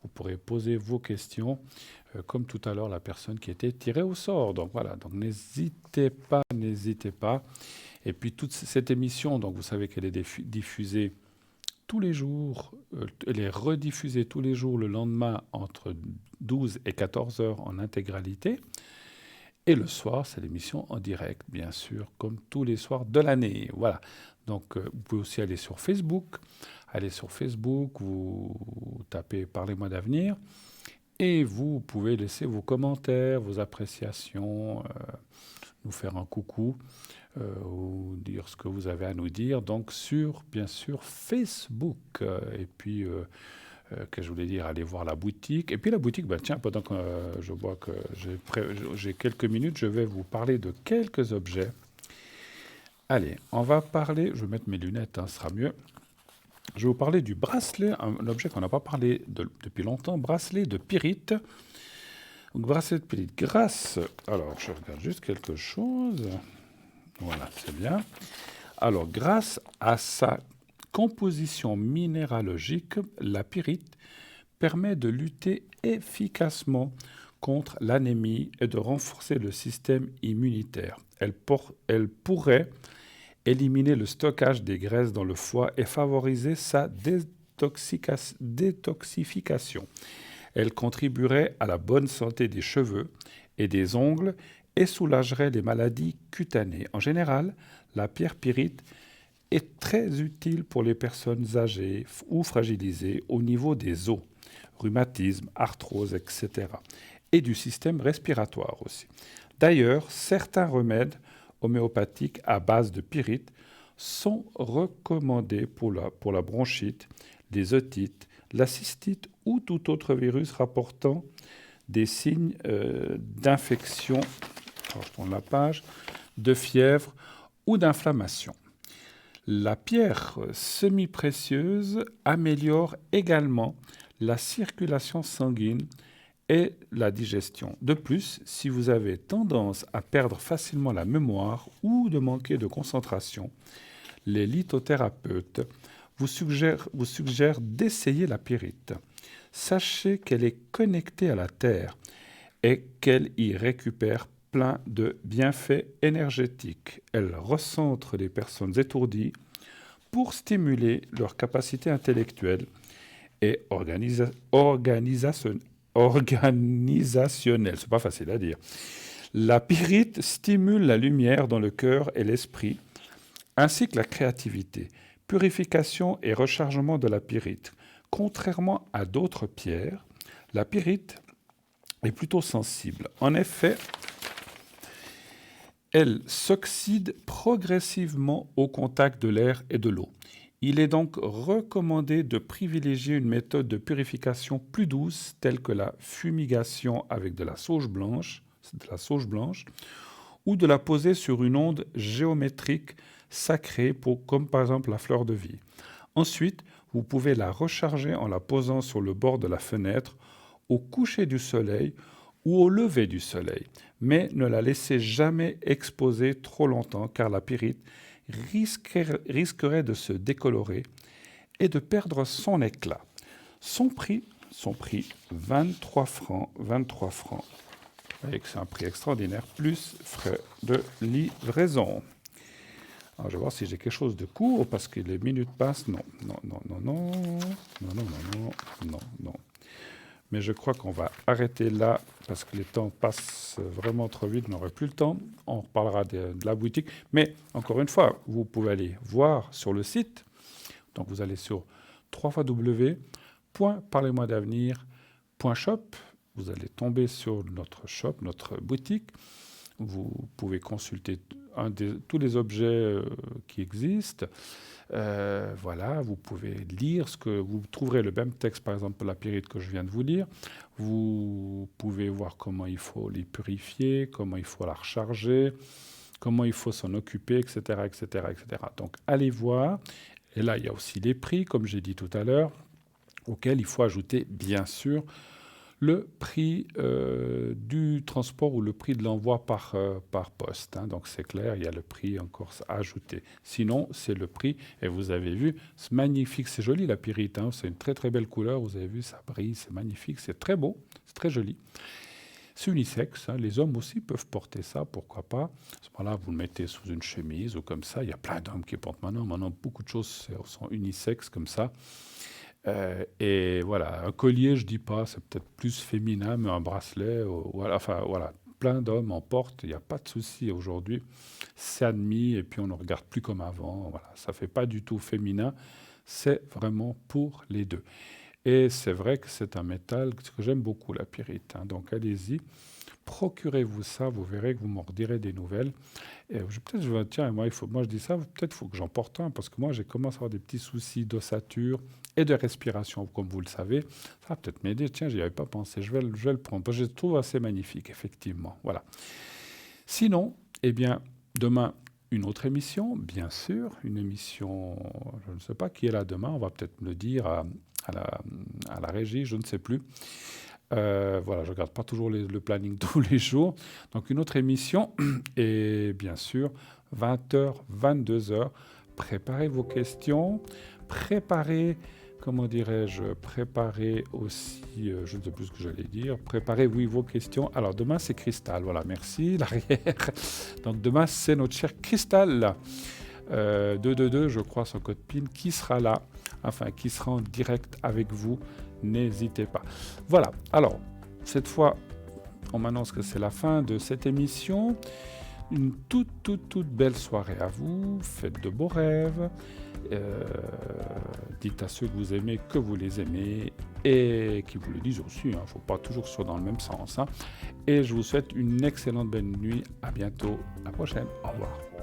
vous pourrez poser vos questions, comme tout à l'heure, la personne qui était tirée au sort. Donc voilà, donc n'hésitez pas. Et puis toute cette émission, donc vous savez qu'elle est diffusée tous les jours, elle est rediffusée tous les jours le lendemain entre 12 et 14 heures en intégralité. Et le soir, c'est l'émission en direct, bien sûr, comme tous les soirs de l'année. Voilà. Donc, vous pouvez aussi aller sur Facebook. Allez sur Facebook, vous tapez « Parlez-moi d'avenir » et vous pouvez laisser vos commentaires, vos appréciations, nous faire un coucou ou dire ce que vous avez à nous dire. Donc, bien sûr, Facebook. Et puis, que je voulais dire, allez voir la boutique. Et puis la boutique, tiens, pendant que je vois que j'ai quelques minutes, je vais vous parler de quelques objets. Allez, on va parler, je vais mettre mes lunettes, ce sera mieux. Je vais vous parler du bracelet, un objet qu'on n'a pas parlé depuis longtemps, bracelet de pyrite. Donc, bracelet de pyrite, alors je regarde juste quelque chose. Voilà, c'est bien. Alors, grâce à sa composition minéralogique, la pyrite permet de lutter efficacement contre l'anémie et de renforcer le système immunitaire. Elle pourrait éliminer le stockage des graisses dans le foie et favoriser sa détoxification. Elle contribuerait à la bonne santé des cheveux et des ongles et soulagerait les maladies cutanées. En général, la pierre pyrite est très utile pour les personnes âgées ou fragilisées au niveau des os, rhumatisme, arthrose, etc. et du système respiratoire aussi. D'ailleurs, certains remèdes homéopathiques à base de pyrite sont recommandés pour la bronchite, les otites, la cystite ou tout autre virus rapportant des signes d'infection, je tourne la page, de fièvre ou d'inflammation. La pierre semi-précieuse améliore également la circulation sanguine et la digestion. De plus, si vous avez tendance à perdre facilement la mémoire ou de manquer de concentration, les lithothérapeutes vous suggèrent d'essayer la pyrite. Sachez qu'elle est connectée à la Terre et qu'elle y récupère plein de bienfaits énergétiques. Elle recentre les personnes étourdies pour stimuler leur capacité intellectuelle et organisationnelle. C'est pas facile à dire. La pyrite stimule la lumière dans le cœur et l'esprit, ainsi que la créativité, purification et rechargement de la pyrite. Contrairement à d'autres pierres, la pyrite est plutôt sensible. En effet, elle s'oxyde progressivement au contact de l'air et de l'eau. Il est donc recommandé de privilégier une méthode de purification plus douce, telle que la fumigation avec de la sauge blanche, ou de la poser sur une onde géométrique sacrée, comme par exemple la fleur de vie. Ensuite, vous pouvez la recharger en la posant sur le bord de la fenêtre, au coucher du soleil ou au lever du soleil. Mais ne la laissez jamais exposer trop longtemps, car la pyrite risquerait de se décolorer et de perdre son éclat. Son prix 23 francs. C'est un prix extraordinaire, plus frais de livraison. Alors, je vais voir si j'ai quelque chose de court, parce que les minutes passent. Non. Mais je crois qu'on va arrêter là, parce que les temps passent vraiment trop vite, on n'aurait plus le temps. On reparlera de la boutique. Mais, encore une fois, vous pouvez aller voir sur le site. Donc, vous allez sur www.parlez-moi-d'avenir.shop. Vous allez tomber sur notre shop, notre boutique. Vous pouvez consulter tous les objets qui existent. Voilà, vous pouvez lire vous trouverez le même texte, par exemple pour la pyrite que je viens de vous lire. Vous pouvez voir comment il faut les purifier, comment il faut la recharger, comment il faut s'en occuper, etc., etc., etc. Donc allez voir. Et là, il y a aussi les prix, comme j'ai dit tout à l'heure, auxquels il faut ajouter, bien sûr, le prix du transport ou le prix de l'envoi par poste. Hein. Donc c'est clair, il y a le prix encore ajouté. Sinon, c'est le prix, et vous avez vu, c'est magnifique, c'est joli la pyrite, hein. C'est une très très belle couleur, vous avez vu, ça brille, c'est magnifique, c'est très beau, c'est très joli. C'est unisexe, hein. Les hommes aussi peuvent porter ça, pourquoi pas. À ce moment-là, vous le mettez sous une chemise ou comme ça, il y a plein d'hommes qui portent maintenant. Maintenant, beaucoup de choses sont unisexes comme ça. Et voilà, un collier, je dis pas, c'est peut-être plus féminin, mais un bracelet, voilà, enfin voilà, plein d'hommes en portent, il n'y a pas de souci aujourd'hui, c'est admis, et puis on ne regarde plus comme avant, voilà, ça fait pas du tout féminin, c'est vraiment pour les deux. Et c'est vrai que c'est un métal que j'aime beaucoup, la pyrite, hein, donc allez-y, procurez-vous ça, vous verrez que vous m'en redirez des nouvelles. Et peut-être je vais tiens, moi je dis ça, peut-être il faut que j'en porte un, parce que moi j'ai commencé à avoir des petits soucis d'ossature et de respiration, comme vous le savez. Ça va peut-être m'aider. Tiens, j'y avais pas pensé. Je vais le prendre. Parce que je le trouve assez magnifique, effectivement. Voilà. Sinon, eh bien, demain, une autre émission, bien sûr. Une émission, je ne sais pas qui est là demain. On va peut-être me le dire à la régie, je ne sais plus. Voilà, je ne regarde pas toujours le planning tous les jours. Donc, une autre émission. Et bien sûr, 20h, 22h. Préparez vos questions. Préparez aussi, je ne sais plus ce que j'allais dire, préparez, oui, vos questions. Alors, demain, c'est Cristal, voilà, merci, l'arrière. Donc, demain, c'est notre cher Cristal, 222, je crois, son code PIN, qui sera là, enfin, qui sera en direct avec vous, n'hésitez pas. Voilà, alors, cette fois, on m'annonce que c'est la fin de cette émission. Une toute belle soirée à vous, faites de beaux rêves. Dites à ceux que vous aimez que vous les aimez et qui vous le disent aussi, il ne faut pas toujours que ce soit dans le même sens. Hein. Et je vous souhaite une excellente bonne nuit. À bientôt, à la prochaine. Au revoir.